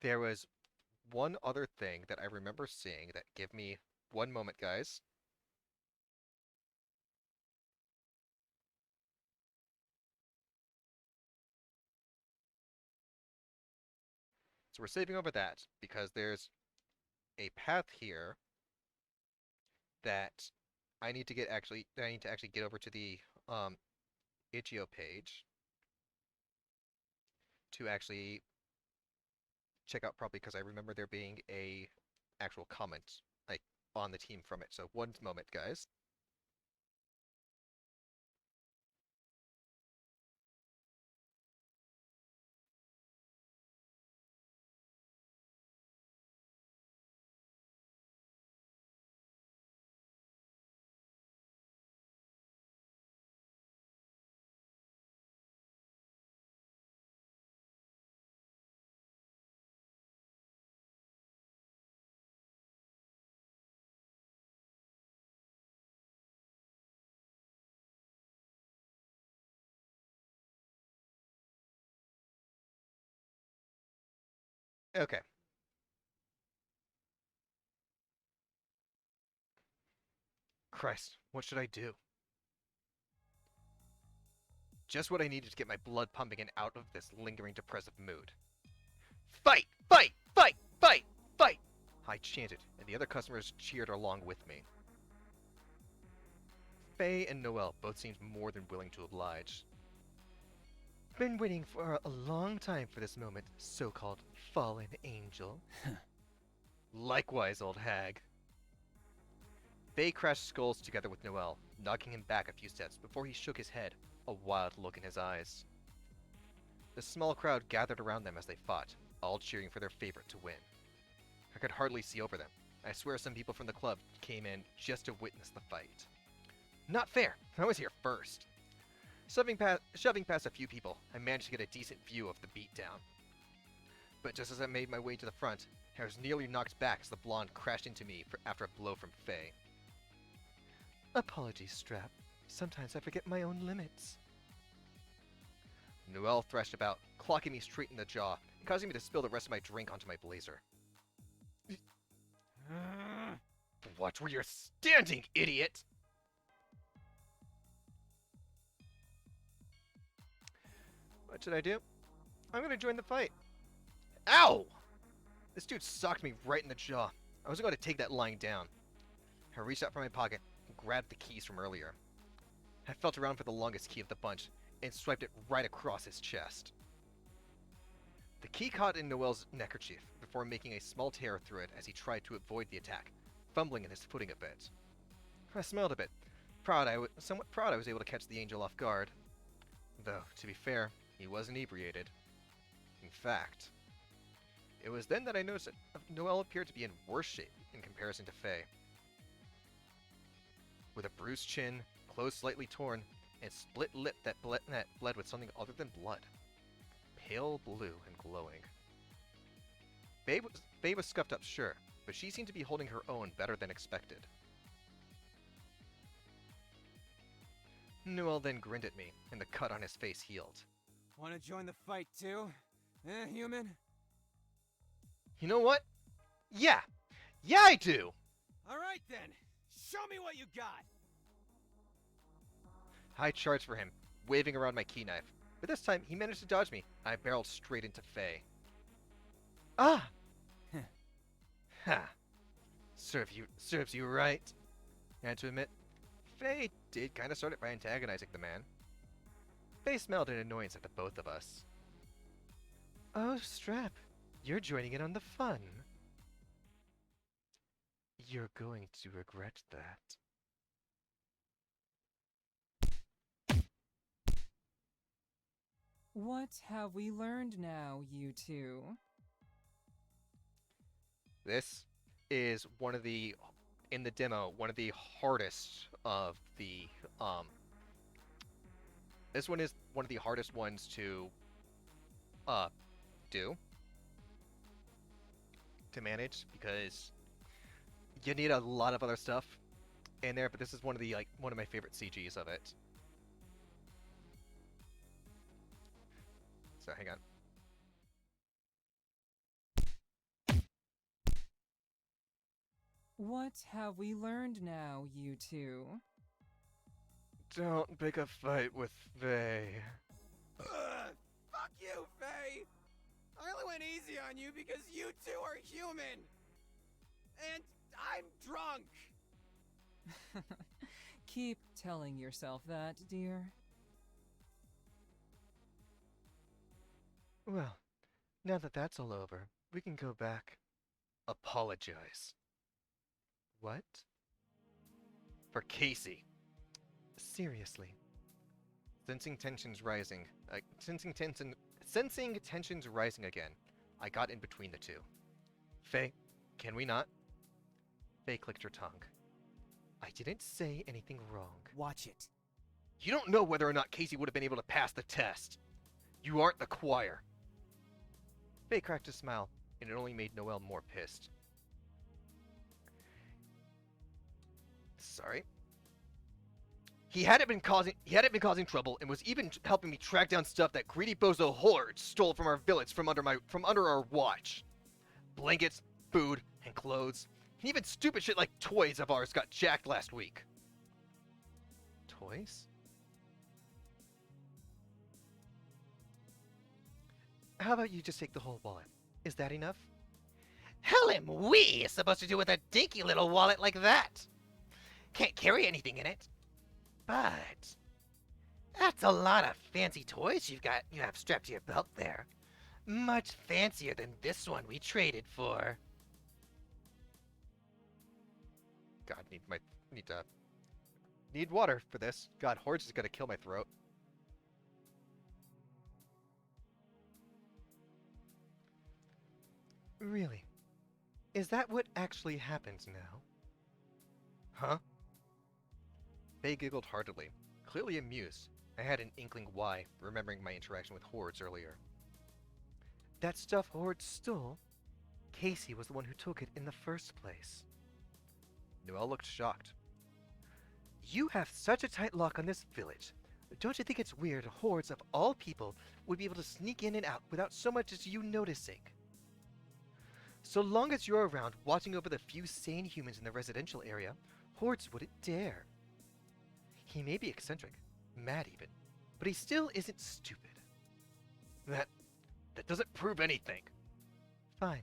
there was one other thing that I remember seeing that gave me one moment, guys. So we're saving over that because there's a path here that I need to actually get over to the itch.io page to actually check out properly because I remember there being a actual comment like on the team from it. So one moment, guys. Okay. Christ, what should I do? Just what I needed to get my blood pumping and out of this lingering depressive mood. Fight! Fight! Fight! Fight! Fight! I chanted, and the other customers cheered along with me. Faye and Noelle both seemed more than willing to oblige. Been waiting for a long time for this moment, so-called fallen angel. Likewise, old hag. Faye crashed skulls together with Noelle, knocking him back a few steps before he shook his head, a wild look in his eyes. The small crowd gathered around them as they fought, all cheering for their favorite to win. I could hardly see over them. I swear some people from the club came in just to witness the fight. Not fair! I was here first. Shoving past a few people, I managed to get a decent view of the beatdown. But just as I made my way to the front, I was nearly knocked back as the blonde crashed into me after a blow from Faye. Apologies, Strap. Sometimes I forget my own limits. Noelle thrashed about, clocking me straight in the jaw, and causing me to spill the rest of my drink onto my blazer. Watch where you're standing, idiot! What should I do? I'm gonna join the fight. Ow! This dude socked me right in the jaw. I wasn't going to take that lying down. I reached out from my pocket and grabbed the keys from earlier. I felt around for the longest key of the bunch and swiped it right across his chest. The key caught in Noelle's neckerchief before making a small tear through it as he tried to avoid the attack, fumbling in his footing a bit. I smiled a bit, somewhat proud I was able to catch the angel off guard. Though, to be fair, he was inebriated. In fact, it was then that I noticed that Noelle appeared to be in worse shape in comparison to Faye. With a bruised chin, clothes slightly torn, and split lip that bled with something other than blood. Pale blue and glowing. Faye was scuffed up, sure, but she seemed to be holding her own better than expected. Noelle then grinned at me, and the cut on his face healed. Wanna join the fight too? Human? You know what? Yeah! Yeah, I do! Alright then! Show me what you got! I charged for him, waving around my key knife, but this time he managed to dodge me. I barreled straight into Faye. Ah! Ha! Serves you right. I had to admit, Faye did kind of start it by antagonizing the man. Faye smelled an annoyance at the both of us. Oh, Strap, you're joining in on the fun. You're going to regret that. What have we learned now, you two? This is in the demo, one of the hardest of the, this one is one of the hardest ones to, manage, because you need a lot of other stuff in there, but this is one of my favorite CGs of it. So, hang on. What have we learned now, you two? Don't pick a fight with Faye. Fuck you, Faye! I only went easy on you because you two are human! And I'm drunk! Keep telling yourself that, dear. Well, now that that's all over, we can go back. Apologize. What? For Casey. Seriously. Sensing tensions rising again, I got in between the two. Faye, can we not? Faye clicked her tongue. I didn't say anything wrong. Watch it. You don't know whether or not Casey would have been able to pass the test. You aren't the choir. Faye cracked a smile, and it only made Noelle more pissed. Sorry. He hadn't been causing trouble, and was even helping me track down stuff that greedy bozo Horde stole from our village from under our watch. blankets, food, and clothes. And even stupid shit like toys of ours got jacked last week. Toys? How about you just take the whole wallet? Is that enough? Hell am we supposed to do with a dinky little wallet like that? Can't carry anything in it. But that's a lot of fancy toys you have strapped to your belt there. Much fancier than this one we traded for. God, need water for this. God, Hordes is gonna kill my throat. Really? Is that what actually happens now? Huh? Faye giggled heartily, clearly amused. I had an inkling why, remembering my interaction with Hordes earlier. That stuff Hordes stole? Casey was the one who took it in the first place. Noelle looked shocked. You have such a tight lock on this village. Don't you think it's weird Hordes of all people would be able to sneak in and out without so much as you noticing? So long as you're around watching over the few sane humans in the residential area, Hordes wouldn't dare. He may be eccentric, mad even, but he still isn't stupid. That doesn't prove anything. Fine,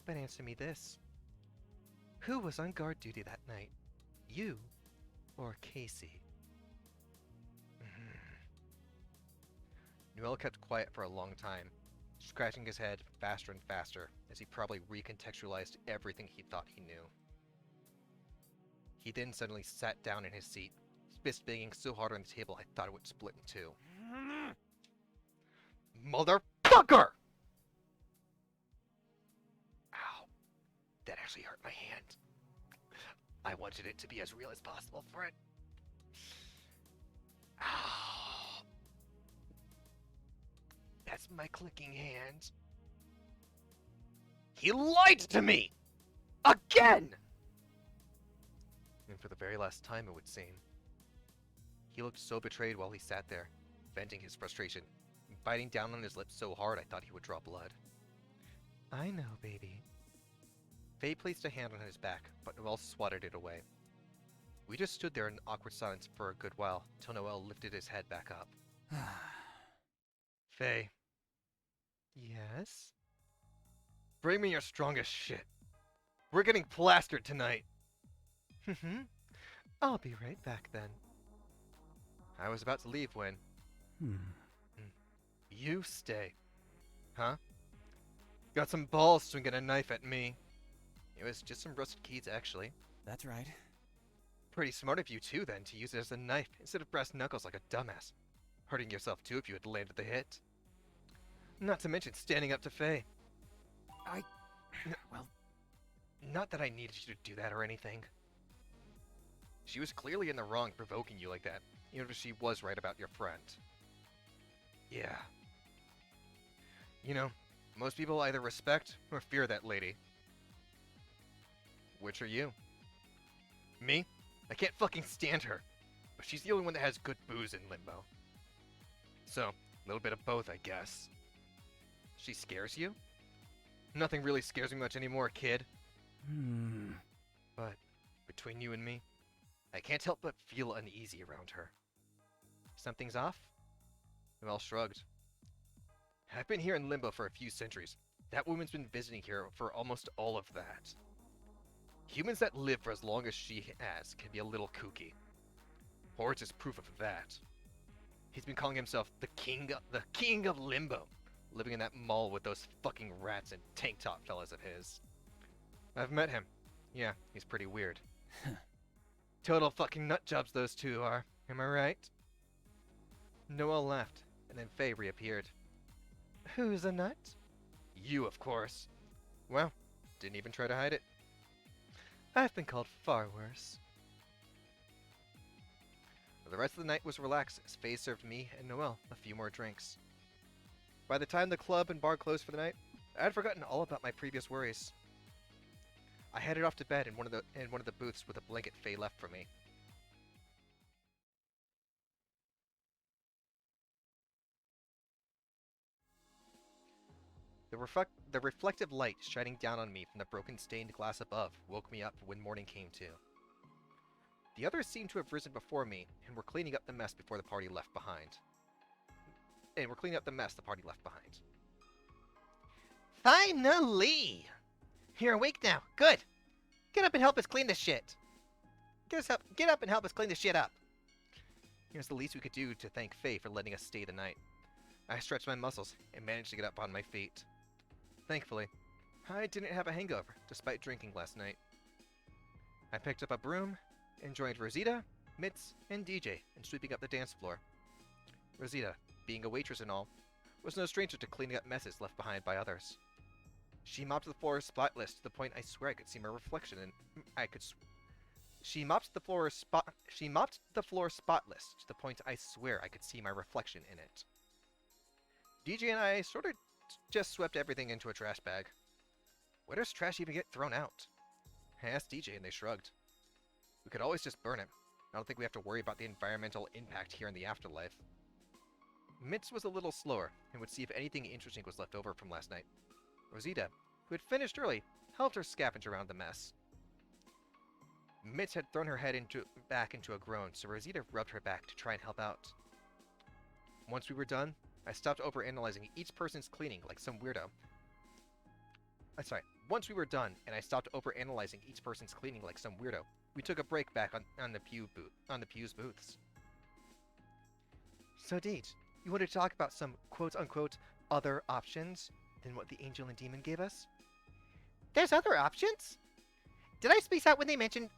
but answer me this. Who was on guard duty that night? You or Casey? Noel kept quiet for a long time, scratching his head faster and faster as he probably recontextualized everything he thought he knew. He then suddenly sat down in his seat, fist banging so hard on the table I thought it would split in two. Motherfucker! Ow. That actually hurt my hand. I wanted it to be as real as possible for it. Ow. That's my clicking hand. He lied to me! Again! And for the very last time, it would seem. He looked so betrayed while he sat there, venting his frustration, biting down on his lips so hard I thought he would draw blood. I know, baby. Faye placed a hand on his back, but Noelle swatted it away. We just stood there in awkward silence for a good while, till Noelle lifted his head back up. Faye. Yes? Bring me your strongest shit. We're getting plastered tonight. I'll be right back then. I was about to leave when... You stay. Huh? Got some balls swinging a knife at me. It was just some rusted keys, actually. That's right. Pretty smart of you, too, then, to use it as a knife instead of brass knuckles like a dumbass. Hurting yourself, too, if you had landed the hit. Not to mention standing up to Faye. Well, not that I needed you to do that or anything. She was clearly in the wrong provoking you like that, even if she was right about your friend. Yeah. You know, most people either respect or fear that lady. Which are you? Me? I can't fucking stand her. But she's the only one that has good booze in Limbo. So, a little bit of both, I guess. She scares you? Nothing really scares me much anymore, kid. But, between you and me, I can't help but feel uneasy around her. Something's off? Noelle shrugged. I've been here in Limbo for a few centuries. That woman's been visiting here for almost all of that. Humans that live for as long as she has can be a little kooky. Hordes is proof of that. He's been calling himself the king of Limbo, living in that mall with those fucking rats and tank top fellas of his. I've met him. Yeah, he's pretty weird. Total fucking nut jobs those two are, am I right? Noelle laughed, and then Faye reappeared. Who's a nut? You, of course. Well, didn't even try to hide it. I've been called far worse. The rest of the night was relaxed as Faye served me and Noelle a few more drinks. By the time the club and bar closed for the night, I had forgotten all about my previous worries. I headed off to bed in one of the booths with a blanket Faye left for me. The reflective light shining down on me from the broken stained glass above woke me up when morning came to. The others seemed to have risen before me and were cleaning up the mess before the party left behind. Finally! You're awake now. Good. Get up and help us clean this shit. Get up and help us clean this shit up. It was the least we could do to thank Faye for letting us stay the night. I stretched my muscles and managed to get up on my feet. Thankfully, I didn't have a hangover, despite drinking last night. I picked up a broom and joined Rosita, Mitz, and DJ in sweeping up the dance floor. Rosita, being a waitress and all, was no stranger to cleaning up messes left behind by others. She mopped the floor spotless to the point I swear I could see my reflection in. She mopped the floor spotless to the point I swear I could see my reflection in it. DJ and I sort of just swept everything into a trash bag. Where does trash even get thrown out? I asked DJ and they shrugged. We could always just burn it. I don't think we have to worry about the environmental impact here in the afterlife. Mitz was a little slower and would see if anything interesting was left over from last night. Rosita, who had finished early, helped her scavenge around the mess. Mitz had thrown her head back into a groan, so Rosita rubbed her back to try and help out. Once we were done, I stopped overanalyzing each person's cleaning like some weirdo. Once we were done, and I stopped overanalyzing each person's cleaning like some weirdo, we took a break back on the Pew's booths. So, Deej, you want to talk about some quote-unquote other options than what the angel and demon gave us? There's other options? Did I space out when they mentioned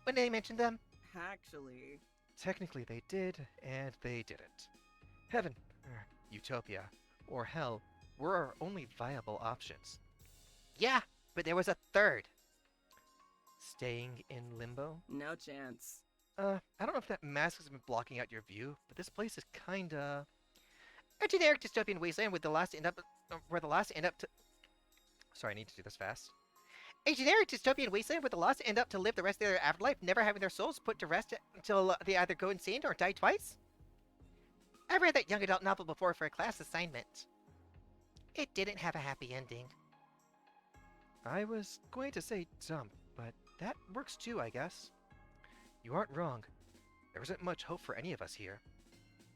them? Actually, Technically they did, and they didn't. Heaven, Utopia, or hell were our only viable options. Yeah, but there was a third. Staying in limbo? no chance. I don't know if that mask has been blocking out your view, but this place is kinda... A generic dystopian wasteland where the last end up to... Sorry, I need to do this fast. A generic dystopian wasteland where the lost end up to live the rest of their afterlife, never having their souls put to rest until they either go insane or die twice? I read that young adult novel before for a class assignment. It didn't have a happy ending. I was going to say dump, but that works too, I guess. You aren't wrong. There isn't much hope for any of us here.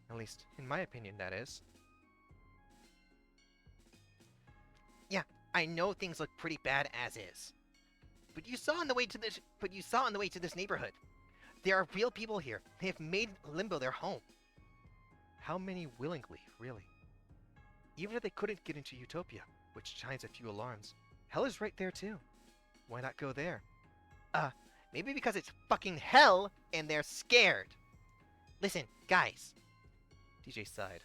At least, in my opinion, that is. Yeah, I know things look pretty bad as is. But you saw on the way to this neighborhood. There are real people here. They have made Limbo their home. How many willingly, really? Even if they couldn't get into Utopia, which shines a few alarms, hell is right there too. Why not go there? Maybe because it's fucking hell and they're scared. Listen, guys. DJ sighed.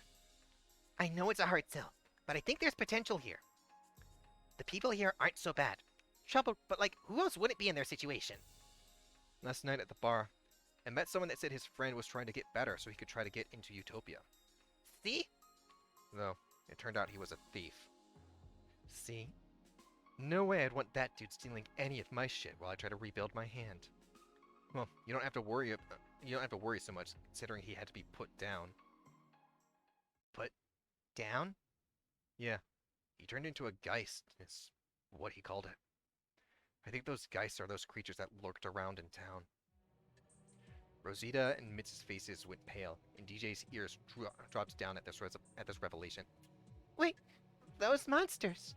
I know it's a hard sell, but I think there's potential here. The people here aren't so bad. Trouble, but like, who else wouldn't be in their situation? Last night at the bar, I met someone that said his friend was trying to get better so he could try to get into Utopia. See? Though, it turned out he was a thief. See? No way I'd want that dude stealing any of my shit while I try to rebuild my hand. Well, you don't have to worry so much, considering he had to be put down. Put down? Yeah, he turned into a geist, is what he called it. I think those geists are those creatures that lurked around in town. Rosita and Mitz's faces went pale, and DJ's ears dropped down at this revelation. Wait, those monsters.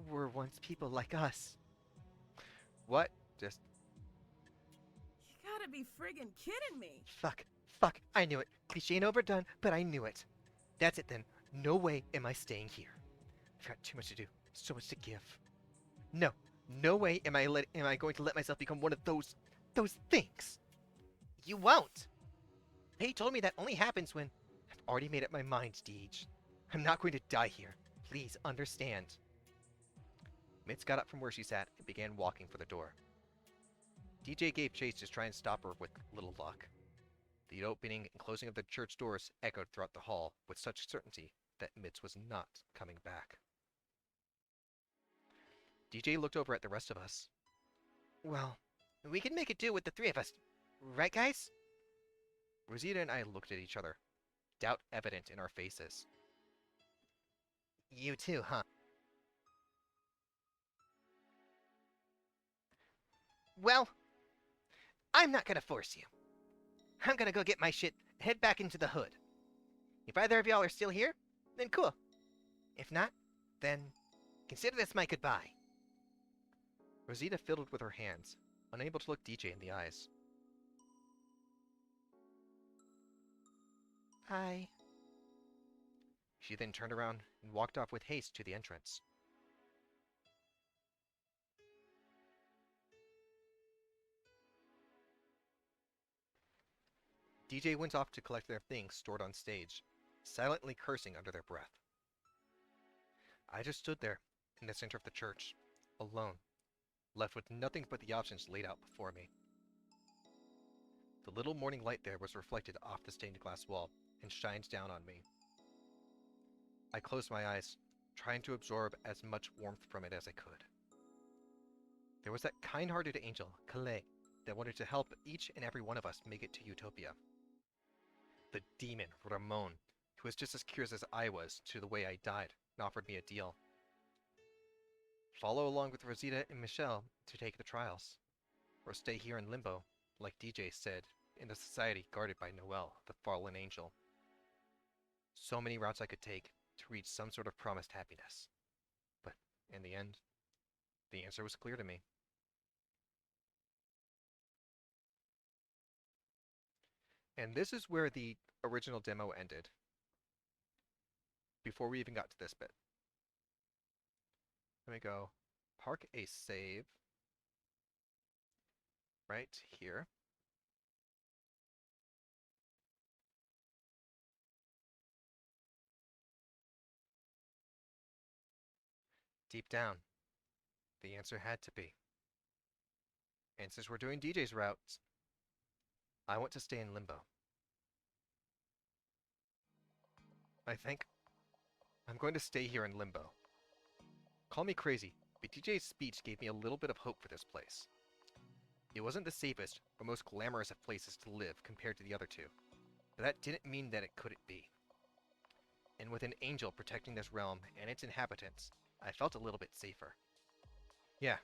Were once people like us. What? Just... You gotta be friggin' kidding me. Fuck, I knew it. Cliché and overdone, but I knew it. That's it then. No way am I staying here. I've got too much to do, so much to give. No way am I going to let myself become one of those things. You won't. They told me that only happens when... I've already made up my mind, Deej. I'm not going to die here. Please understand. Mitz got up from where she sat and began walking for the door. DJ gave chase to try and stop her with little luck. The opening and closing of the church doors echoed throughout the hall with such certainty that Mitz was not coming back. DJ looked over at the rest of us. Well, we can make it do with the three of us. Right, guys? Rosita and I looked at each other, doubt evident in our faces. You too, huh? Well, I'm not gonna force you. I'm gonna go get my shit, head back into the hood. If either of y'all are still here, then cool. If not, then consider this my goodbye. Rosita fiddled with her hands, unable to look DJ in the eyes. Hi. She then turned around and walked off with haste to the entrance. DJ went off to collect their things stored on stage, silently cursing under their breath. I just stood there, in the center of the church, alone, left with nothing but the options laid out before me. The little morning light there was reflected off the stained glass wall and shined down on me. I closed my eyes, trying to absorb as much warmth from it as I could. There was that kind-hearted angel, Calais, that wanted to help each and every one of us make it to Utopia. The demon, Ramon, who was just as curious as I was to the way I died, and offered me a deal. Follow along with Rosita and Michelle to take the trials, or stay here in limbo, like DJ said, in a society guarded by Noel, the fallen angel. So many routes I could take to reach some sort of promised happiness. But in the end, the answer was clear to me. And this is where the original demo ended, before we even got to this bit. Let me go park a save right here. Deep down, the answer had to be. And since we're doing DJ's routes, I want to stay in limbo. I think I'm going to stay here in limbo. Call me crazy, but DJ's speech gave me a little bit of hope for this place. It wasn't the safest or most glamorous of places to live compared to the other two, but that didn't mean that it couldn't be. And with an angel protecting this realm and its inhabitants, I felt a little bit safer. Yeah.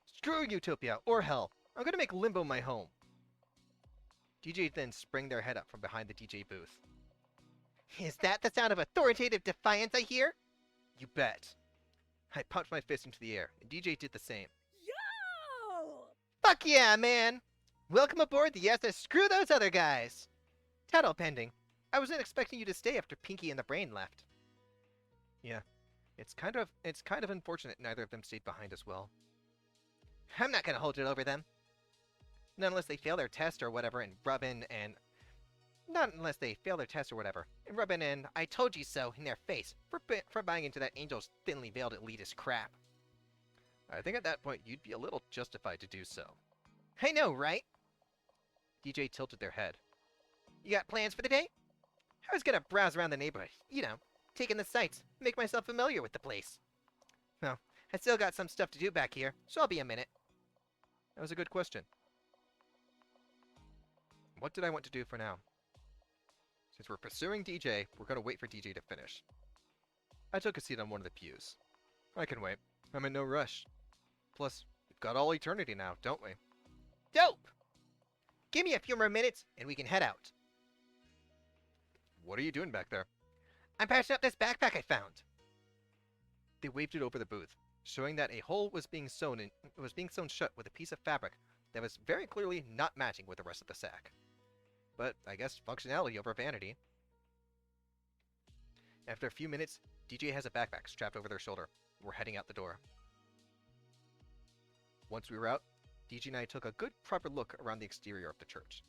Screw Utopia or hell. I'm gonna make Limbo my home. DJ then sprang their head up from behind the DJ booth. Is that the sound of authoritative defiance I hear? You bet. I pumped my fist into the air, and DJ did the same. Yo! Fuck yeah, man! Welcome aboard the SS Screw Those Other Guys! Title pending. I wasn't expecting you to stay after Pinky and the Brain left. Yeah, it's kind of unfortunate neither of them stayed behind as well. I'm not gonna hold it over them. Not unless they fail their test or whatever and rub in and... Not unless they fail their test or whatever, and rub in an "I told you so" in their face for buying into that angel's thinly veiled elitist crap. I think at that point you'd be a little justified to do so. I know, right? DJ tilted their head. You got plans for the day? I was gonna browse around the neighborhood, you know, take in the sights, make myself familiar with the place. Well, I still got some stuff to do back here, so I'll be a minute. That was a good question. What did I want to do for now? Since we're pursuing DJ, we're gonna wait for DJ to finish. I took a seat on one of the pews. I can wait. I'm in no rush. Plus, we've got all eternity now, don't we? Dope! Give me a few more minutes, and we can head out. What are you doing back there? I'm patching up this backpack I found. They waved it over the booth, showing that a hole was being sewn shut with a piece of fabric that was very clearly not matching with the rest of the sack. But I guess functionality over vanity. After a few minutes, DJ has a backpack strapped over their shoulder. We're heading out the door. Once we were out, DJ and I took a good proper look around the exterior of the church.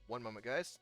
One moment, guys.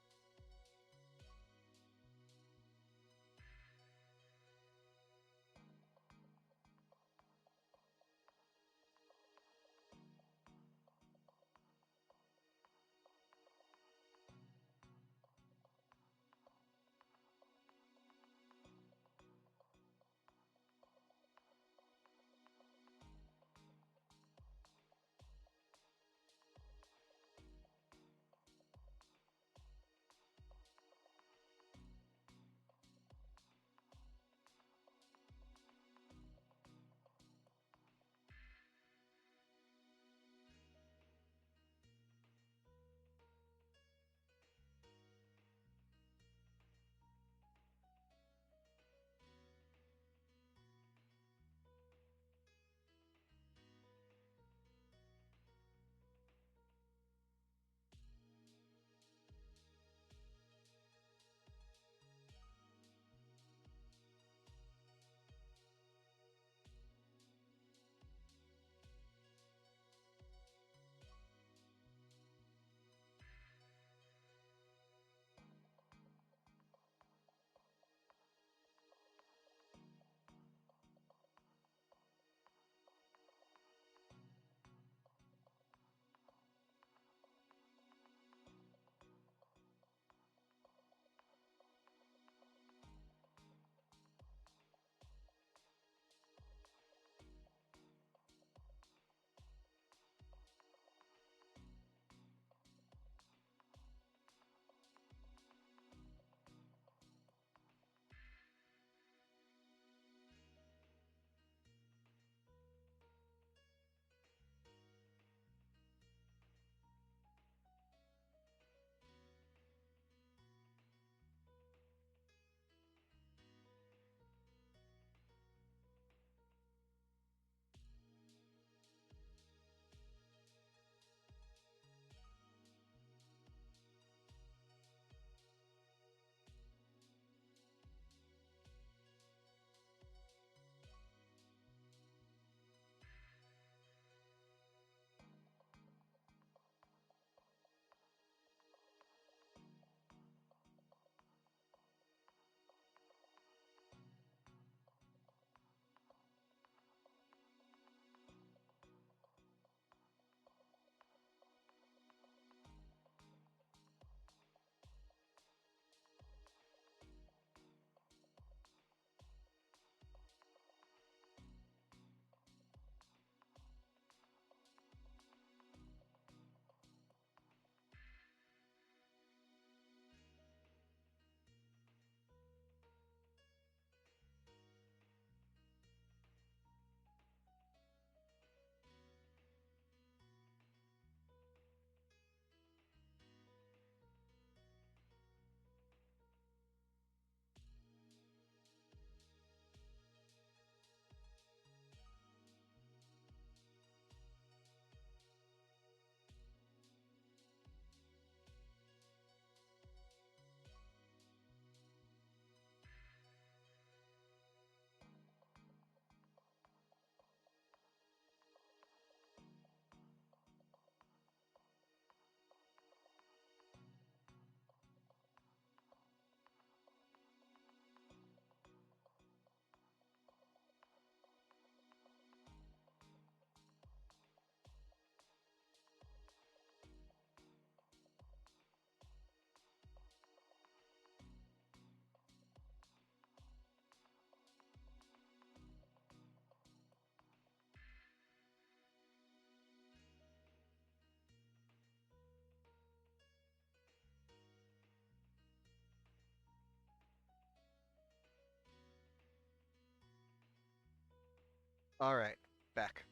Alright, back.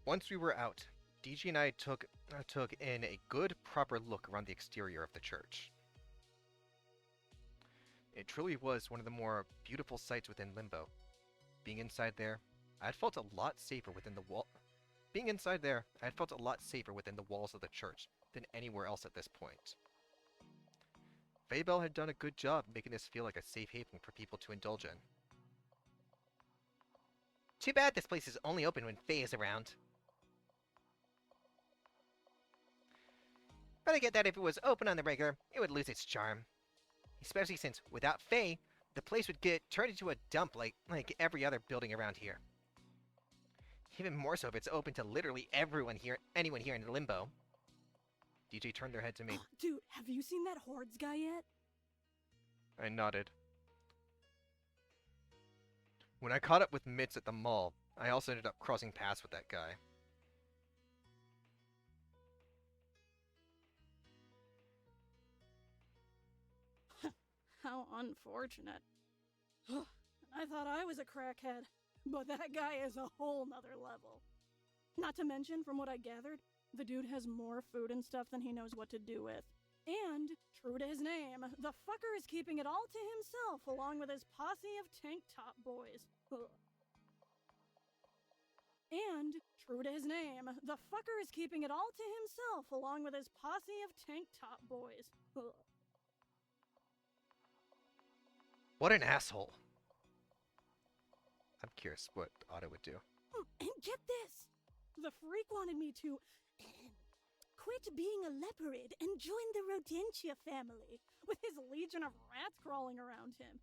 Once we were out, DG and I took in a good, proper look around the exterior of the church. It truly was one of the more beautiful sights within Limbo. Being inside there, I had felt a lot safer within the wall. Being inside there, I had felt a lot safer within the walls of the church than anywhere else at this point. Faybell had done a good job making this feel like a safe haven for people to indulge in. Too bad this place is only open when Faye is around. But I get that if it was open on the regular, it would lose its charm. Especially since, without Faye, the place would get turned into a dump like every other building around here. Even more so if it's open to literally anyone here in Limbo. DJ turned their head to me. Dude, have you seen that Hordes guy yet? I nodded. When I caught up with Mitz at the mall, I also ended up crossing paths with that guy. How unfortunate. I thought I was a crackhead, but that guy is a whole nother level. Not to mention, from what I gathered, the dude has more food and stuff than he knows what to do with. And, true to his name, the fucker is keeping it all to himself along with his posse of tank top boys. And, true to his name, the fucker is keeping it all to himself along with his posse of tank top boys. What an asshole. I'm curious what Otto would do. And get this! The freak wanted me to quit being a leopard and join the Rodentia family, with his legion of rats crawling around him.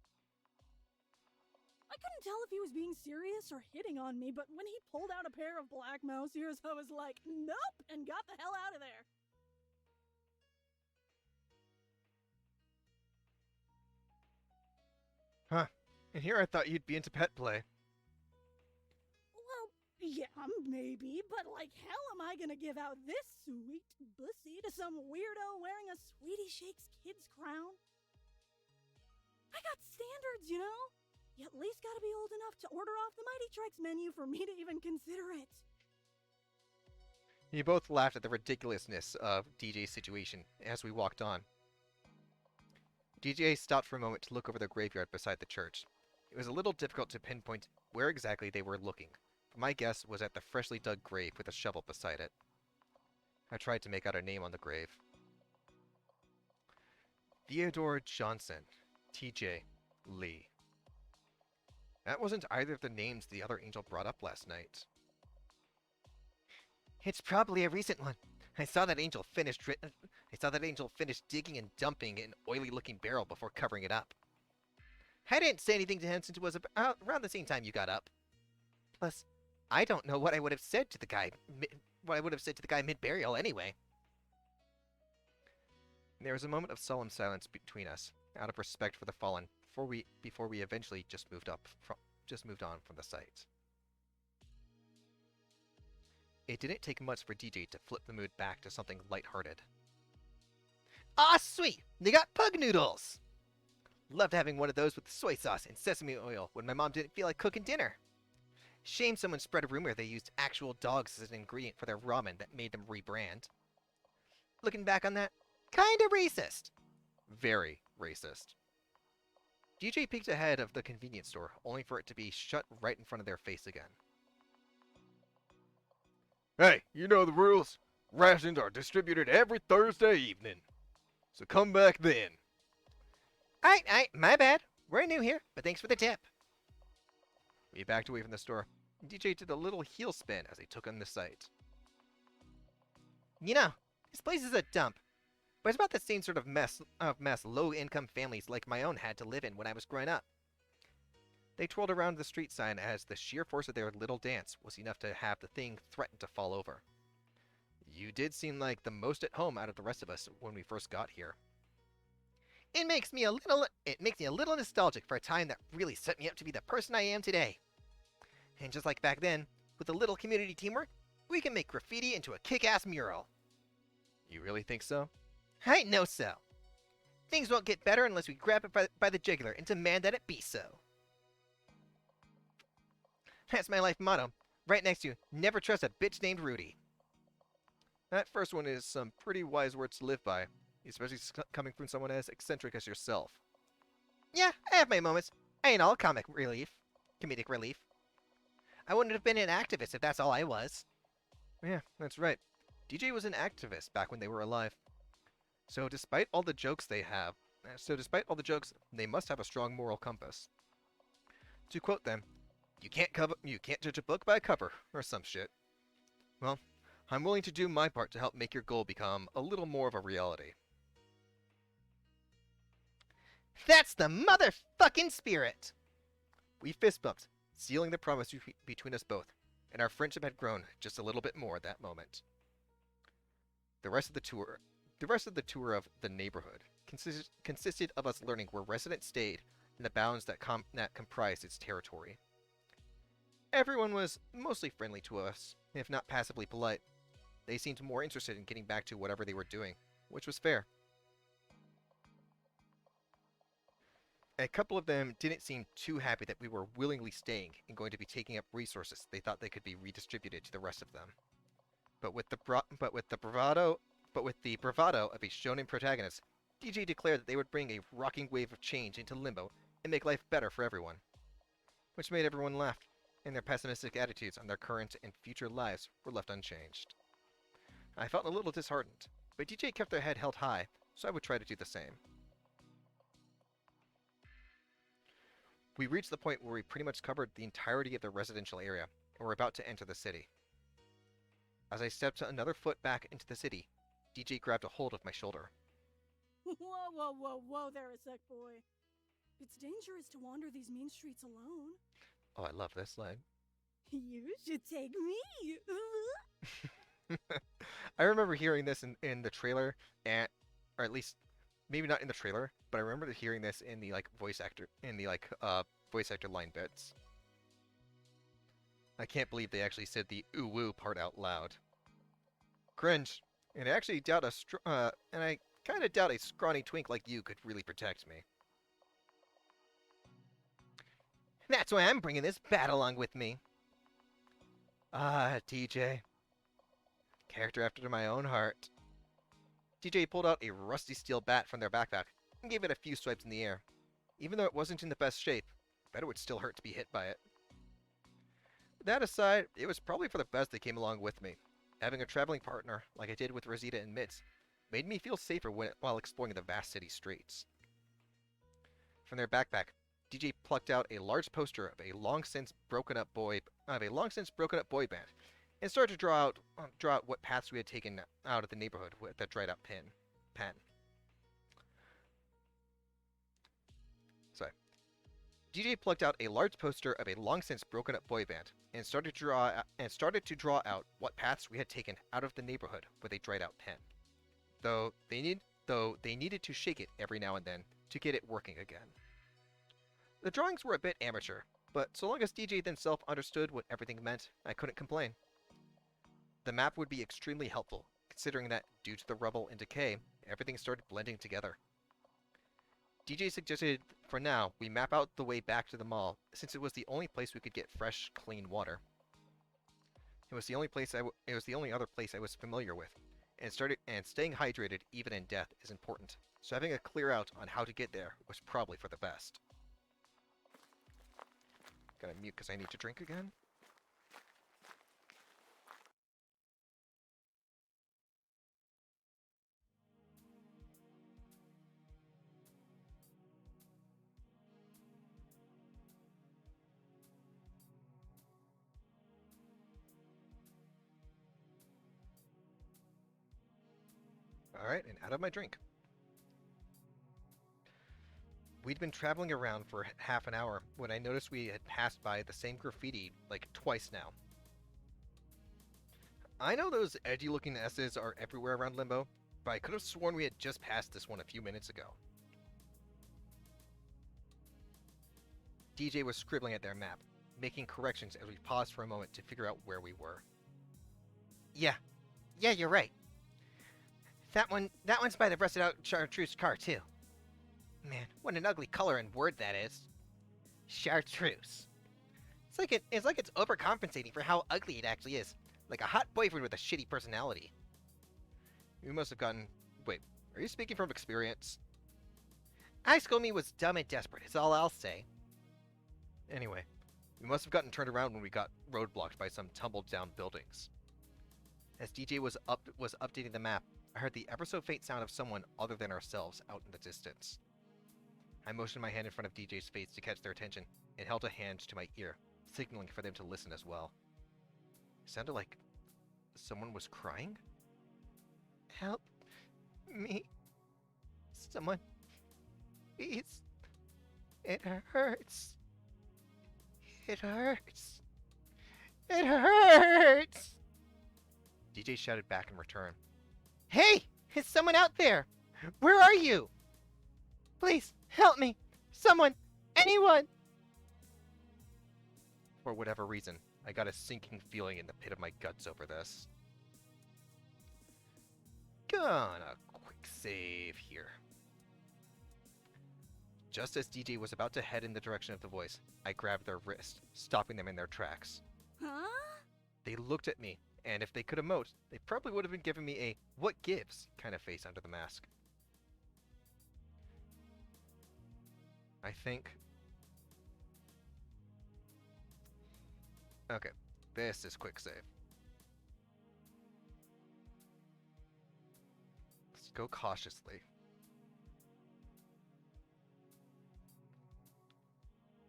I couldn't tell if he was being serious or hitting on me, but when he pulled out a pair of black mouse ears, I was like, nope, and got the hell out of there. Huh. And here I thought you'd be into pet play. Well, yeah, maybe, but like hell am I gonna give out this sweet bussy to some weirdo wearing a Sweetie Shakes kid's crown? I got standards, you know? You at least gotta be old enough to order off the Mighty Trikes menu for me to even consider it. You both laughed at the ridiculousness of DJ's situation as we walked on. DJ stopped for a moment to look over the graveyard beside the church. It was a little difficult to pinpoint where exactly they were looking, but my guess was at the freshly dug grave with a shovel beside it. I tried to make out a name on the grave. Theodore Johnson, TJ Lee. That wasn't either of the names the other angel brought up last night. It's probably a recent one. I saw that angel finish digging and dumping an oily-looking barrel before covering it up. I didn't say anything to him since it was around the same time you got up. Plus, I don't know what I would have said to the guy. Mid-burial anyway. There was a moment of solemn silence between us, out of respect for the fallen, before we eventually just moved on from the site. It didn't take much for DJ to flip the mood back to something lighthearted. Ah, sweet! They got pug noodles! Loved having one of those with soy sauce and sesame oil when my mom didn't feel like cooking dinner. Shame someone spread a rumor they used actual dogs as an ingredient for their ramen that made them rebrand. Looking back on that, kinda racist. Very racist. DJ peeked ahead of the convenience store, only for it to be shut right in front of their face again. Hey, you know the rules. Rations are distributed every Thursday evening. So come back then. Aight, my bad. We're new here, but thanks for the tip. We backed away from the store. DJ did a little heel spin as he took in the sight. You know, this place is a dump. But it's about the same sort of mess low-income families like my own had to live in when I was growing up. They twirled around the street sign as the sheer force of their little dance was enough to have the thing threaten to fall over. You did seem like the most at home out of the rest of us when we first got here. It makes me a little nostalgic for a time that really set me up to be the person I am today. And just like back then, with a little community teamwork, we can make graffiti into a kick-ass mural. You really think so? I know so. Things won't get better unless we grab it by the jugular and demand that it be so. That's my life motto. Right next to you, never trust a bitch named Rudy. That first one is some pretty wise words to live by, especially coming from someone as eccentric as yourself. Yeah, I have my moments. I ain't all comedic relief. I wouldn't have been an activist if that's all I was. Yeah, that's right. DJ was an activist back when they were alive. So despite all the jokes, they must have a strong moral compass. To quote them, you can't judge a book by a cover, or some shit. Well, I'm willing to do my part to help make your goal become a little more of a reality. That's the motherfucking spirit! We fist bumped, sealing the promise between us both, and our friendship had grown just a little bit more at that moment. The rest of the tour of the neighborhood consisted of us learning where residents stayed and the bounds that comprised its territory. Everyone was mostly friendly to us, if not passively polite. They seemed more interested in getting back to whatever they were doing, which was fair. A couple of them didn't seem too happy that we were willingly staying and going to be taking up resources they thought they could be redistributed to the rest of them. But with the bravado of a shonen protagonist, DJ declared that they would bring a rocking wave of change into Limbo and make life better for everyone. Which made everyone laugh, and their pessimistic attitudes on their current and future lives were left unchanged. I felt a little disheartened, but DJ kept their head held high, so I would try to do the same. We reached the point where we pretty much covered the entirety of the residential area, and were about to enter the city. As I stepped another foot back into the city, DJ grabbed a hold of my shoulder. Whoa there a sec, boy. It's dangerous to wander these mean streets alone. Oh, I love this line. You should take me. I remember hearing this in the trailer, or at least maybe not in the trailer, but I remember hearing this in the voice actor line bits. I can't believe they actually said the ooh woo part out loud. Cringe. And I kind of doubt a scrawny twink like you could really protect me. That's why I'm bringing this bat along with me. Ah, DJ. Character after my own heart. DJ pulled out a rusty steel bat from their backpack and gave it a few swipes in the air. Even though it wasn't in the best shape, I bet it would still hurt to be hit by it. That aside, it was probably for the best they came along with me. Having a traveling partner, like I did with Rosita and Mitz, made me feel safer while exploring the vast city streets. From their backpack, DJ plucked out a large poster of a long since broken up boy band, and started to draw out what paths we had taken out of the neighborhood with the dried out pen. Sorry. DJ plucked out a large poster of a long since broken up boy band and started to draw out what paths we had taken out of the neighborhood with a dried out pen. Though they needed to shake it every now and then to get it working again. The drawings were a bit amateur, but so long as DJ himself understood what everything meant, I couldn't complain. The map would be extremely helpful, considering that, due to the rubble and decay, everything started blending together. DJ suggested, for now, we map out the way back to the mall, since it was the only place we could get fresh, clean water. It was the only other place I was familiar with, and staying hydrated even in death is important, so having a clear out on how to get there was probably for the best. Gotta mute because I need to drink again. Alright, and out of my drink. We'd been traveling around for half an hour when I noticed we had passed by the same graffiti like twice now. I know those edgy looking S's are everywhere around Limbo, but I could have sworn we had just passed this one a few minutes ago. DJ was scribbling at their map, making corrections as we paused for a moment to figure out where we were. Yeah, you're right. That one's by the rusted out chartreuse car too. Man, what an ugly color and word that is. Chartreuse. It's like it's overcompensating for how ugly it actually is. Like a hot boyfriend with a shitty personality. You must have gotten. Wait, are you speaking from experience? High school me was dumb and desperate, is all I'll say. Anyway, we must have gotten turned around when we got roadblocked by some tumbled down buildings. As DJ was updating the map, I heard the ever so faint sound of someone other than ourselves out in the distance. I motioned my hand in front of DJ's face to catch their attention and held a hand to my ear, signaling for them to listen as well. It sounded like someone was crying? Help me. Someone. Please. It hurts. It hurts. It hurts! DJ shouted back in return. Hey! Is someone out there? Where are you? Please, help me! Someone! Anyone! For whatever reason, I got a sinking feeling in the pit of my guts over this. Gonna quick save here. Just as DJ was about to head in the direction of the voice, I grabbed their wrist, stopping them in their tracks. Huh? They looked at me, and if they could emote, they probably would have been giving me a "what gives" kind of face under the mask. I think... Okay, this is quick save. Let's go cautiously.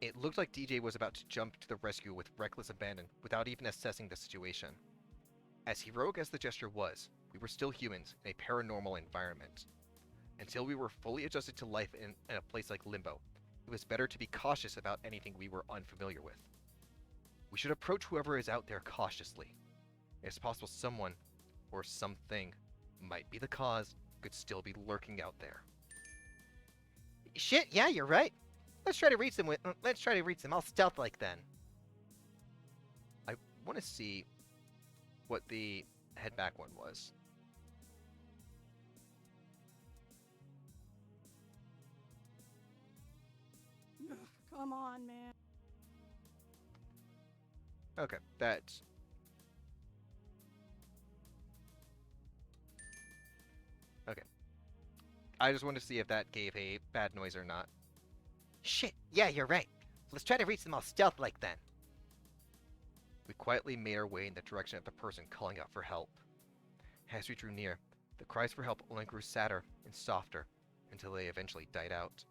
It looked like DJ was about to jump to the rescue with reckless abandon without even assessing the situation. As heroic as the gesture was, we were still humans in a paranormal environment. Until we were fully adjusted to life in a place like Limbo, it was better to be cautious about anything we were unfamiliar with. We should approach whoever is out there cautiously. It's possible someone, or something, might be the cause, could still be lurking out there. Shit, yeah, you're right. Let's try to reach them all stealth-like then. I want to see what the head back one was. Ugh, come on, man. Okay, that's... Okay. I just wanted to see if that gave a bad noise or not. Shit, yeah, you're right. Let's try to reach them all stealth-like then. We quietly made our way in the direction of the person calling out for help. As we drew near, the cries for help only grew sadder and softer until they eventually died out.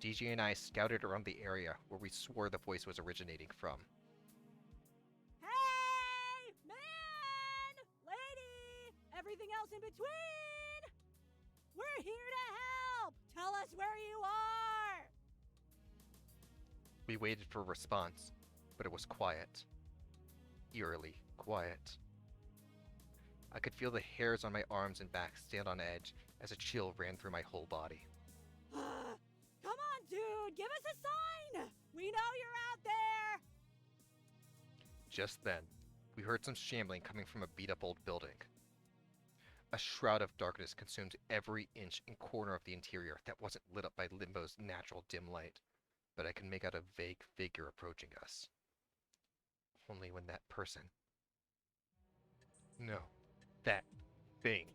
DJ and I scouted around the area where we swore the voice was originating from. Hey! Man! Lady! Everything else in between! We're here to help! Tell us where you are! We waited for a response, but it was quiet. Eerily quiet. I could feel the hairs on my arms and back stand on edge as a chill ran through my whole body. Come on, dude! Give us a sign! We know you're out there! Just then, we heard some shambling coming from a beat-up old building. A shroud of darkness consumed every inch and corner of the interior that wasn't lit up by Limbo's natural dim light, but I could make out a vague figure approaching us. Only when that person... No, that thing.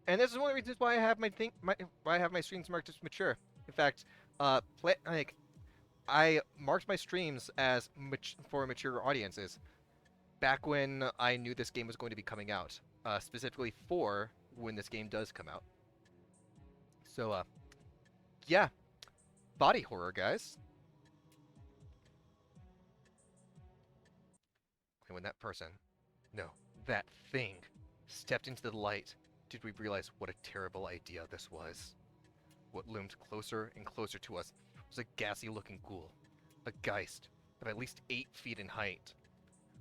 And this is one of the reasons why I have why I have my streams marked as mature. In fact, I marked my streams as for mature audiences back when I knew this game was going to be coming out, specifically for when this game does come out. So, yeah, body horror, guys. And when that person, no, that thing, stepped into the light, did we realize what a terrible idea this was. What loomed closer and closer to us was a ghastly-looking ghoul, a geist of at least 8 feet in height,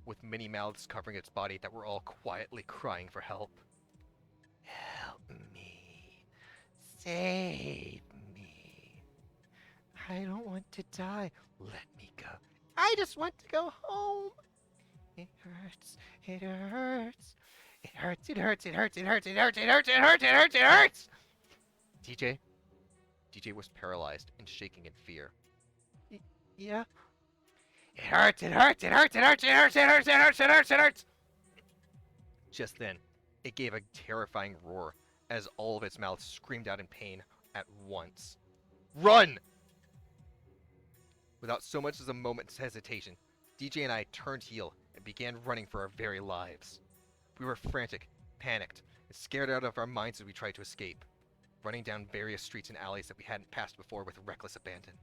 with many mouths covering its body that were all quietly crying for help. Help me. Save me. I don't want to die. Let me go. I just want to go home. It hurts. It hurts. It hurts. It hurts. It hurts. It hurts. It hurts. It hurts. It hurts. It hurts. It hurts. DJ? DJ was paralyzed and shaking in fear. Yeah? It hurts, it hurts, it hurts, it hurts, it hurts, it hurts, it hurts, it hurts, it hurts! Just then, it gave a terrifying roar as all of its mouth screamed out in pain at once. Run! Without so much as a moment's hesitation, DJ and I turned heel and began running for our very lives. We were frantic, panicked, and scared out of our minds as we tried to escape, running down various streets and alleys that we hadn't passed before with reckless abandon.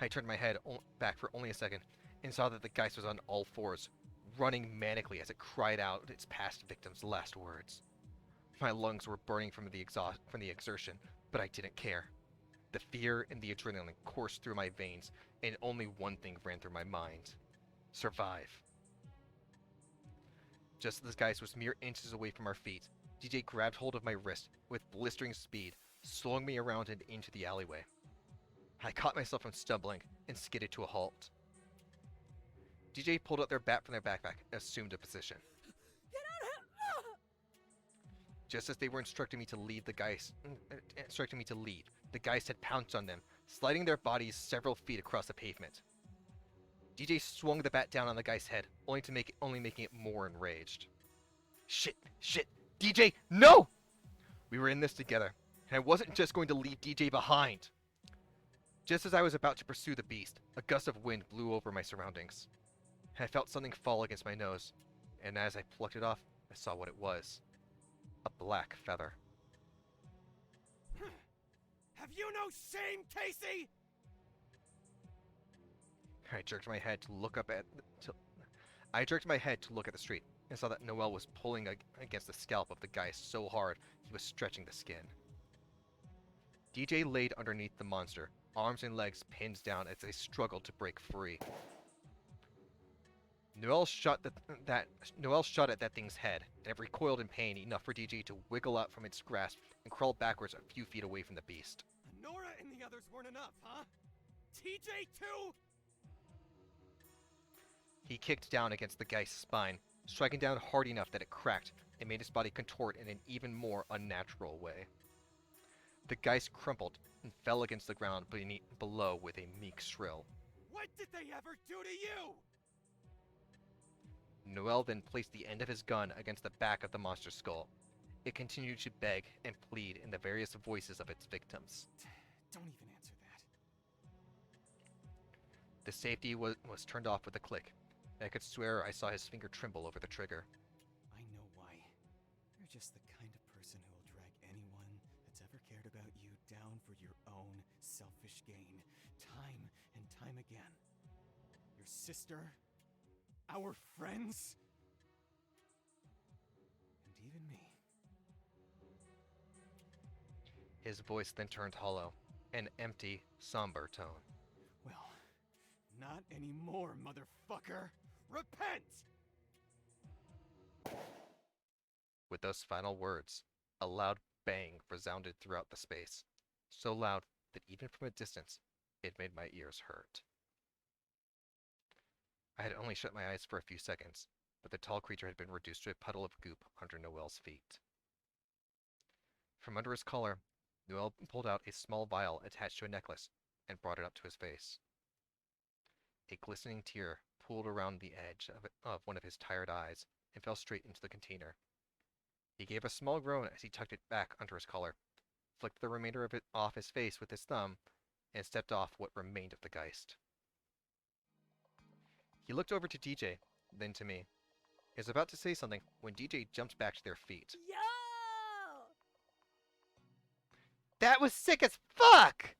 I turned my head back for only a second and saw that the geist was on all fours, running manically as it cried out its past victim's last words. My lungs were burning from the exertion, but I didn't care. The fear and the adrenaline coursed through my veins, and only one thing ran through my mind. Survive. Just as the geist was mere inches away from our feet, DJ grabbed hold of my wrist with blistering speed, slowing me around and into the alleyway. I caught myself from stumbling and skidded to a halt. DJ pulled out their bat from their backpack and assumed a position. Get out of here! Just as they were instructing me to leave, the geist had pounced on them, sliding their bodies several feet across the pavement. DJ swung the bat down on the geist's head, only making it more enraged. Shit! DJ, no! We were in this together, and I wasn't just going to leave DJ behind. Just as I was about to pursue the beast, a gust of wind blew over my surroundings. I felt something fall against my nose, and as I plucked it off, I saw what it was. A black feather. Have you no shame, Casey? I jerked my head to look at the street and saw that Noel was pulling against the scalp of the geist so hard he was stretching the skin. DJ laid underneath the monster, arms and legs pinned down as they struggled to break free. Noel shot at that thing's head, and it recoiled in pain enough for DJ to wiggle out from its grasp and crawl backwards a few feet away from the beast. Nora and the others weren't enough, huh? TJ too? He kicked down against the geist's spine, striking down hard enough that it cracked and made his body contort in an even more unnatural way. The geist crumpled and fell against the ground below with a meek shrill. What did they ever do to you? Noel then placed the end of his gun against the back of the monster's skull. It continued to beg and plead in the various voices of its victims. Don't even answer that. The safety was turned off with a click, and I could swear I saw his finger tremble over the trigger. I know why. You're just the kind of person who will drag anyone that's ever cared about you down for your own selfish gain, time and time again. Your sister, our friends, and even me. His voice then turned hollow, an empty, somber tone. Well, not anymore, motherfucker! Repent! With those final words, a loud bang resounded throughout the space, so loud that even from a distance, it made my ears hurt. I had only shut my eyes for a few seconds, but the tall creature had been reduced to a puddle of goop under Noel's feet. From under his collar, Noel pulled out a small vial attached to a necklace and brought it up to his face. A glistening tear pooled around the edge of one of his tired eyes and fell straight into the container. He gave a small groan as he tucked it back under his collar, flicked the remainder of it off his face with his thumb, and stepped off what remained of the geist. He looked over to DJ, then to me. He was about to say something when DJ jumped back to their feet. Yo! That was sick as fuck!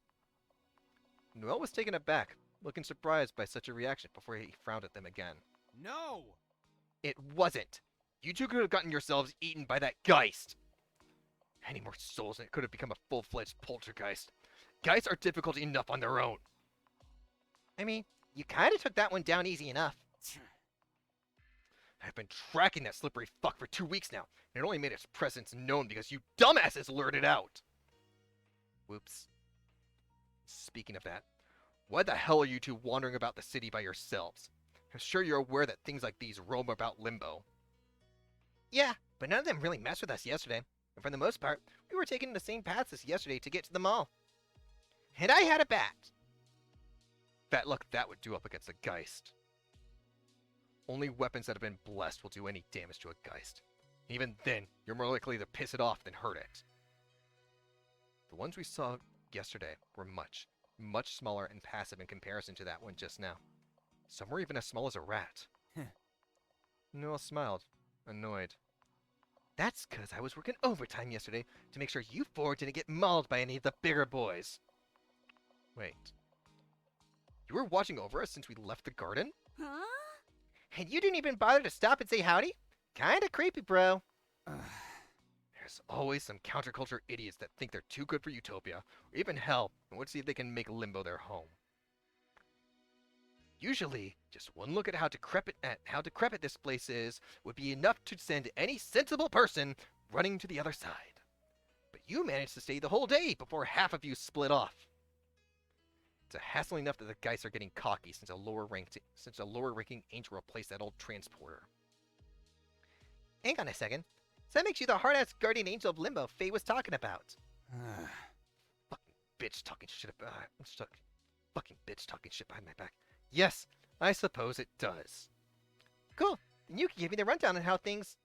Noel was taken aback, looking surprised by such a reaction before he frowned at them again. No! It wasn't! You two could have gotten yourselves eaten by that geist! Any more souls and it could have become a full-fledged poltergeist. Geists are difficult enough on their own. I mean, you kinda took that one down easy enough. I've been tracking that slippery fuck for 2 weeks now, and it only made its presence known because you dumbasses lured it out! Whoops. Speaking of that, why the hell are you two wandering about the city by yourselves? I'm sure you're aware that things like these roam about Limbo. Yeah, but none of them really messed with us yesterday. and for the most part, we were taking the same paths as yesterday to get to the mall. And I had a bat. That luck that would do up against a Geist. Only weapons that have been blessed will do any damage to a Geist. Even then, you're more likely to piss it off than hurt it. The ones we saw yesterday were much, much smaller and passive in comparison to that one just now. Some were even as small as a rat. Noel smiled, annoyed. That's 'cause I was working overtime yesterday to make sure you four didn't get mauled by any of the bigger boys. Wait. You were watching over us since we left the garden? Huh? And you didn't even bother to stop and say howdy? Kinda creepy, bro. There's always some counterculture idiots that think they're too good for Utopia, or even hell, and want to see if they can make Limbo their home. Usually, just one look at how decrepit this place is would be enough to send any sensible person running to the other side. But you managed to stay the whole day before half of you split off. It's a hassle enough that the guys are getting cocky since a lower-ranking angel replaced that old transporter. Hang on a second. So that makes you the hard-ass guardian angel of Limbo Faye was talking about. Fucking bitch talking shit about. I'm stuck. Fucking bitch talking shit behind my back. Yes, I suppose it does. Cool. Then you can give me the rundown on how things...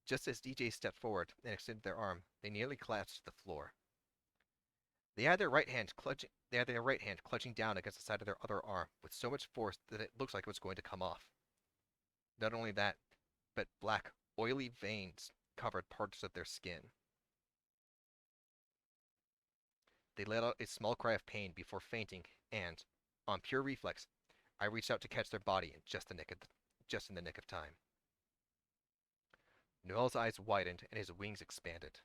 Just as DJ stepped forward and extended their arm, they nearly collapsed to the floor. They had their right hand clutching down against the side of their other arm with so much force that it looked like it was going to come off. Not only that, but black, oily veins covered parts of their skin. They let out a small cry of pain before fainting, and, on pure reflex, I reached out to catch their body in just in the nick of time. Noel's eyes widened and his wings expanded.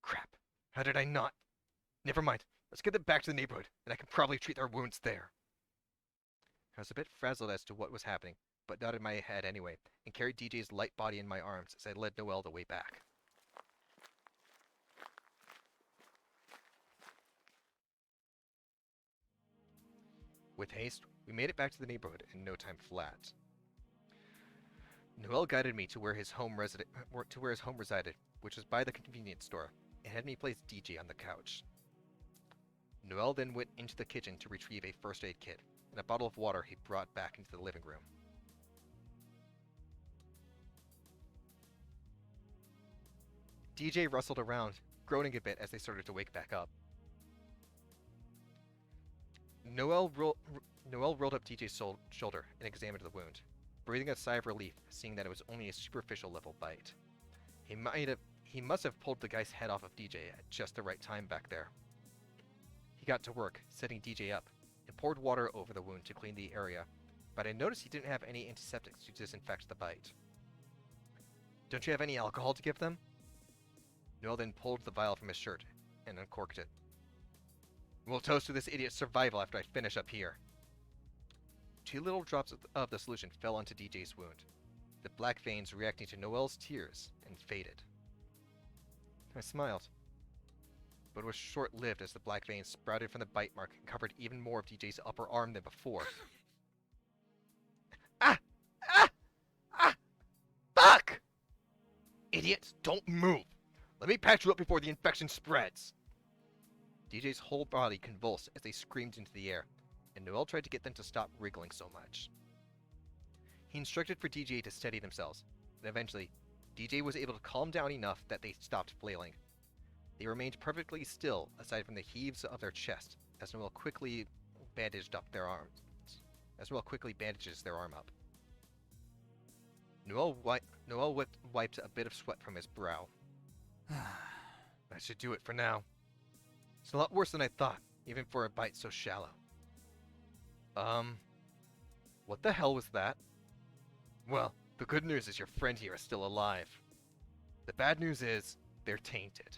Crap! How did I not? Never mind. Let's get them back to the neighborhood, and I can probably treat their wounds there. I was a bit frazzled as to what was happening, but nodded my head anyway, and carried DJ's light body in my arms as I led Noel the way back. With haste, we made it back to the neighborhood in no time flat. Noel guided me to where his home resided, which was by the convenience store, and had me place DJ on the couch. Noel then went into the kitchen to retrieve a first aid kit and a bottle of water he brought back into the living room. DJ rustled around, groaning a bit as they started to wake back up. Noel rolled up DJ's shoulder and examined the wound, breathing a sigh of relief, seeing that it was only a superficial level bite. He must have pulled the guy's head off of DJ at just the right time back there. He got to work, setting DJ up, and poured water over the wound to clean the area, but I noticed he didn't have any antiseptics to disinfect the bite. Don't you have any alcohol to give them? Noel then pulled the vial from his shirt and uncorked it. We'll toast to this idiot's survival after I finish up here. 2 little drops of the solution fell onto DJ's wound, the black veins reacting to Noel's tears, and faded. I smiled, but it was short-lived as the black veins sprouted from the bite mark and covered even more of DJ's upper arm than before. Ah! Ah! Ah! Fuck! Idiots, don't move! Let me patch you up before the infection spreads! DJ's whole body convulsed as they screamed into the air, and Noel tried to get them to stop wriggling so much. He instructed for DJ to steady themselves, and eventually, DJ was able to calm down enough that they stopped flailing. They remained perfectly still, aside from the heaves of their chest, as Noel quickly bandages their arm up. Noel wiped a bit of sweat from his brow. That should do it for now. It's a lot worse than I thought, even for a bite so shallow. What the hell was that? Well, the good news is your friend here is still alive. The bad news is, they're tainted.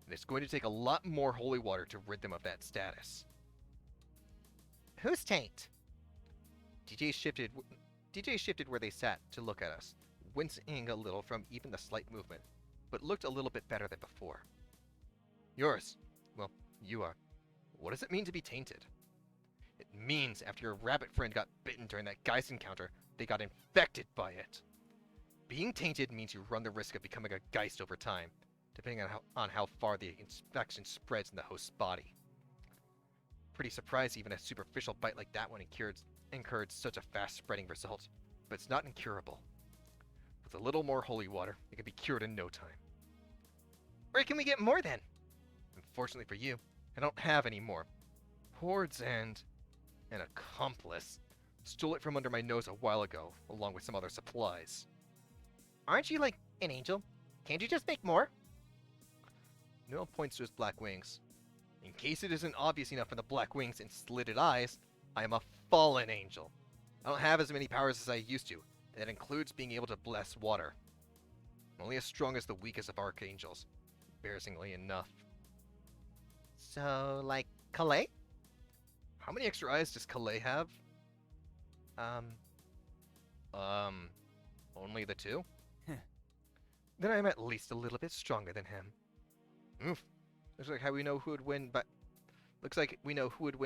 And it's going to take a lot more holy water to rid them of that status. Who's taint? DJ shifted where they sat to look at us, wincing a little from even the slight movement, but looked a little bit better than before. Yours. Well, you are. What does it mean to be tainted? It means after your rabbit friend got bitten during that Geist encounter, they got infected by it. Being tainted means you run the risk of becoming a Geist over time, depending on how far the infection spreads in the host's body. Pretty surprised even a superficial bite like that one incurred such a fast-spreading result, but it's not incurable. With a little more holy water, it can be cured in no time. Where can we get more then? Unfortunately for you, I don't have any more. Hordes and an accomplice stole it from under my nose a while ago, along with some other supplies. Aren't you like an angel? Can't you just make more? Noel points to his black wings. In case it isn't obvious enough from the black wings and slitted eyes, I am a fallen angel. I don't have as many powers as I used to, and that includes being able to bless water. I'm only as strong as the weakest of archangels, embarrassingly enough. So, like, Calais? How many extra eyes does Calais have? Only the 2? Then I'm at least a little bit stronger than him. Oof. Looks like we know who would win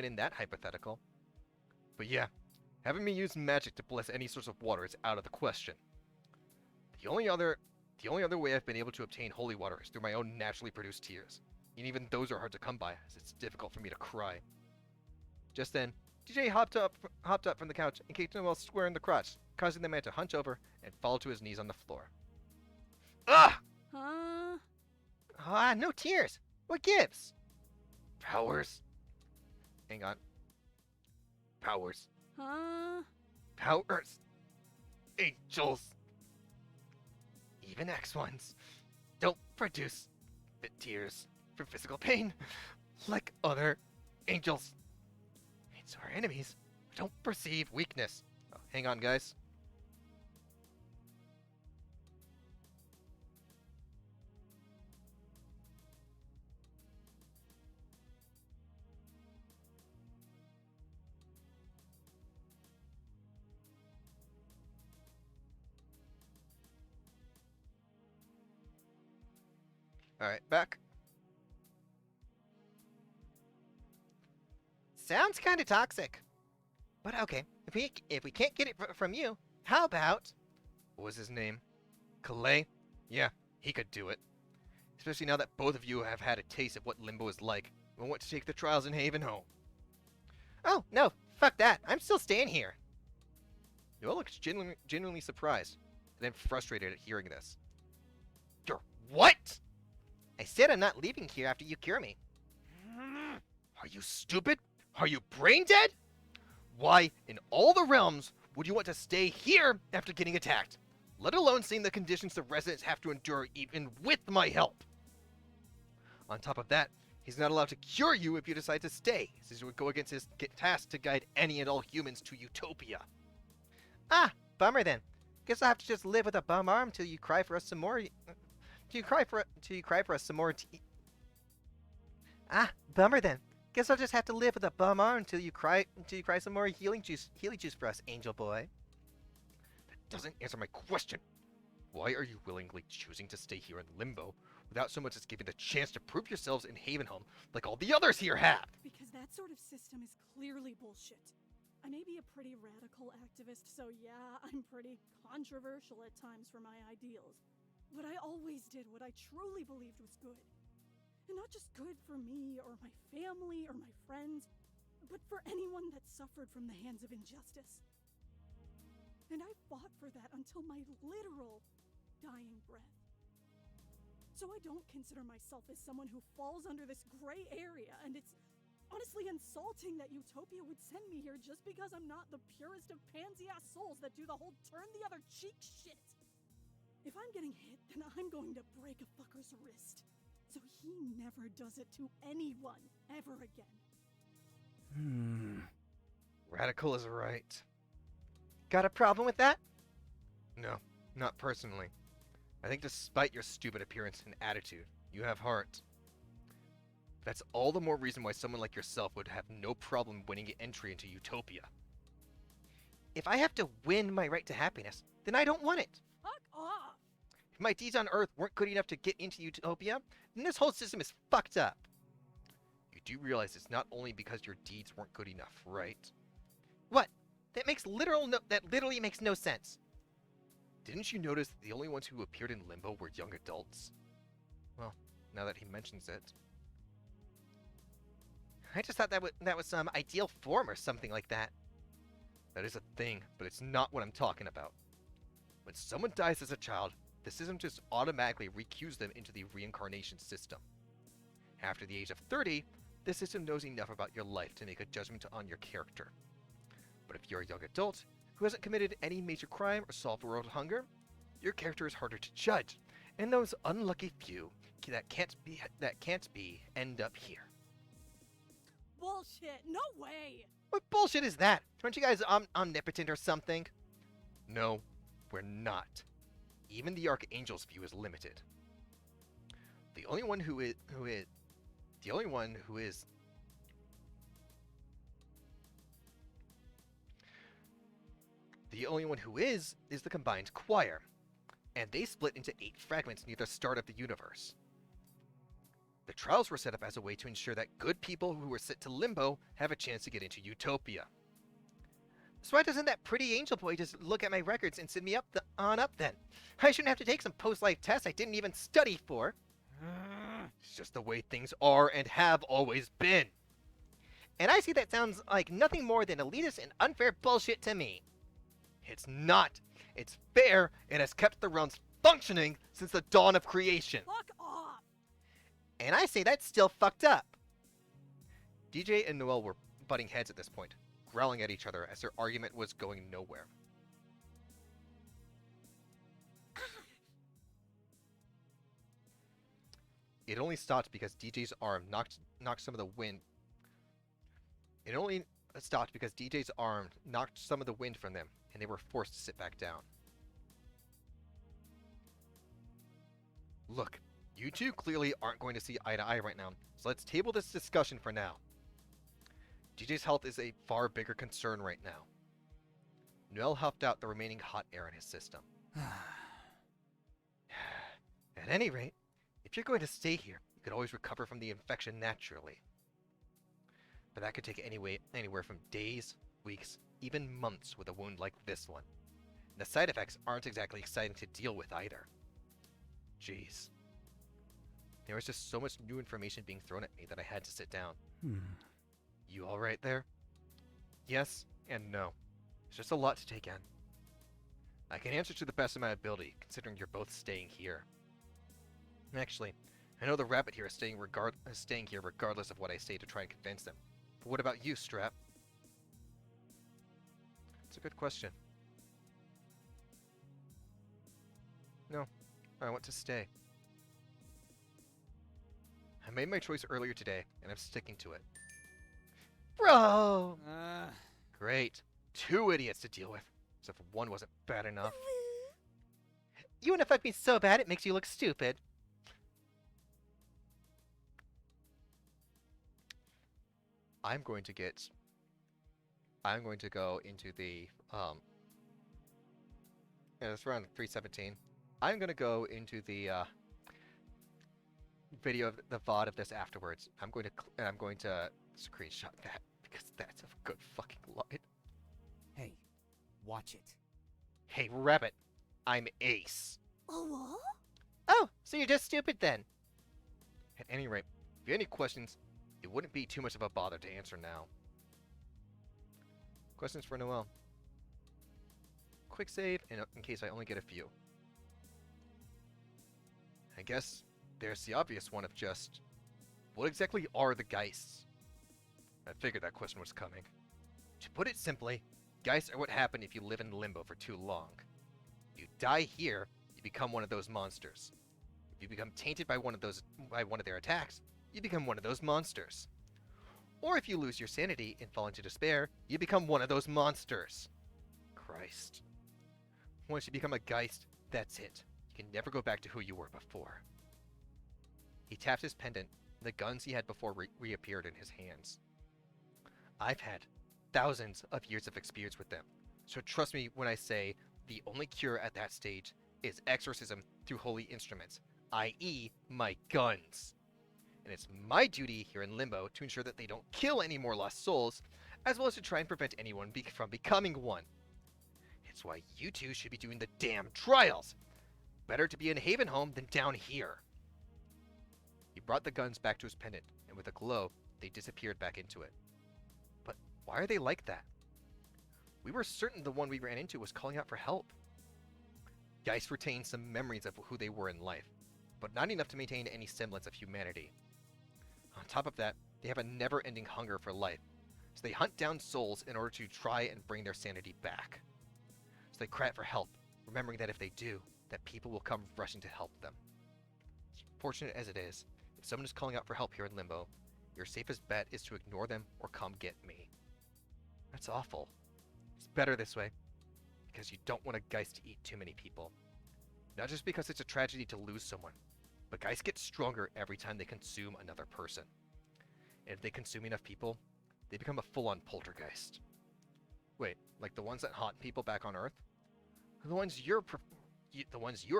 in that hypothetical. But yeah, having me use magic to bless any source of water is out of the question. The only other way I've been able to obtain holy water is through my own naturally produced tears. And even those are hard to come by, as it's difficult for me to cry. Just then, DJ hopped up from the couch and kicked Noel square in the crotch, causing the man to hunch over and fall to his knees on the floor. Ugh! Huh? Ah, no tears! What gives? Powers. Hang on. Powers. Huh? Powers. Angels. Even X-ones don't produce tears from physical pain like other angels. It's our enemies who don't perceive weakness. Oh, hang on, guys. Alright, back. Sounds kind of toxic. But okay, if we can't get it from you, how about... What was his name? Calais? Yeah, he could do it. Especially now that both of you have had a taste of what Limbo is like. We want to take the trials in Haven home. Oh, no, fuck that. I'm still staying here. Noel looks genuinely surprised, and then frustrated at hearing this. You're what? I said I'm not leaving here after you cure me. Are you stupid? Are you brain dead? Why, in all the realms, would you want to stay here after getting attacked? Let alone seeing the conditions the residents have to endure even with my help. On top of that, he's not allowed to cure you if you decide to stay, since it would go against his task to guide any and all humans to utopia. Ah, bummer then. Guess I'll have to just live with a bum arm till you cry for us some more. Till you cry for us some more. Ah, bummer then. Guess I'll just have to live with a bum arm until you cry some more healing juice for us, angel boy. That doesn't answer my question. Why are you willingly choosing to stay here in Limbo without so much as giving the chance to prove yourselves in Havenholm like all the others here have? Because that sort of system is clearly bullshit. I may be a pretty radical activist, so yeah, I'm pretty controversial at times for my ideals. But I always did what I truly believed was good. And not just good for me or my family or my friends, but for anyone that suffered from the hands of injustice. And I fought for that until my literal dying breath. So I don't consider myself as someone who falls under this gray area, and it's honestly insulting that Utopia would send me here just because I'm not the purest of pansy-ass souls that do the whole turn-the-other-cheek shit. If I'm getting hit, then I'm going to break a fucker's wrist. So he never does it to anyone, ever again. Radical is right. Got a problem with that? No, not personally. I think despite your stupid appearance and attitude, you have heart. That's all the more reason why someone like yourself would have no problem winning entry into Utopia. If I have to win my right to happiness, then I don't want it. Fuck off! If my deeds on Earth weren't good enough to get into Utopia, then this whole system is fucked up. You do realize it's not only because your deeds weren't good enough, right? What? That literally makes no sense. Didn't you notice that the only ones who appeared in Limbo were young adults? Well, now that he mentions it. I just thought that was some ideal form or something like that. That is a thing, but it's not what I'm talking about. When someone dies as a child, the system just automatically recues them into the reincarnation system. After the age of 30, the system knows enough about your life to make a judgment on your character. But if you're a young adult who hasn't committed any major crime or solved world hunger, your character is harder to judge, and those unlucky few that can't be end up here. Bullshit. No way. What bullshit is that? Aren't you guys omnipotent or something? No, we're not. Even the Archangel's view is limited. The only one who is the only one who is the combined choir, and they split into 8 fragments near the start of the universe. The trials were set up as a way to ensure that good people who were sent to Limbo have a chance to get into Utopia. So why doesn't that pretty angel boy just look at my records and send me on up then? I shouldn't have to take some post-life tests I didn't even study for. It's just the way things are and have always been. And I see that sounds like nothing more than elitist and unfair bullshit to me. It's not. It's fair and has kept the realms functioning since the dawn of creation. Fuck off. And I say that's still fucked up. DJ and Noel were butting heads at this point, growling at each other as their argument was going nowhere. It only stopped because DJ's arm knocked some of the wind. It only stopped because DJ's arm knocked some of the wind from them, and they were forced to sit back down. Look, you two clearly aren't going to see eye to eye right now, so let's table this discussion for now. DJ's health is a far bigger concern right now. Noel huffed out the remaining hot air in his system. At any rate, if you're going to stay here, you could always recover from the infection naturally. But that could take anywhere from days, weeks, even months with a wound like this one. And the side effects aren't exactly exciting to deal with either. Jeez. There was just so much new information being thrown at me that I had to sit down. You alright there? Yes and no. It's just a lot to take in. I can answer to the best of my ability, considering you're both staying here. Actually, I know the rabbit here is staying here regardless of what I say to try and convince them. But what about you, Strap? It's a good question. No, I want to stay. I made my choice earlier today, and I'm sticking to it. Bro! Great. 2 idiots to deal with. As if one wasn't bad enough. You wanna fuck me so bad it makes you look stupid. I'm going to go into the, it's around 3:17. I'm going to go into the, video of the VOD of this afterwards. I'm going to screenshot that, because that's a good fucking line. Hey, watch it. Hey, Rabbit, I'm Ace. Oh, what? Oh, so you're just stupid then. At any rate, if you have any questions, it wouldn't be too much of a bother to answer now. Questions for Noel? Quick save, in case I only get a few. I guess there's the obvious one of just, what exactly are the Geists? I figured that question was coming. To put it simply, Geists are what happen if you live in limbo for too long. If you die here, you become one of those monsters. If you become tainted by one of their attacks, you become one of those monsters. Or if you lose your sanity and fall into despair, you become one of those monsters. Christ. Once you become a Geist, that's it. You can never go back to who you were before. He tapped his pendant, and the guns he had before reappeared in his hands. I've had thousands of years of experience with them, so trust me when I say the only cure at that stage is exorcism through holy instruments, i.e. my guns. And it's my duty here in Limbo to ensure that they don't kill any more lost souls, as well as to try and prevent anyone from becoming one. It's why you two should be doing the damn trials. Better to be in Haven Home than down here. He brought the guns back to his pendant, and with a glow, they disappeared back into it. But why are they like that? We were certain the one we ran into was calling out for help. Geist retained some memories of who they were in life, but not enough to maintain any semblance of humanity. On top of that, they have a never-ending hunger for life, so they hunt down souls in order to try and bring their sanity back. So they cry out for help, remembering that if they do, that people will come rushing to help them. Fortunate as it is, if someone is calling out for help here in Limbo, your safest bet is to ignore them or come get me. That's awful. It's better this way, because you don't want a Geist to eat too many people. Not just because it's a tragedy to lose someone, but Geists get stronger every time they consume another person. And if they consume enough people, they become a full-on poltergeist. Wait, like the ones that haunt people back on Earth? The ones you're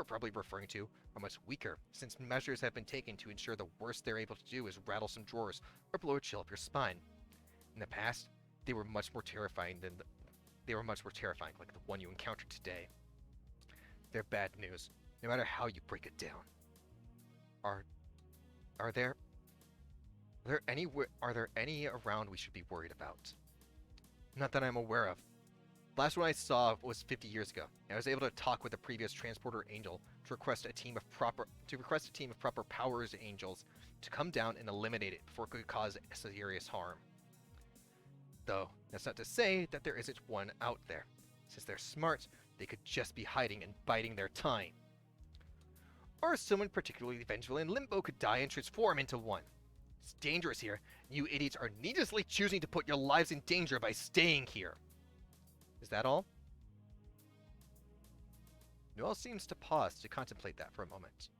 probably referring to are much weaker, since measures have been taken to ensure the worst they're able to do is rattle some drawers or blow a chill up your spine. In the past, they were much more terrifying, like the one you encountered today. They're bad news, no matter how you break it down. Are there any around we should be worried about? Not that I'm aware of. The last one I saw was 50 years ago, and I was able to talk with the previous transporter angel to request a team of proper powers angels to come down and eliminate it before it could cause serious harm. Though, that's not to say that there isn't one out there. Since they're smart, they could just be hiding and biding their time. Or someone particularly vengeful in Limbo could die and transform into one. It's dangerous here, and you idiots are needlessly choosing to put your lives in danger by staying here. Is that all? Noel seems to pause to contemplate that for a moment.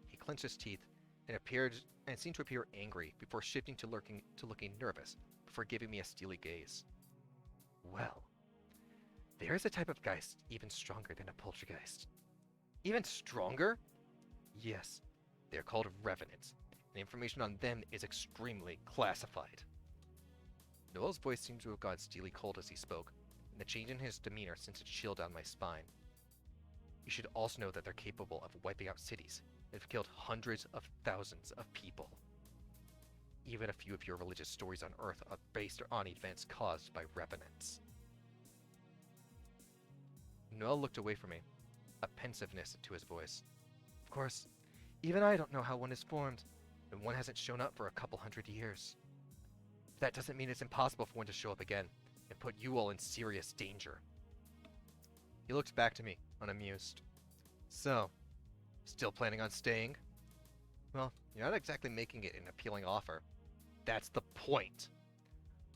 He clenched his teeth and seemed to appear angry before shifting to looking nervous, before giving me a steely gaze. Well, there is a type of Geist even stronger than a poltergeist. Even stronger? Yes, they are called Revenants, and information on them is extremely classified. Noel's voice seemed to have gone steely cold as he spoke, and the change in his demeanor sent a chill down my spine. You should also know that they're capable of wiping out cities and have killed hundreds of thousands of people. Even a few of your religious stories on Earth are based on events caused by Revenants. Noel looked away from me, a pensiveness to his voice. Of course, even I don't know how one is formed, and one hasn't shown up for a couple hundred years. That doesn't mean it's impossible for one to show up again, and put you all in serious danger. He looked back to me, unamused. So, still planning on staying? Well, you're not exactly making it an appealing offer. That's the point.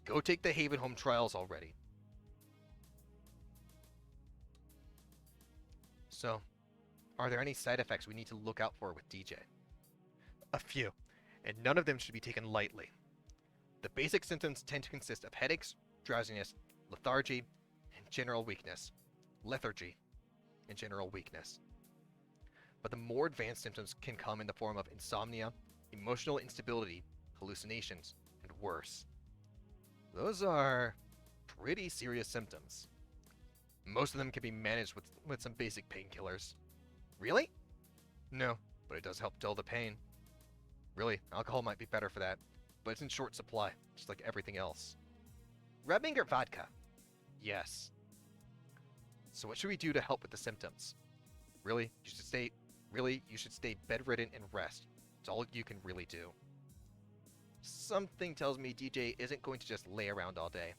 Go take the Haven Home trials already. So, are there any side effects we need to look out for with DJ? A few, and none of them should be taken lightly. The basic symptoms tend to consist of headaches, drowsiness, lethargy, and general weakness. Lethargy and general weakness. But the more advanced symptoms can come in the form of insomnia, emotional instability, hallucinations, and worse. Those are pretty serious symptoms. Most of them can be managed with some basic painkillers. Really? No, but it does help dull the pain. Really, alcohol might be better for that, but it's in short supply, just like everything else. Rubbing or vodka? Yes. So what should we do to help with the symptoms? Really, you should stay bedridden and rest. It's all you can really do. Something tells me DJ isn't going to just lay around all day.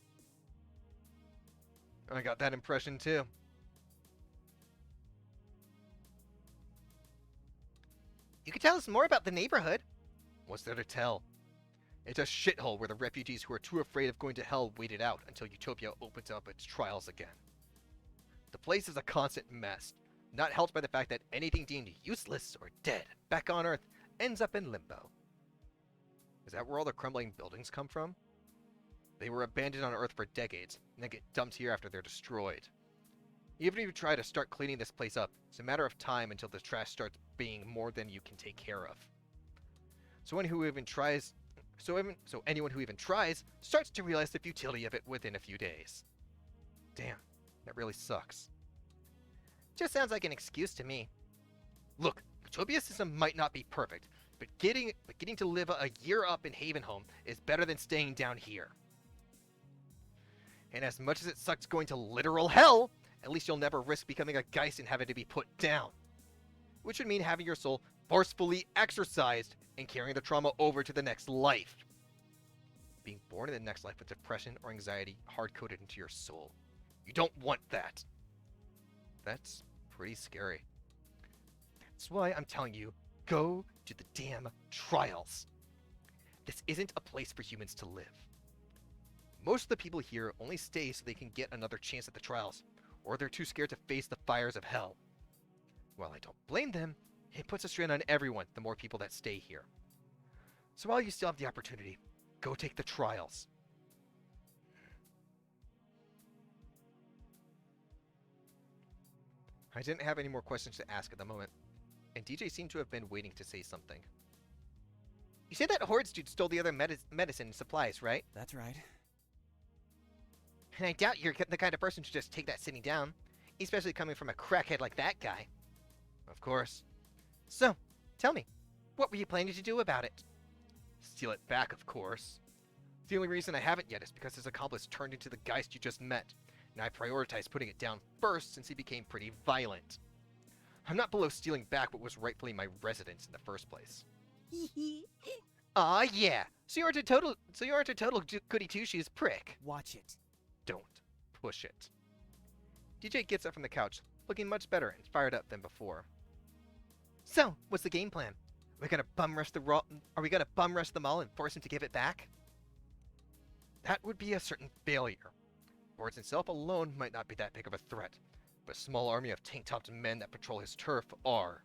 I got that impression too. You could tell us more about the neighborhood. What's there to tell? It's a shithole where the refugees who are too afraid of going to hell wait it out until Utopia opens up its trials again. The place is a constant mess, not helped by the fact that anything deemed useless or dead back on Earth ends up in Limbo. Is that where all the crumbling buildings come from? They were abandoned on Earth for decades, and then get dumped here after they're destroyed. Even if you try to start cleaning this place up, it's a matter of time until the trash starts being more than you can take care of. So anyone who even tries starts to realize the futility of it within a few days. Damn, That really sucks. Just sounds like an excuse to me. Look, Utopia system might not be perfect, but getting to live a year up in Havenholm is better than staying down here. And as much as it sucks going to literal hell, at least you'll never risk becoming a Geist and having to be put down. Which would mean having your soul forcefully exorcised and carrying the trauma over to the next life. Being born in the next life with depression or anxiety hard-coded into your soul. You don't want that. That's pretty scary. That's why I'm telling you, go to the damn trials. This isn't a place for humans to live. Most of the people here only stay so they can get another chance at the trials, or they're too scared to face the fires of hell. While I don't blame them, it puts a strain on everyone the more people that stay here. So while you still have the opportunity, go take the trials. I didn't have any more questions to ask at the moment, and DJ seemed to have been waiting to say something. You said that Horde's dude stole the other medicine and supplies, right? That's right. And I doubt you're the kind of person to just take that sitting down, especially coming from a crackhead like that guy. Of course. So, tell me, what were you planning to do about it? Steal it back, of course. The only reason I haven't yet is because his accomplice turned into the Geist you just met, and I prioritized putting it down first since he became pretty violent. I'm not below stealing back what was rightfully my residence in the first place. Aw, yeah. So you aren't a total goody two-shoes prick. Watch it. Don't push it. DJ gets up from the couch, looking much better and fired up than before. So, what's the game plan? Are we gonna bum rush them all and force him to give it back? That would be a certain failure. Boards himself alone might not be that big of a threat, but a small army of tank-topped men that patrol his turf are.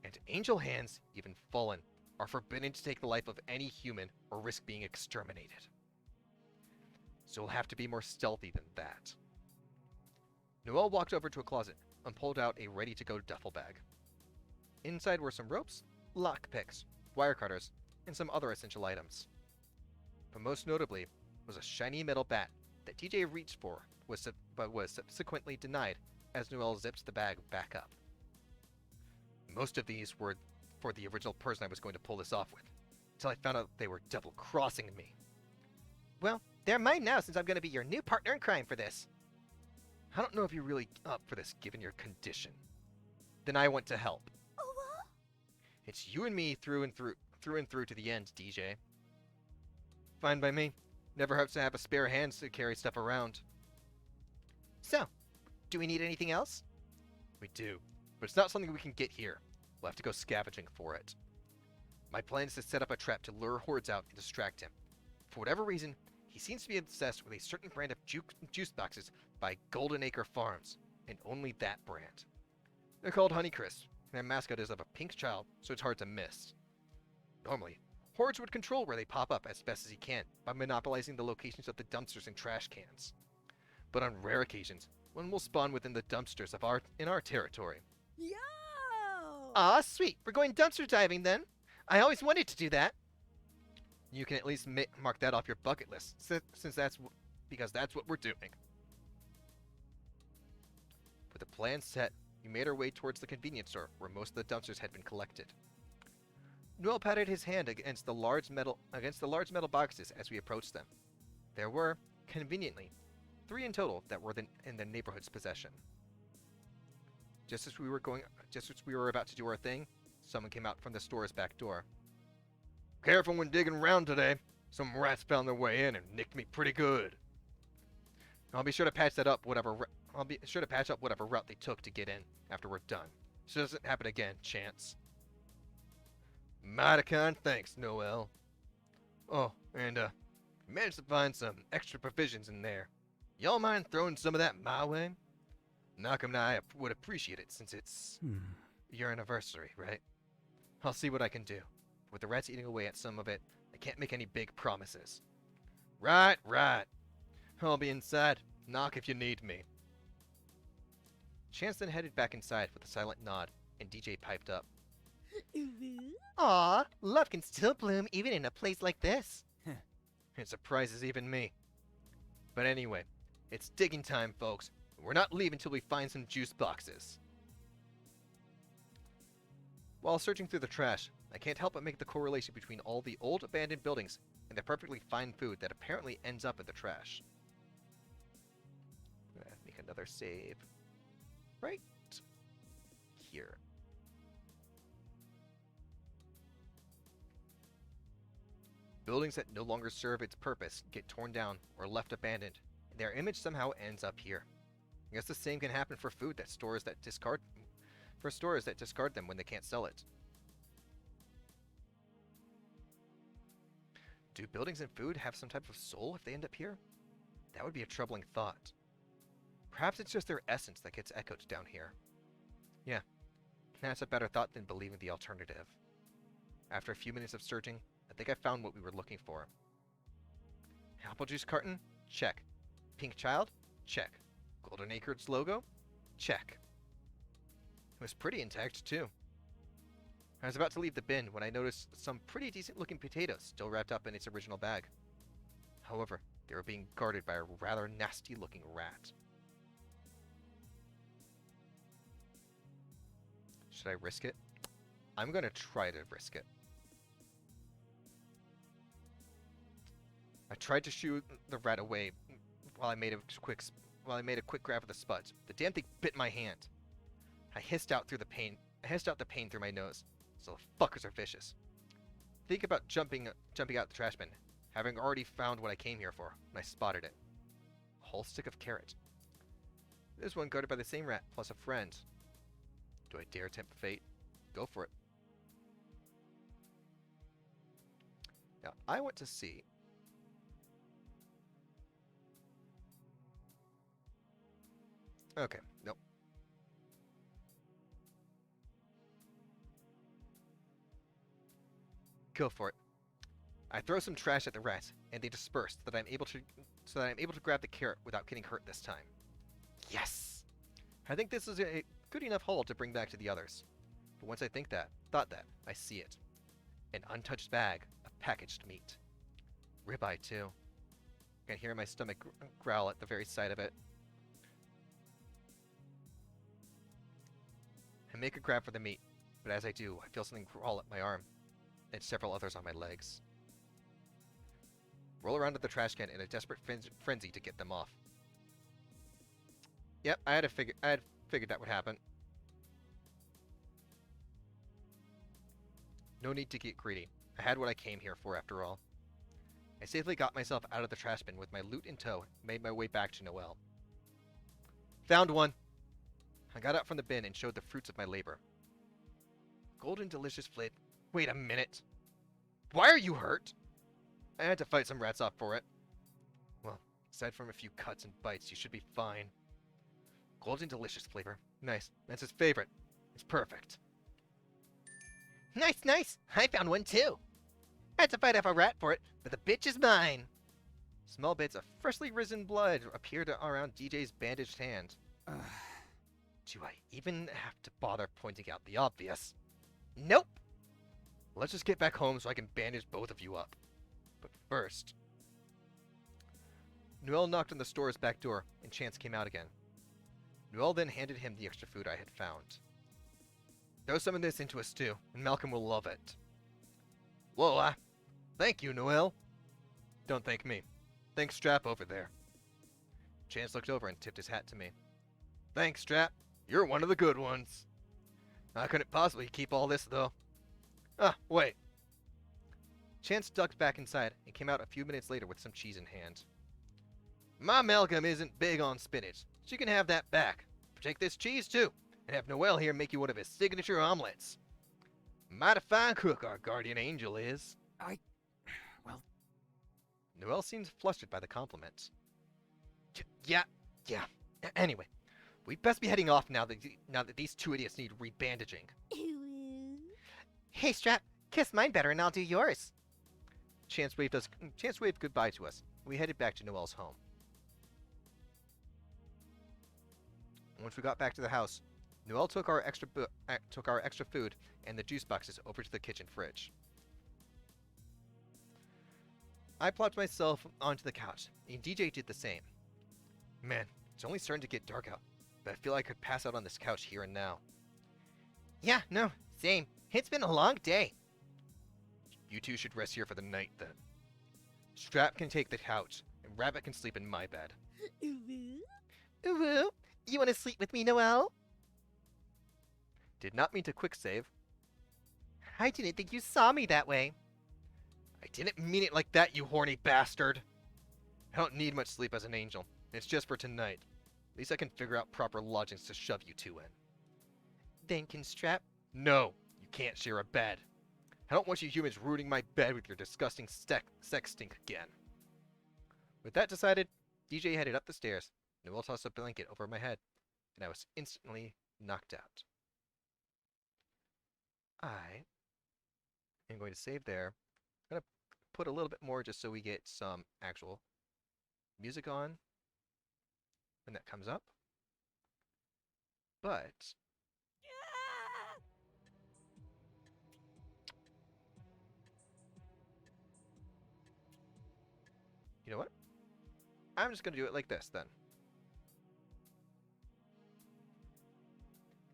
And angel hands, even fallen, are forbidden to take the life of any human or risk being exterminated. So we'll have to be more stealthy than that. Noelle walked over to a closet and pulled out a ready-to-go duffel bag. Inside were some ropes, lockpicks, wire cutters, and some other essential items. But most notably was a shiny metal bat that DJ reached for, but was subsequently denied as Noelle zipped the bag back up. Most of these were for the original person I was going to pull this off with, until I found out they were double-crossing me. Well, they're mine now since I'm going to be your new partner in crime for this. I don't know if you're really up for this given your condition. Then I want to help. Oh, what? It's you and me through and through to the end, DJ. Fine by me. Never hurts to have a spare hand to carry stuff around. So, do we need anything else? We do, but it's not something we can get here. We'll have to go scavenging for it. My plan is to set up a trap to lure Hordes out and distract him. For whatever reason, he seems to be obsessed with a certain brand of juice boxes by Golden Acre Farms, and only that brand. They're called Honeycrisp, and their mascot is of a pink child, so it's hard to miss. Normally, Hordes would control where they pop up as best as he can by monopolizing the locations of the dumpsters and trash cans. But on rare occasions, one will spawn within the dumpsters in our territory. Yo! Aw, sweet. We're going dumpster diving then. I always wanted to do that. You can at least mark that off your bucket list, because that's what we're doing. With the plan set, we made our way towards the convenience store where most of the dumpsters had been collected. Noel patted his hand against the large metal boxes as we approached them. There were, conveniently, 3 in total that were in the neighborhood's possession. Just as we were about to do our thing, someone came out from the store's back door. Careful when digging around today. Some rats found their way in and nicked me pretty good. I'll be sure to patch up whatever route they took to get in after we're done. So it doesn't happen again, Chance. Mighty kind thanks, Noel. Oh, and managed to find some extra provisions in there. Y'all mind throwing some of that my way? Malcolm and I would appreciate it since it's your anniversary, right? I'll see what I can do. With the rats eating away at some of it, I can't make any big promises. Right. I'll be inside. Knock if you need me. Chance then headed back inside with a silent nod, and DJ piped up. Aw, love can still bloom even in a place like this. It surprises even me. But anyway, it's digging time, folks. We're not leaving until we find some juice boxes. While searching through the trash, I can't help but make the correlation between all the old abandoned buildings and the perfectly fine food that apparently ends up in the trash. Make another save. Right here. Buildings that no longer serve its purpose get torn down or left abandoned, and their image somehow ends up here. I guess the same can happen for food that stores that discard them when they can't sell it. Do buildings and food have some type of soul if they end up here? That would be a troubling thought. Perhaps it's just their essence that gets echoed down here. Yeah, that's a better thought than believing the alternative. After a few minutes of searching, I think I found what we were looking for. Apple juice carton? Check. Pink child? Check. Golden Acres logo? Check. It was pretty intact, too. I was about to leave the bin when I noticed some pretty decent looking potatoes still wrapped up in its original bag. However, they were being guarded by a rather nasty looking rat. Should I risk it? I'm gonna try to risk it. I tried to shoo the rat away while I made a quick grab of the spuds. The damn thing bit my hand. I hissed out the pain through my nose. So the fuckers are vicious. Think about jumping out the trash bin, having already found what I came here for when I spotted it. A whole stick of carrot. There's one guarded by the same rat, plus a friend. Do I dare tempt fate? Go for it. Now, I want to see... Okay, nope. Go for it. I throw some trash at the rats, and they disperse so that I'm able to grab the carrot without getting hurt this time. Yes! I think this is a good enough haul to bring back to the others. But once I thought that, I see it. An untouched bag of packaged meat. Ribeye, too. I can hear my stomach growl at the very sight of it. I make a grab for the meat, but as I do, I feel something crawl at my arm, and several others on my legs. Roll around to the trash can in a desperate frenzy to get them off. Yep, I had figured that would happen. No need to get greedy. I had what I came here for after all. I safely got myself out of the trash bin with my loot in tow and made my way back to Noelle. Found one! I got out from the bin and showed the fruits of my labor. Golden delicious flavor. Wait a minute. Why are you hurt? I had to fight some rats off for it. Well, aside from a few cuts and bites, you should be fine. Golden delicious flavor. Nice. That's his favorite. It's perfect. Nice, nice! I found one too! I had to fight off a rat for it, but the bitch is mine! Small bits of freshly risen blood appeared around DJ's bandaged hand. Do I even have to bother pointing out the obvious? Nope! Let's just get back home so I can bandage both of you up. But first... Noelle knocked on the store's back door, and Chance came out again. Noelle then handed him the extra food I had found. Throw some of this into a stew, and Malcolm will love it. Whoa, thank you, Noelle. Don't thank me. Thanks Strap over there. Chance looked over and tipped his hat to me. Thanks, Strap. You're one of the good ones. I couldn't possibly keep all this, though. Ah, wait. Chance ducked back inside and came out a few minutes later with some cheese in hand. My Malcolm isn't big on spinach, so you can have that back. Take this cheese, too, and have Noelle here make you one of his signature omelets. Mighty fine cook our guardian angel is. Well... Noelle seemed flustered by the compliment. Yeah. Anyway, we'd best be heading off now that these two idiots need rebandaging. Hey, Strap, kiss mine better and I'll do yours. Chance waved goodbye to us, and we headed back to Noelle's home. Once we got back to the house, Noelle took our extra food and the juice boxes over to the kitchen fridge. I plopped myself onto the couch, and DJ did the same. Man, It's only starting to get dark out, but I feel I could pass out on this couch here and now. Yeah, no, same. It's been a long day. You two should rest here for the night, then. Strap can take the couch, and Rabbit can sleep in my bed. Ooh, you want to sleep with me, Noelle? Did not mean to quick save. I didn't think you saw me that way. I didn't mean it like that, you horny bastard. I don't need much sleep as an angel. It's just for tonight. At least I can figure out proper lodgings to shove you two in. Then can Strap... No, you can't share a bed. I don't want you humans ruining my bed with your disgusting sex stink again. With that decided, DJ headed up the stairs. Noelle tossed a blanket over my head, and I was instantly knocked out. I am going to save there. I'm going to put a little bit more just so we get some actual music on when that comes up. But you know what? I'm just going to do it like this then.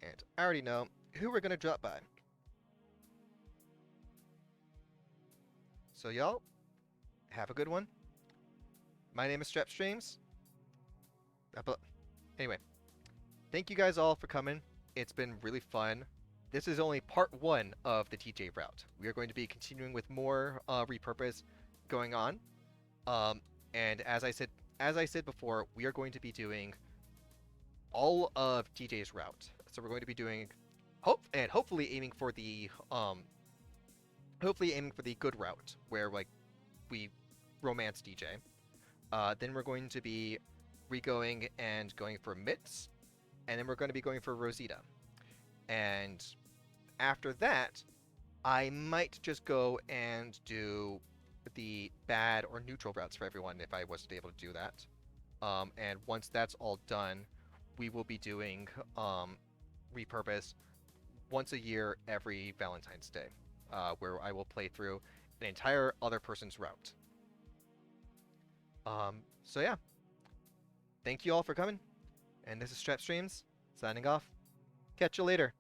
And I already know who we're going to drop by. So y'all, have a good one. My name is Strap Streams. Anyway, thank you guys all for coming. It's been really fun. This is only part 1 of the TJ route. We are going to be continuing with more repurpose going on. And as I said before, we are going to be doing all of TJ's route. So we're going to be doing hopefully aiming for the good route where like we romance DJ. Then we're going to be going and going for Mitz, and then we're going to be going for Rosita. And after that, I might just go and do the bad or neutral routes for everyone if I wasn't able to do that. And once that's all done, we will be doing Repurpose once a year every Valentine's Day, where I will play through an entire other person's route. So yeah, thank you all for coming, and this is Strap Streams, signing off. Catch you later.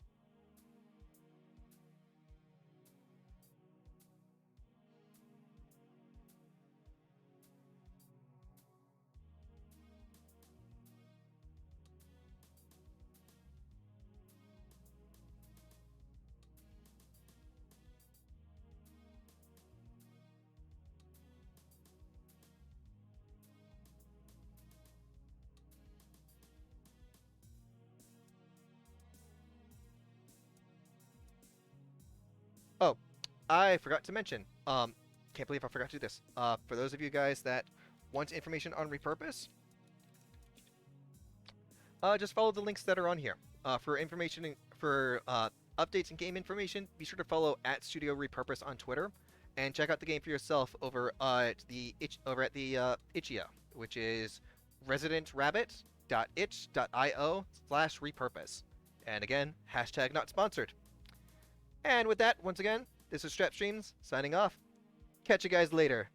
Oh, I forgot to mention, can't believe I forgot to do this. For those of you guys that want information on Repurpose, just follow the links that are on here. For information, for updates and game information, be sure to follow at Studio Repurpose on Twitter, and check out the game for yourself over at the Itch.io, which is residentrabbit.itch.io/repurpose. And again, hashtag not sponsored. And with that, once again, this is Strap Streams, signing off. Catch you guys later.